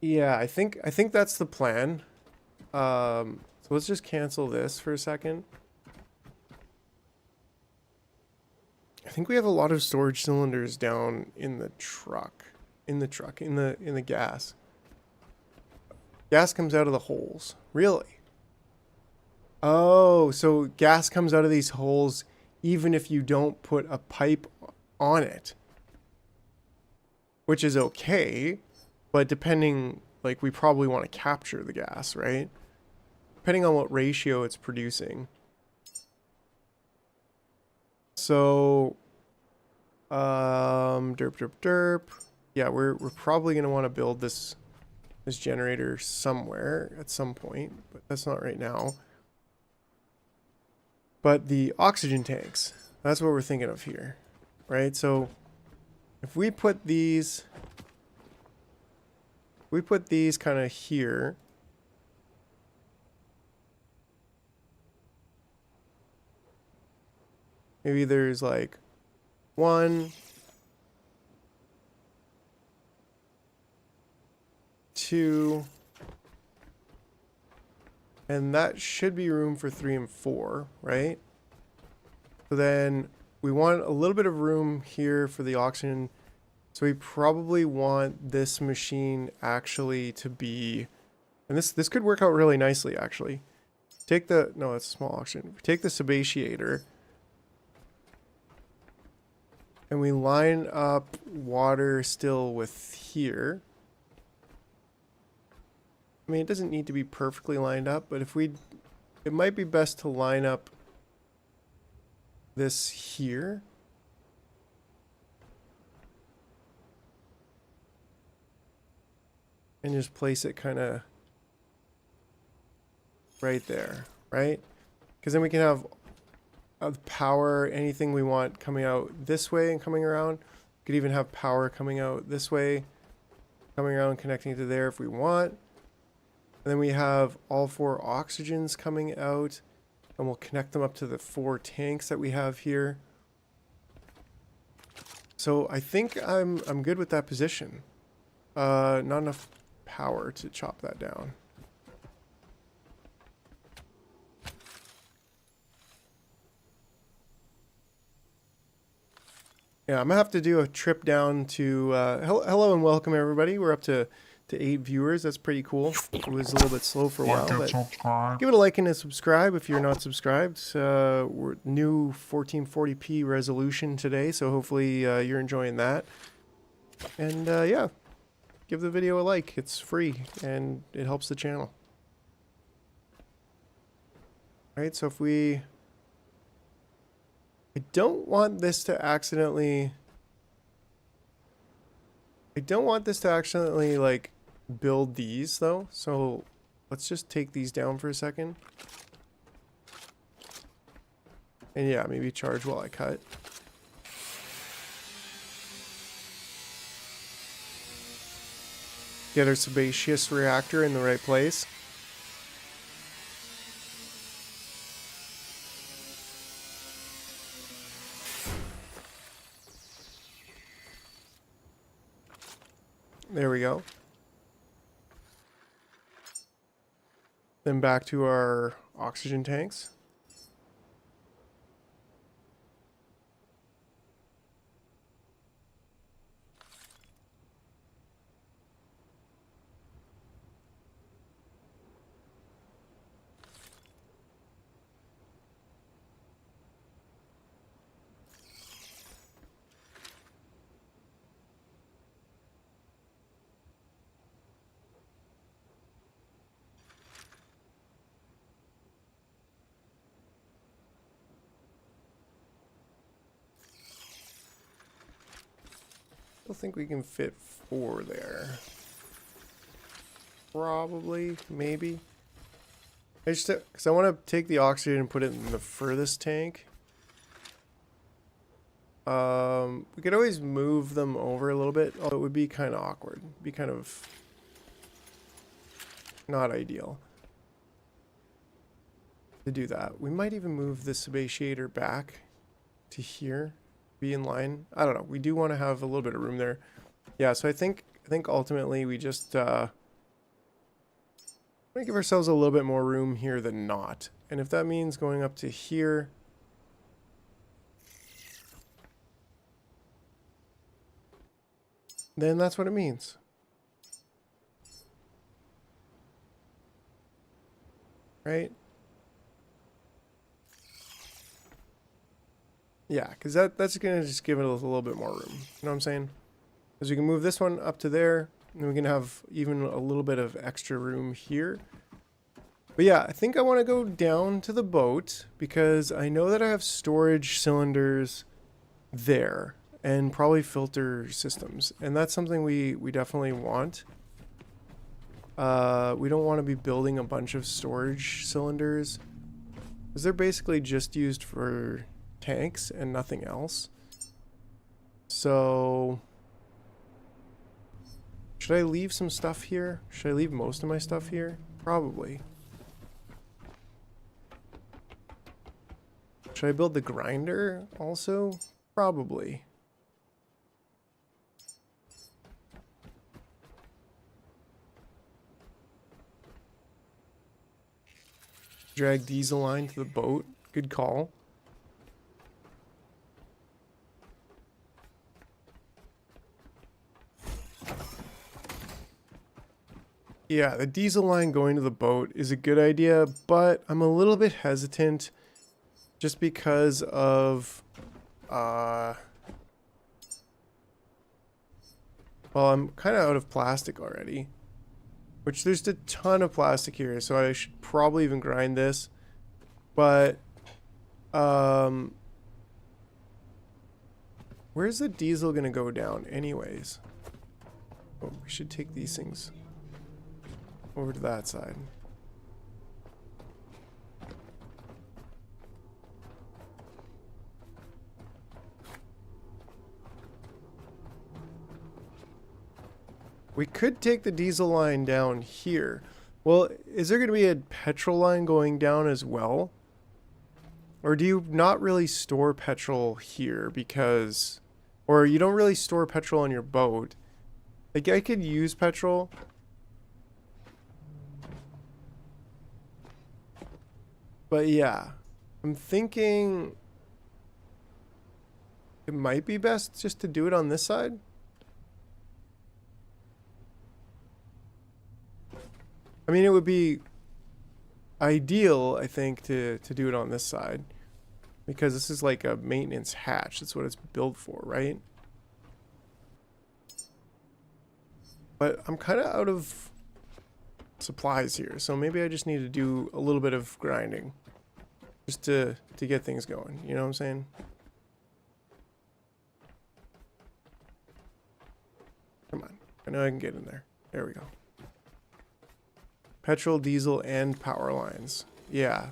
Yeah, I think that's the plan. So let's just cancel this for a second. I think we have a lot of storage cylinders down in the truck. In the gas. Gas comes out of the holes. Really? Oh, so gas comes out of these holes even if you don't put a pipe on it. Which is okay. But depending, like, we probably want to capture the gas, right? Depending on what ratio it's producing. So, derp. Yeah, we're probably going to want to build this generator somewhere at some point, but that's not right now. But the oxygen tanks, that's what we're thinking of here, right? So, if we put these... kind of here. Maybe there's like 1, 2, and that should be room for 3 and 4, right? So then we want a little bit of room here for the oxygen. So we probably want this machine actually to be, and this could work out really nicely actually. Take the, no, it's small oxygen. Take the subatiator and we line up water still with here. I mean, it doesn't need to be perfectly lined up, but if we, it might be best to line up this here. And just place it kind of right there, right? Because then we can have power, anything we want coming out this way and coming around. We could even have power coming out this way, coming around, connecting to there if we want. And then we have all 4 oxygens coming out, and we'll connect them up to the 4 tanks that we have here. So I think I'm good with that position. Not enough power to chop that down. Yeah, I'm gonna have to do a trip down to hello and welcome everybody. We're up to 8 viewers. That's pretty cool. It was a little bit slow for a while, Like and but subscribe. give it a like and a subscribe if you're not subscribed. We're new 1440p resolution today, so hopefully you're enjoying that. And yeah, give the video a like. It's free and it helps the channel. All right, so if we... I don't want this to accidentally like build these though. So let's just take these down for a second. And yeah, maybe charge while I cut. Get our sebaceous reactor in the right place. There we go. Then back to our oxygen tanks. I think we can fit 4 there. Probably, maybe. I just, because I want to take the oxygen and put it in the furthest tank. We could always move them over a little bit, although it would be kind of awkward. It'd be kind of not ideal to do that. We might even move the sebatiator back to here. Be in line. I don't know. We do want to have a little bit of room there. Yeah, so I think ultimately we just want to give ourselves a little bit more room here than not. And if that means going up to here, then that's what it means. Right? Yeah, because that's going to just give it a little bit more room. You know what I'm saying? Because we can move this one up to there, and we can have even a little bit of extra room here. But yeah, I think I want to go down to the boat, because I know that I have storage cylinders there, and probably filter systems. And that's something we definitely want. We don't want to be building a bunch of storage cylinders, because they're basically just used for tanks and nothing else. So should I leave some stuff here? Should I leave most of my stuff here? Probably. Should I build the grinder also? Probably. Drag diesel line to the boat. Good call. Yeah, the diesel line going to the boat is a good idea, but I'm a little bit hesitant just because of, well, I'm kind of out of plastic already, which there's a ton of plastic here, so I should probably even grind this, but, where's the diesel going to go down anyways? Oh, we should take these things over to that side. We could take the diesel line down here. Well, is there going to be a petrol line going down as well? Or do you not really store petrol here because... Or you don't really store petrol on your boat? Like, I could use petrol But yeah, I'm thinking it might be best just to do it on this side. I mean, it would be ideal, I think, to do it on this side. Because this is like a maintenance hatch. That's what it's built for, right? But I'm kind of out of supplies here. So maybe I just need to do a little bit of grinding. Just to get things going. You know what I'm saying? Come on. I know I can get in there. There we go. Petrol, diesel, and power lines. Yeah.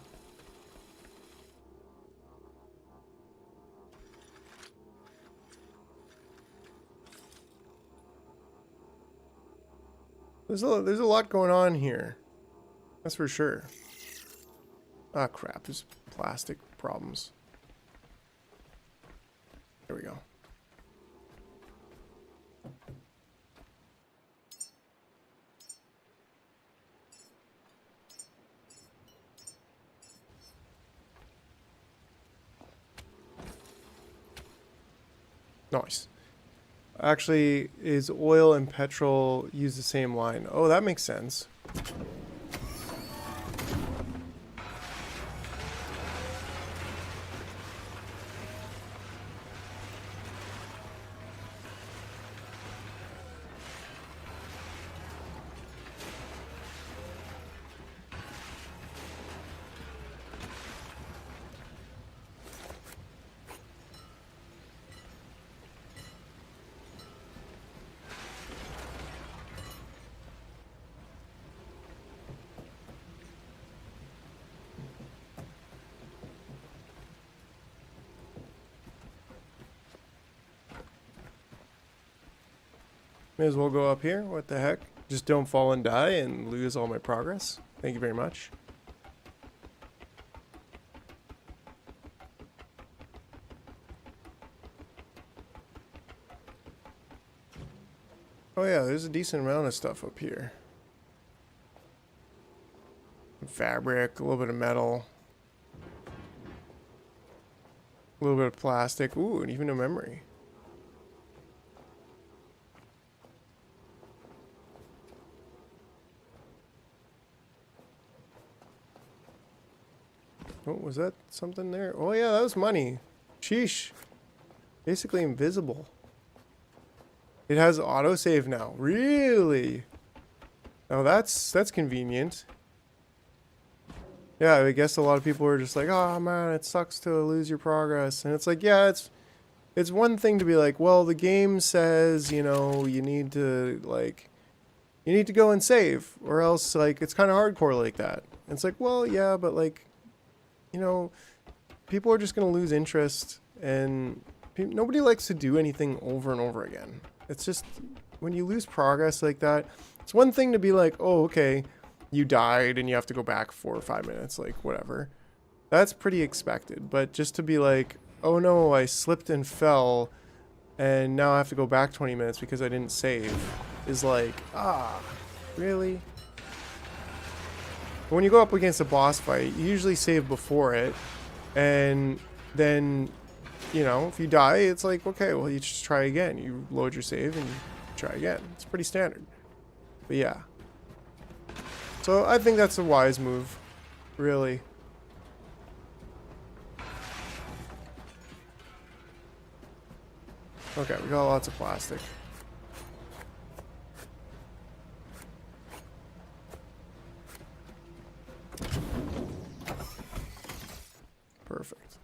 There's a lot going on here. That's for sure. Ah, crap. There's plastic problems. There we go. Nice. Actually, is oil and petrol use the same line? Oh, that makes sense. May as well go up here. What the heck? Just don't fall and die and lose all my progress. Thank you very much. Oh yeah, there's a decent amount of stuff up here. Fabric, a little bit of metal. A little bit of plastic. Ooh, and even a memory. Oh, was that something there? Oh yeah, that was money. Sheesh. Basically invisible. It has autosave now. Really? Oh, that's convenient. Yeah, I guess a lot of people are just like, oh man, it sucks to lose your progress. And it's like, yeah, it's one thing to be like, well, the game says, you know, you need to go and save, or else like it's kind of hardcore like that. And it's like, well, yeah, but like, you know, people are just gonna lose interest, and nobody likes to do anything over and over again. It's just when you lose progress like that, it's one thing to be like, oh, okay, you died and you have to go back 4 or 5 minutes, like whatever. That's pretty expected. But just to be like, oh no, I slipped and fell and now I have to go back 20 minutes because I didn't save, is like, ah, really? When you go up against a boss fight, you usually save before it, and then, you know, if you die, it's like, okay, well, you just try again. You load your save and you try again. It's pretty standard. But yeah. So I think that's a wise move, really. Okay, we got lots of plastic. Perfect.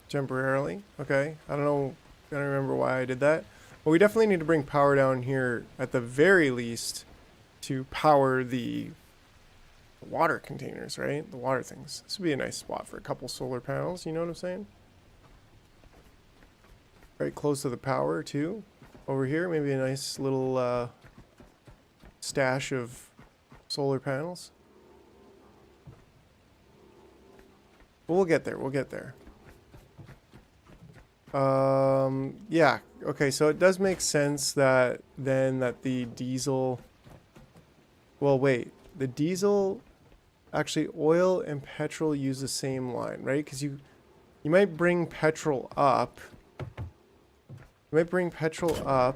temporarily. Okay. I don't remember why I did that. But we definitely need to bring power down here at the very least to power the water containers, right? The water things. This would be a nice spot for a couple solar panels, you know what I'm saying? Right close to the power too. Over here, maybe a nice little stash of solar panels. But we'll get there, we'll get there. Yeah, okay, so it does make sense that then that the diesel, well, wait, the diesel, actually oil and petrol use the same line, right? Because you might bring petrol up. You might bring petrol up.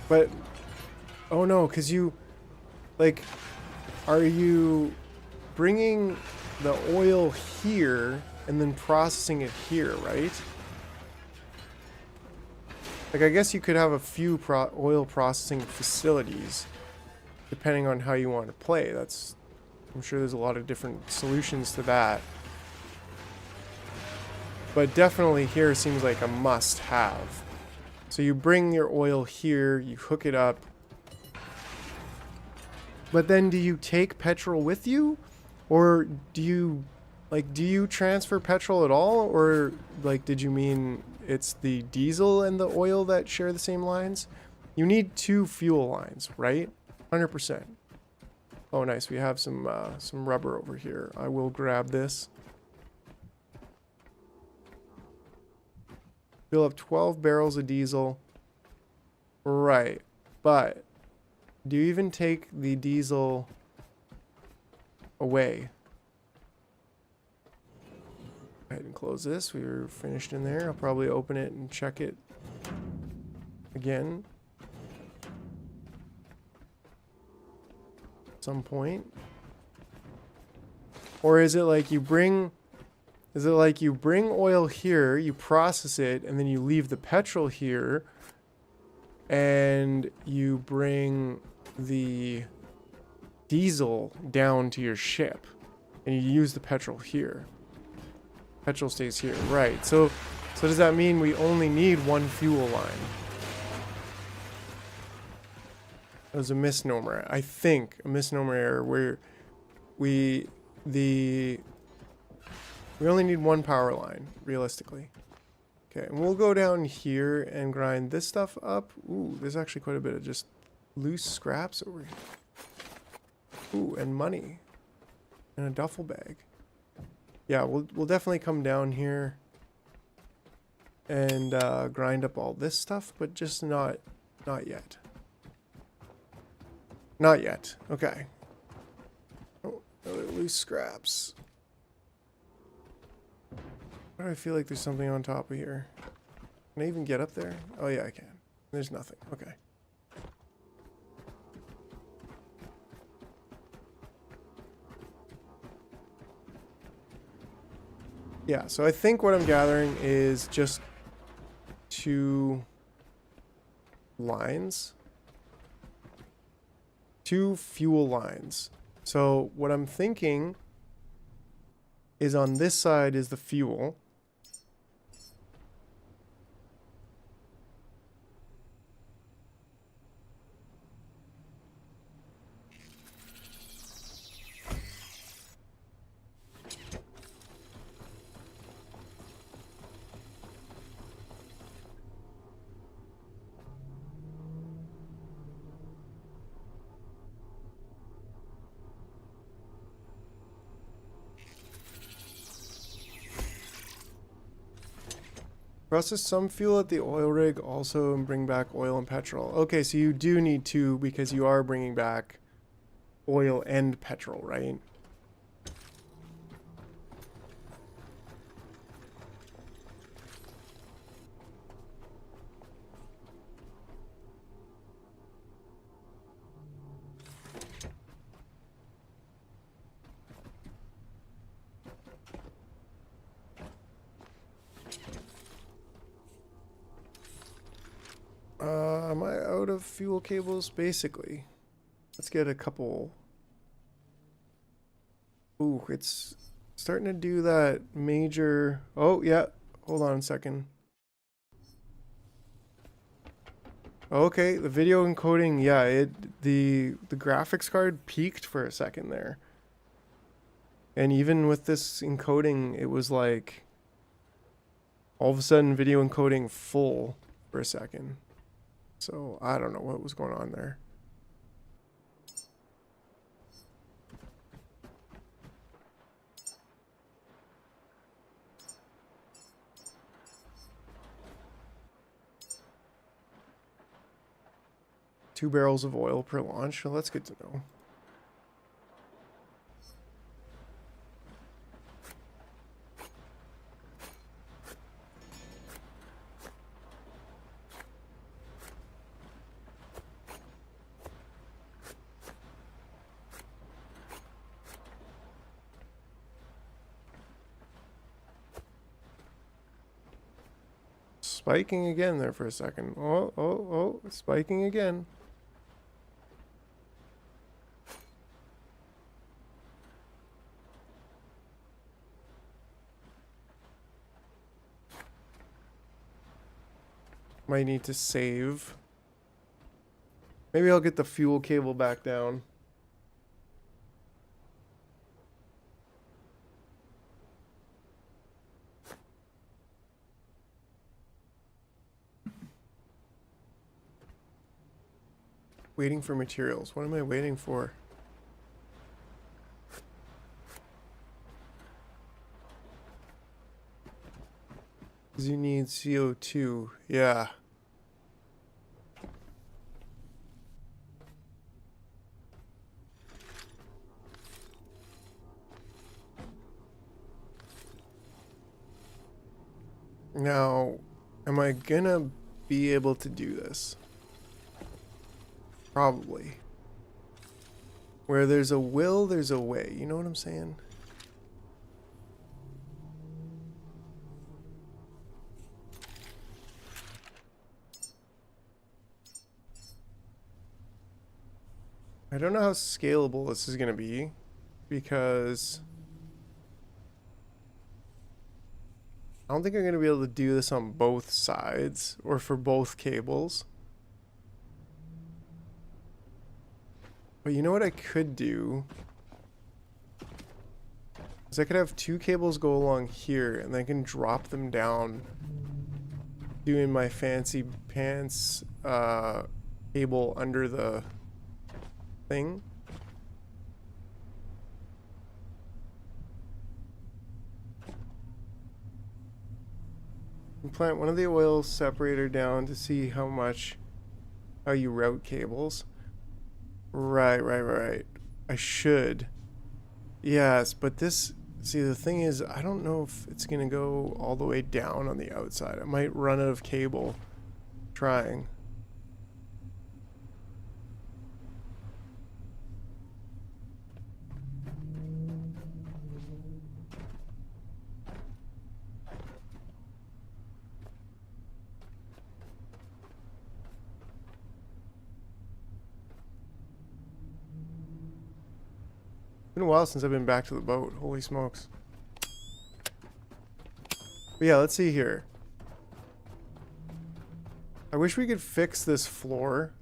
But, oh no, because you, like, are you bringing the oil here and then processing it here, right? Like, I guess you could have a few oil processing facilities depending on how you want to play. I'm sure there's a lot of different solutions to that. But definitely here seems like a must-have. So you bring your oil here, you hook it up. But then do you take petrol with you? Or do you transfer petrol at all? Or, like, did you mean it's the diesel and the oil that share the same lines? You need two fuel lines, right? 100%. Oh, nice. We have some rubber over here. I will grab this. Fill up 12 barrels of diesel. Right. But do you even take the diesel away? Go ahead and close this. We were finished in there. I'll probably open it and check it again at some point. Or is it like you bring oil here, you process it, and then you leave the petrol here, and you bring the diesel down to your ship, and you use the petrol here? Petrol stays here, right? So does that mean we only need one fuel line? That was a misnomer. I think a misnomer error where we only need one power line, realistically. Okay, and we'll go down here and grind this stuff up. Ooh, there's actually quite a bit of just loose scraps over here. Ooh, and money. And a duffel bag. Yeah, we'll definitely come down here and grind up all this stuff, but just not yet. Not yet. Okay. Oh, other loose scraps. Why do I feel like there's something on top of here? Can I even get up there? Oh yeah, I can. There's nothing. Okay. Yeah, so I think what I'm gathering is just two lines. Two fuel lines. So what I'm thinking is on this side is the fuel. Process some fuel at the oil rig also and bring back oil and petrol. Okay, so you do need two because you are bringing back oil and petrol, right? Am I out of fuel cables? Basically. Let's get a couple. Ooh, it's Starting to do that major... Oh, yeah. Hold on a second. Okay, the video encoding, yeah, the graphics card peaked for a second there. And even with this encoding, it was like all of a sudden video encoding full for a second. So I don't know what was going on there. Two barrels of oil per launch. Well, that's good to know. Spiking again there for a second. Oh, spiking again. Might need to save. Maybe I'll get the fuel cable back down. Waiting for materials. What am I waiting for? Because you need CO2. Yeah. Now, am I gonna be able to do this? Probably. Where there's a will, there's a way. You know what I'm saying? I don't know how scalable this is going to be because I don't think I'm going to be able to do this on both sides or for both cables. But you know what I could do? Is I could have two cables go along here and then I can drop them down doing my fancy pants cable under the thing. And plant one of the oil separator down to see how you route cables. Right. I should. Yes, but this, see, the thing is, I don't know if it's gonna go all the way down on the outside. I might run out of cable trying. Been a while since I've been back to the boat. Holy smokes. But yeah, let's see here. I wish we could fix this floor.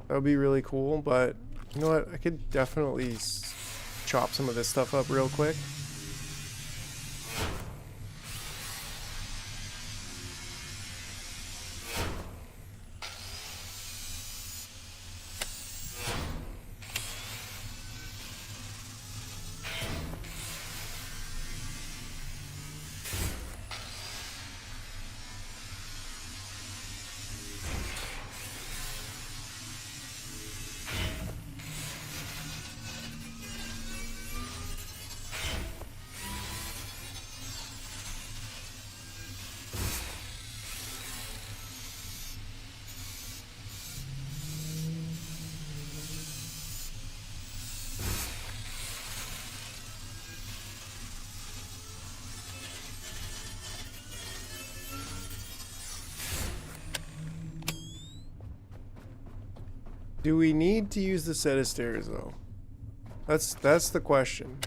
That would be really cool, but you know what? I could definitely chop some of this stuff up real quick. Do we need to use the set of stairs though? That's the question.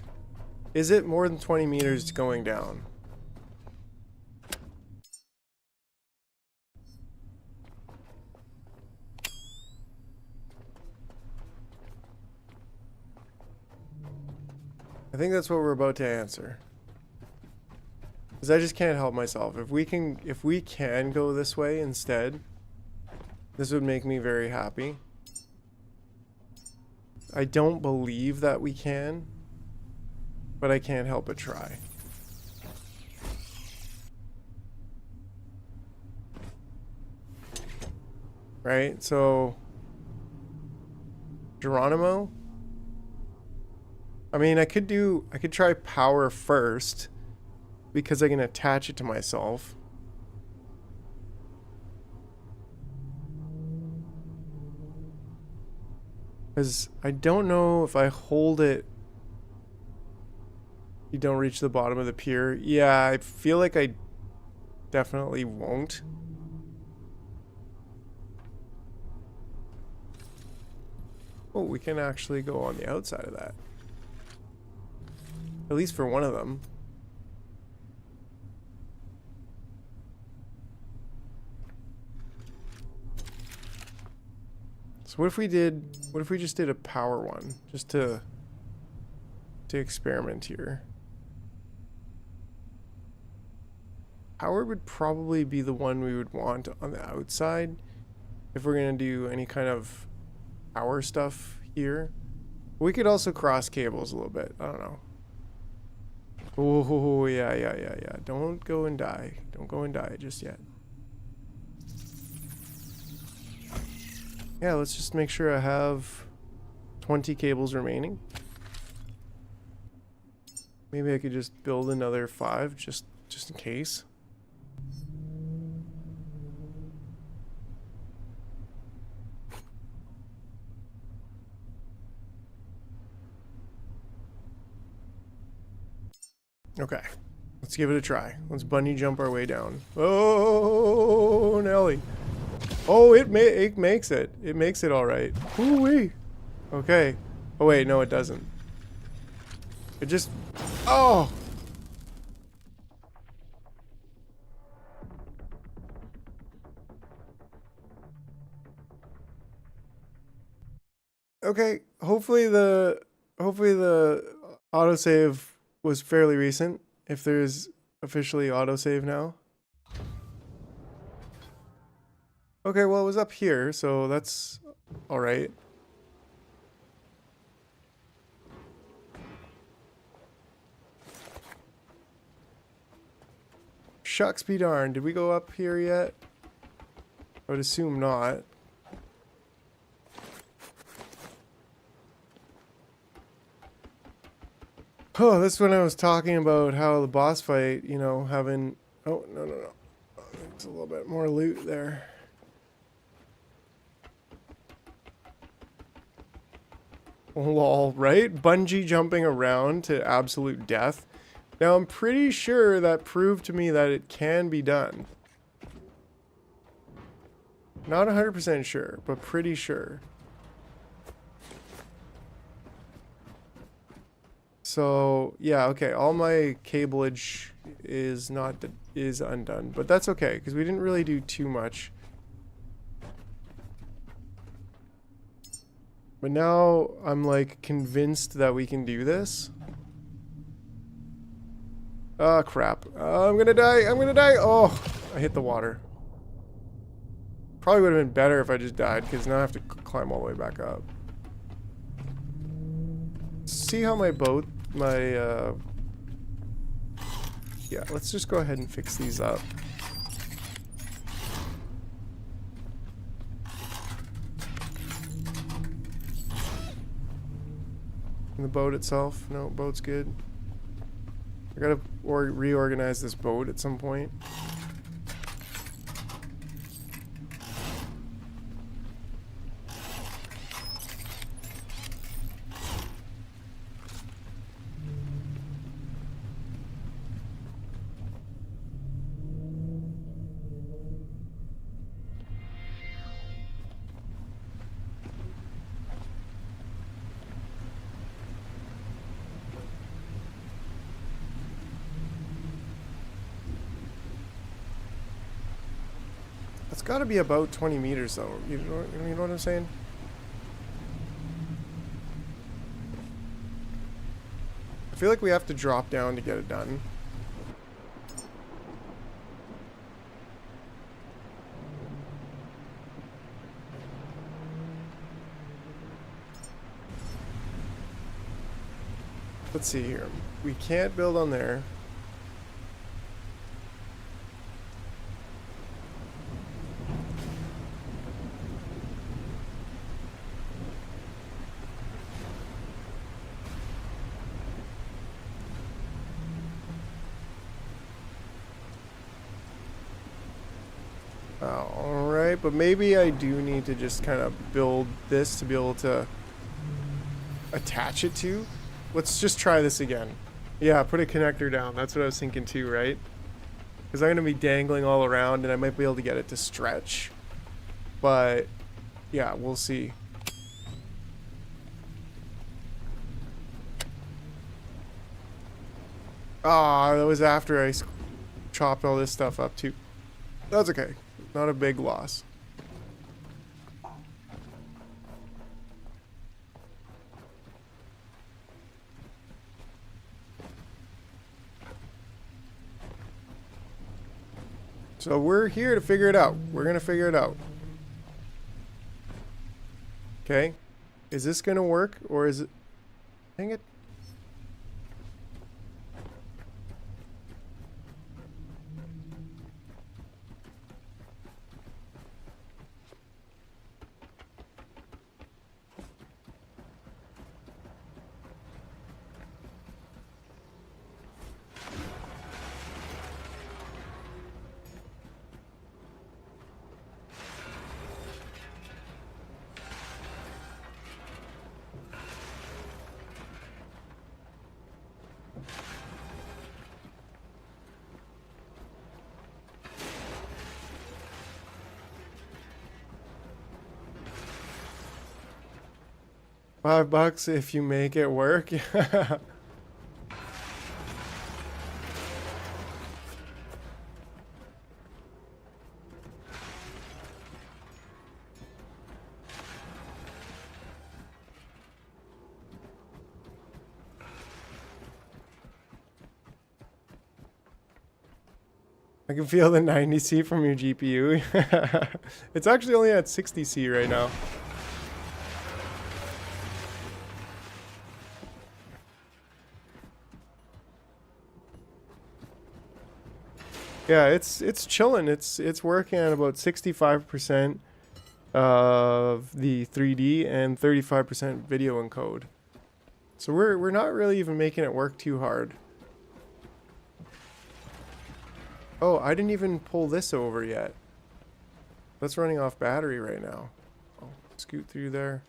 Is it more than 20 meters going down? I think that's what we're about to answer. Because I just can't help myself. If we can go this way instead, this would make me very happy. I don't believe that we can, but I can't help but try. Right? So Geronimo? I mean, I could try power first because I can attach it to myself. Because I don't know if I hold it, you don't reach the bottom of the pier. Yeah, I feel like I definitely won't. Oh, we can actually go on the outside of that. At least for one of them. So what if we just did a power one, just to experiment here? Power would probably be the one we would want on the outside if we're gonna do any kind of power stuff here. We could also cross cables a little bit. I don't know. Oh, yeah. Don't go and die. Don't go and die just yet. Yeah, let's just make sure I have 20 cables remaining. Maybe I could just build another 5 just in case. Okay, let's give it a try. Let's bunny jump our way down. Oh, Nelly. Oh, it makes it. It makes it all right. Ooh-wee. Okay. Oh, wait, no, it doesn't. It just... Oh! Okay, hopefully the autosave was fairly recent, if there's officially autosave now. Okay, well, it was up here, so that's all right. Shucks be darned. Did we go up here yet? I would assume not. Oh, this is when I was talking about how the boss fight, you know, having... Oh, no. There's a little bit more loot there. Lol, right? Bungee jumping around to absolute death. Now, I'm pretty sure that proved to me that it can be done. Not 100% sure, but pretty sure. So, yeah, okay, all my cableage is undone, but that's okay, because we didn't really do too much. But now I'm like convinced that we can do this. Oh, crap. I'm gonna die. Oh, I hit the water. Probably would have been better if I just died, because now I have to climb all the way back up. See how my boat, yeah, let's just go ahead and fix these up. And the boat itself, no, boat's good. I gotta reorganize this boat at some point. got to be about 20 meters though. You know what I'm saying? I feel like we have to drop down to get it done. Let's see here. We can't build on there. Alright, but maybe I do need to just kind of build this to be able to attach it to. Let's just try this again. Yeah, put a connector down. That's what I was thinking too, right? Because I'm going to be dangling all around and I might be able to get it to stretch. But, yeah, we'll see. Ah, that was after I chopped all this stuff up too. That's okay. Not a big loss. So we're here to figure it out. We're going to figure it out. Okay. Is this going to work or is it... Dang it. $5 if you make it work. I can feel the 90C from your GPU. It's actually only at 60C right now. Yeah, it's chilling. It's working at about 65% of the 3D and 35% video encode. So we're not really even making it work too hard. Oh, I didn't even pull this over yet. That's running off battery right now. Oh, scoot through there.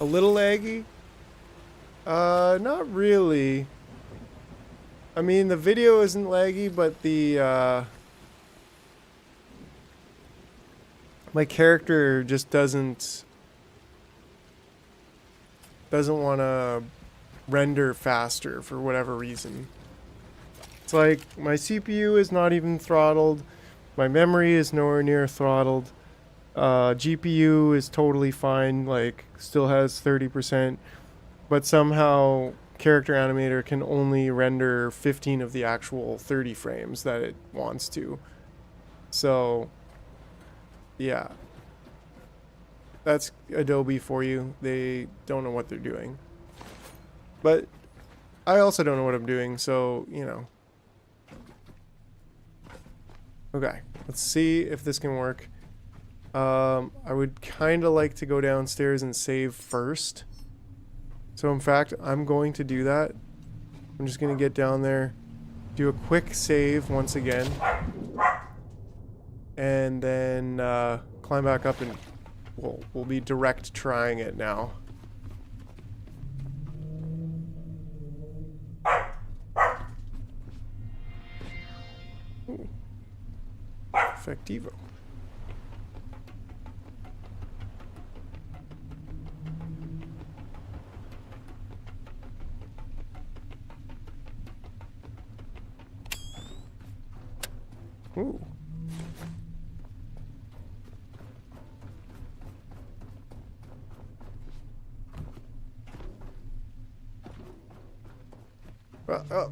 A little laggy? Not really. I mean, the video isn't laggy, but the, my character just doesn't want to render faster for whatever reason. It's like, my CPU is not even throttled, my memory is nowhere near throttled. GPU is totally fine, like still has 30%, but somehow Character Animator can only render 15 of the actual 30 frames that it wants to. So, yeah. That's Adobe for you. They don't know what they're doing. But I also don't know what I'm doing, so, you know. Okay, let's see if this can work. I would kind of like to go downstairs and save first. So in fact, I'm going to do that. I'm just going to get down there, do a quick save once again, and then climb back up and we'll be direct trying it now. Ooh. Effectivo. Ooh. Oh,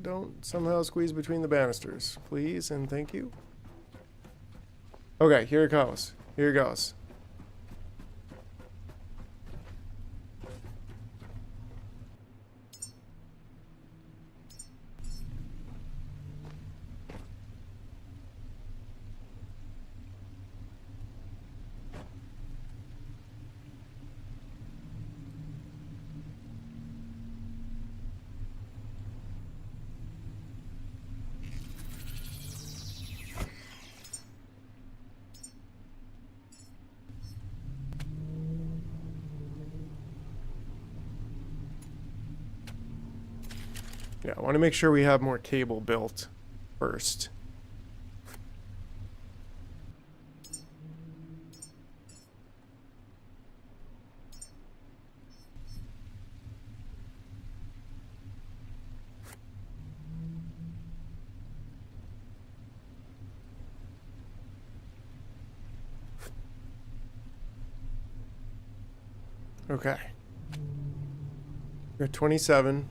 don't somehow squeeze between the banisters, please and thank you. Okay, here it goes. Here it goes. Yeah, I want to make sure we have more cable built first. Okay. We're at 27.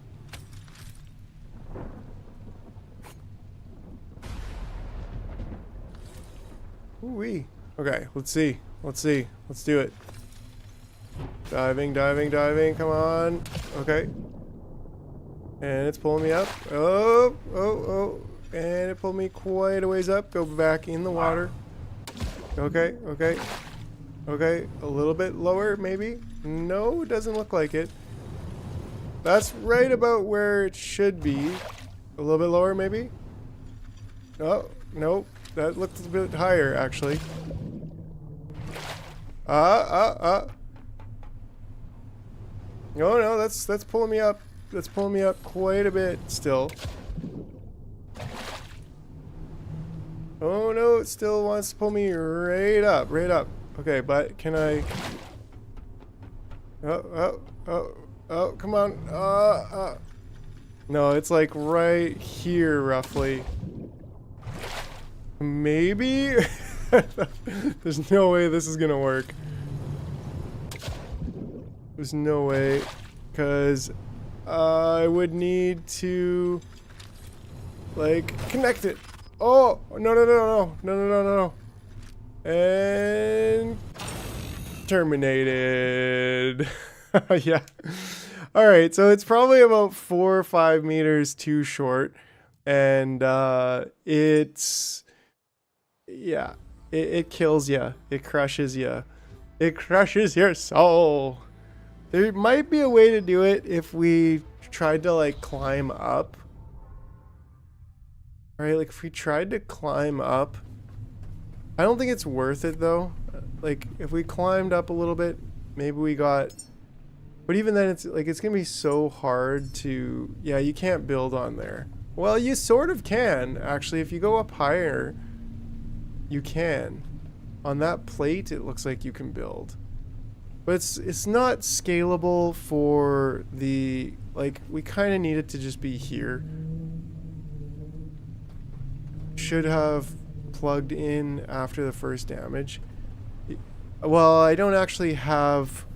Ooh-wee. Okay, let's see. Let's see. Let's do it. Diving, diving, diving. Come on. Okay. And it's pulling me up. Oh, oh, oh. And it pulled me quite a ways up. Go back in the water. Okay, okay. Okay, a little bit lower, maybe? No, it doesn't look like it. That's right about where it should be. A little bit lower, maybe? Oh, nope. That looked a bit higher, actually. No, no, that's pulling me up. That's pulling me up quite a bit still. Oh no, it still wants to pull me right up, right up. Okay, but can I... Oh, come on. No, it's like right here, roughly. Maybe? There's no way this is gonna work. There's no way. Because I would need to... like, connect it. Oh! No, no, no, no. No, no, no, no. And terminated. Yeah. All right, so it's probably about 4 or 5 meters too short, and it's yeah, it kills you. It crushes you. It crushes your soul. There might be a way to do it if we tried to like climb up. All right, like if we tried to climb up. I don't think it's worth it though. Like if we climbed up a little bit, maybe we got, but even then it's like, it's gonna be so hard to, yeah, you can't build on there. Well, you sort of can actually. If you go up higher, you can. On that plate, it looks like you can build, but it's not scalable for the, like, we kind of need it to just be here. Should have plugged in after the first damage. Well, I don't actually have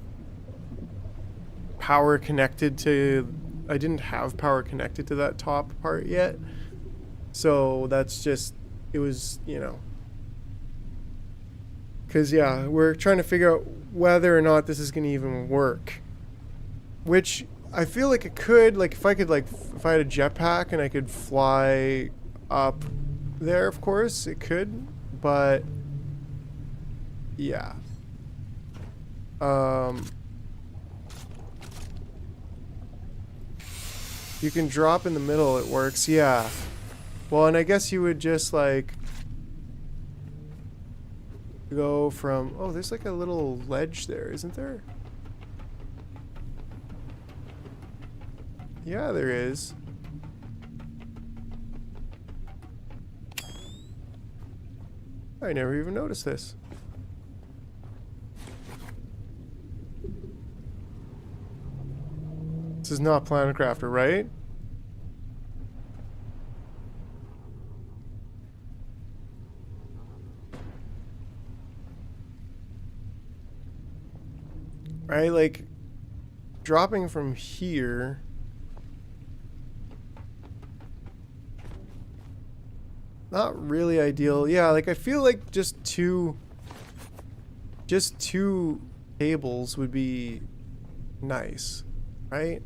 power connected to, I didn't have power connected to that top part yet. So that's just, it was, you know. Because, yeah, we're trying to figure out whether or not this is going to even work. Which I feel like it could, like if I could, like, if I had a jetpack and I could fly up there, of course it could, but yeah. You can drop in the middle, it works, yeah. Well, and I guess you would just like go from... Oh, there's like a little ledge there, isn't there? Yeah, there is. I never even noticed this. This is not Planet Crafter, right? Right, like dropping from here. Not really ideal. Yeah, like I feel like just two cables would be nice, right?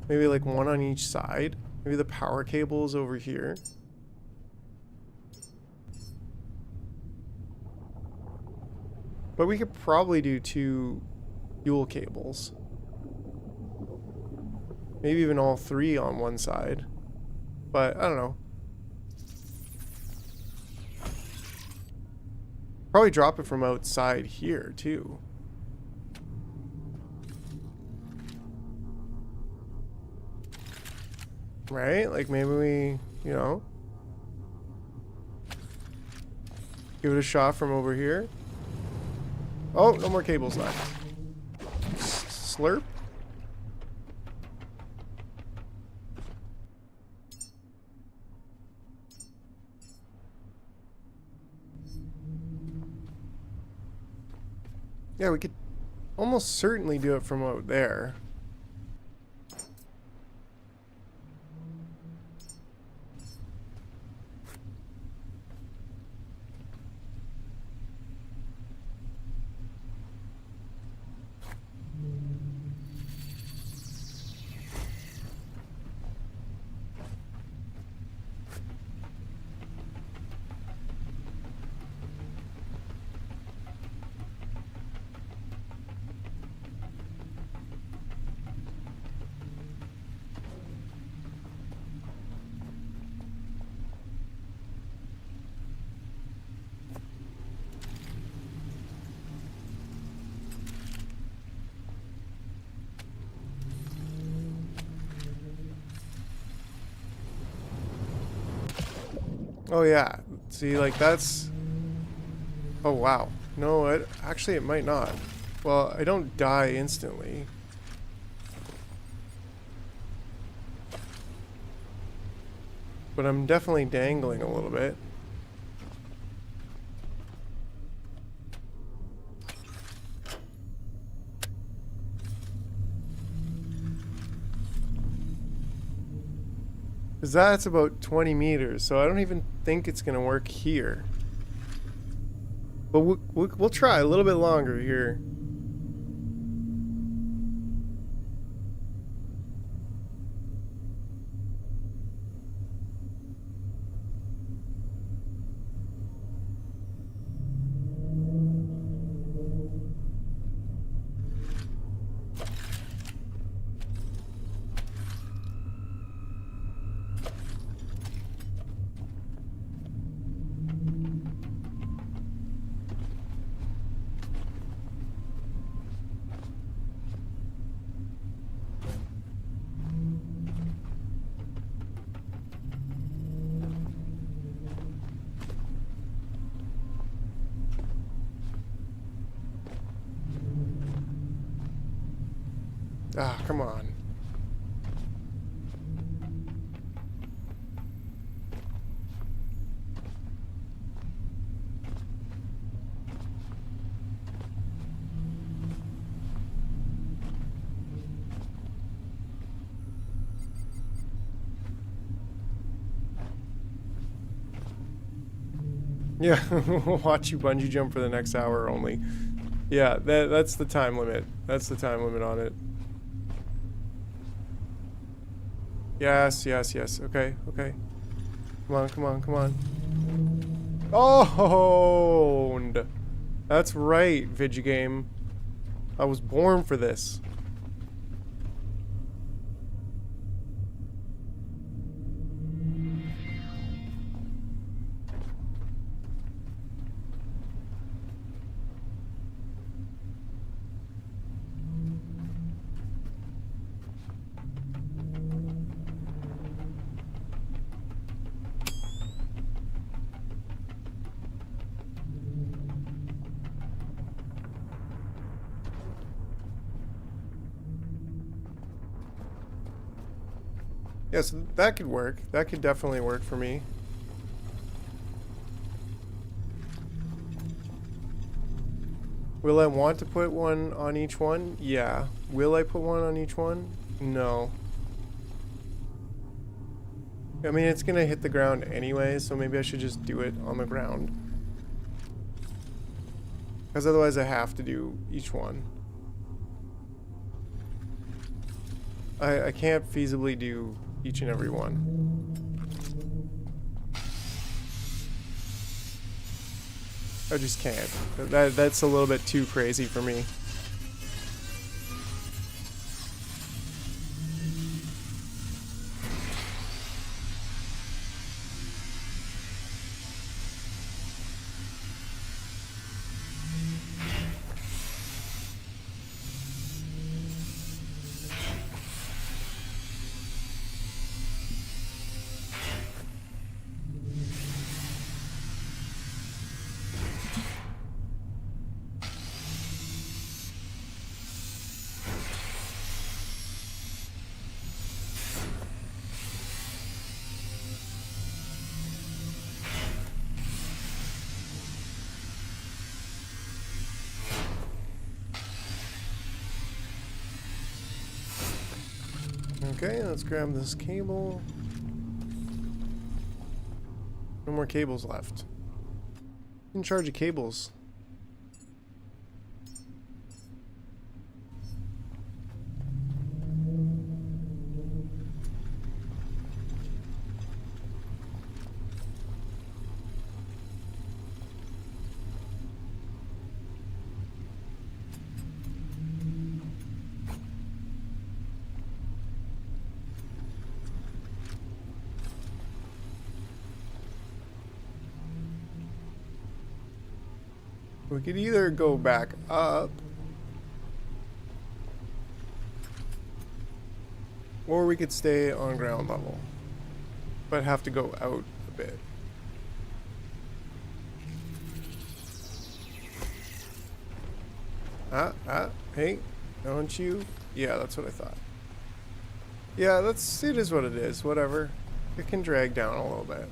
Maybe like one on each side. Maybe the power cable is over here. But we could probably do 2 fuel cables. Maybe even all 3 on one side. But I don't know. Probably drop it from outside here too. Right? Like maybe we, you know, give it a shot from over here. Oh, no more cables left. Slurp. Yeah, we could almost certainly do it from out there. Oh yeah, see, like that's... Oh wow. No, actually it might not. Well, I don't die instantly. But I'm definitely dangling a little bit. Because that's about 20 meters, so I don't even think it's going to work here. But we'll try a little bit longer here. Ah, come on. Yeah, watch you bungee jump for the next hour only. Yeah, that's the time limit. That's the time limit on it. Yes, yes, yes. Okay, okay. Come on, come on, come on. Oh, that's right, Vigigame. I was born for this. Yeah, so that could work. That could definitely work for me. Will I want to put one on each one? Yeah. Will I put one on each one? No. I mean, it's gonna hit the ground anyway, so maybe I should just do it on the ground. Because otherwise I have to do each one. I can't feasibly do each and every one. I just can't. That's a little bit too crazy for me. Okay, let's grab this cable. No more cables left. In charge of cables. We could either go back up, or we could stay on ground level, but have to go out a bit. Hey, don't you? Yeah, that's what I thought. Yeah, it is what it is, whatever. It can drag down a little bit.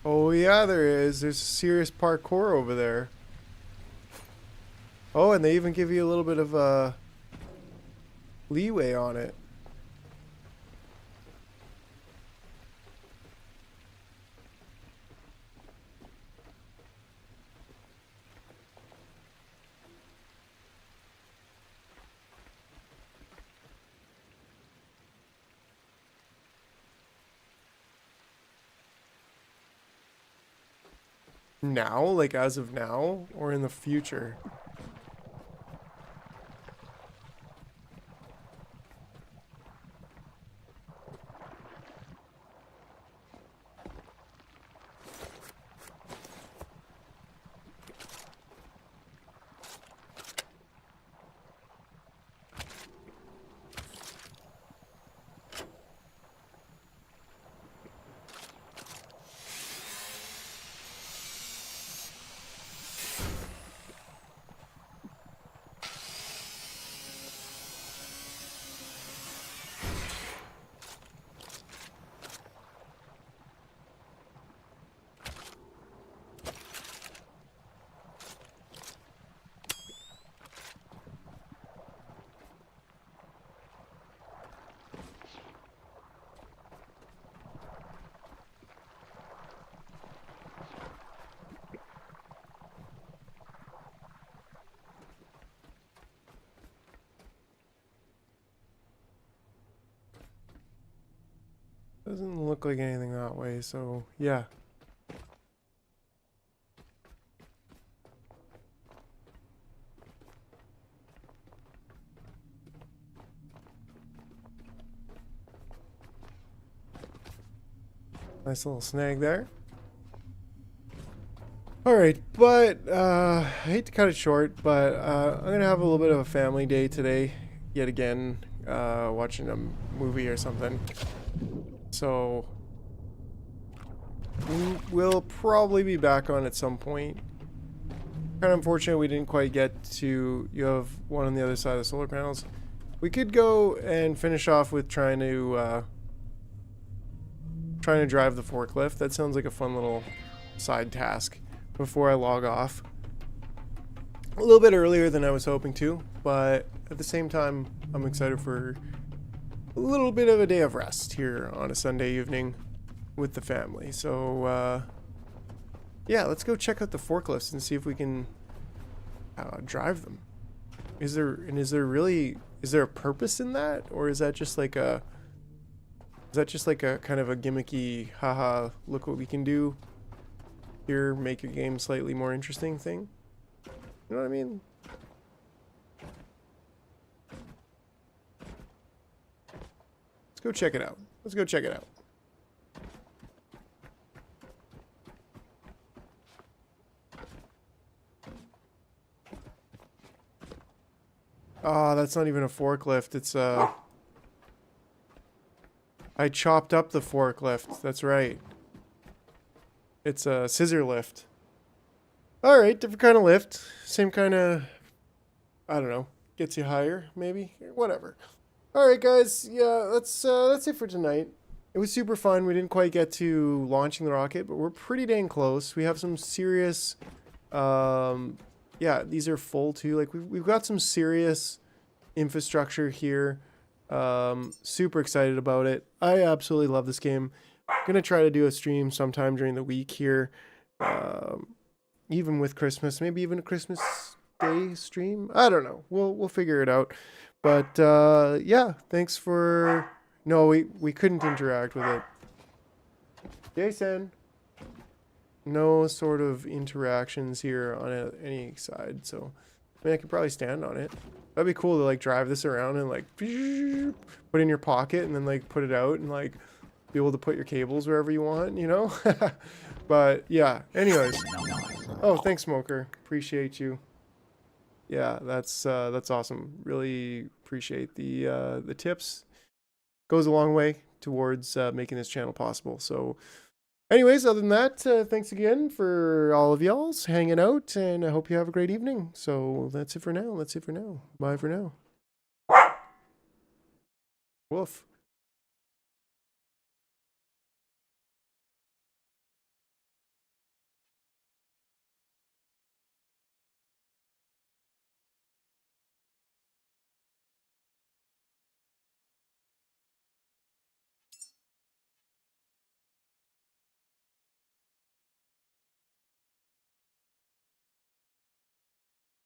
Oh yeah, there is. There's serious parkour over there. Oh, and they even give you a little bit of leeway on it. Now, like as of now, or in the future? Doesn't look like anything that way, so yeah. Nice little snag there. Alright, but I hate to cut it short, but I'm gonna have a little bit of a family day today, yet again, watching a movie or something. So we'll probably be back on at some point. Kind of unfortunate we didn't quite get to. You have one on the other side of the solar panels. We could go and finish off with trying to drive the forklift. That sounds like a fun little side task before I log off. A little bit earlier than I was hoping to, but at the same time, I'm excited for a little bit of a day of rest here on a Sunday evening with the family. So, yeah, let's go check out the forklifts and see if we can drive them. Is there a purpose in that, or is that just like a kind of a gimmicky, haha, look what we can do here, make your game slightly more interesting thing? You know what I mean? Let's go check it out. Let's go check it out. Oh, that's not even a forklift. It's I chopped up the forklift. That's right. It's a scissor lift. Alright, different kind of lift. Same kind of, I don't know, gets you higher, maybe? Whatever. Alright, guys. Yeah, that's it for tonight. It was super fun. We didn't quite get to launching the rocket, but we're pretty dang close. We have some serious, yeah, these are full too. Like, we've got some serious infrastructure here. Super excited about it. I absolutely love this game. I'm gonna try to do a stream sometime during the week here. Even with Christmas, maybe even a Christmas Day stream. I don't know. We'll figure it out. But yeah, thanks for. No, we couldn't interact with it. Jason. No sort of interactions here on any side. So I mean, I could probably stand on it. That'd be cool to like drive this around and like put it in your pocket and then like put it out and like be able to put your cables wherever you want, you know? But yeah, anyways. Oh, thanks, Smoker. Appreciate you. Yeah, that's awesome. Really appreciate the tips. Goes a long way towards making this channel possible. So anyways, other than that, thanks again for all of y'all's hanging out, and I hope you have a great evening. So that's it for now. Bye for now. Woof.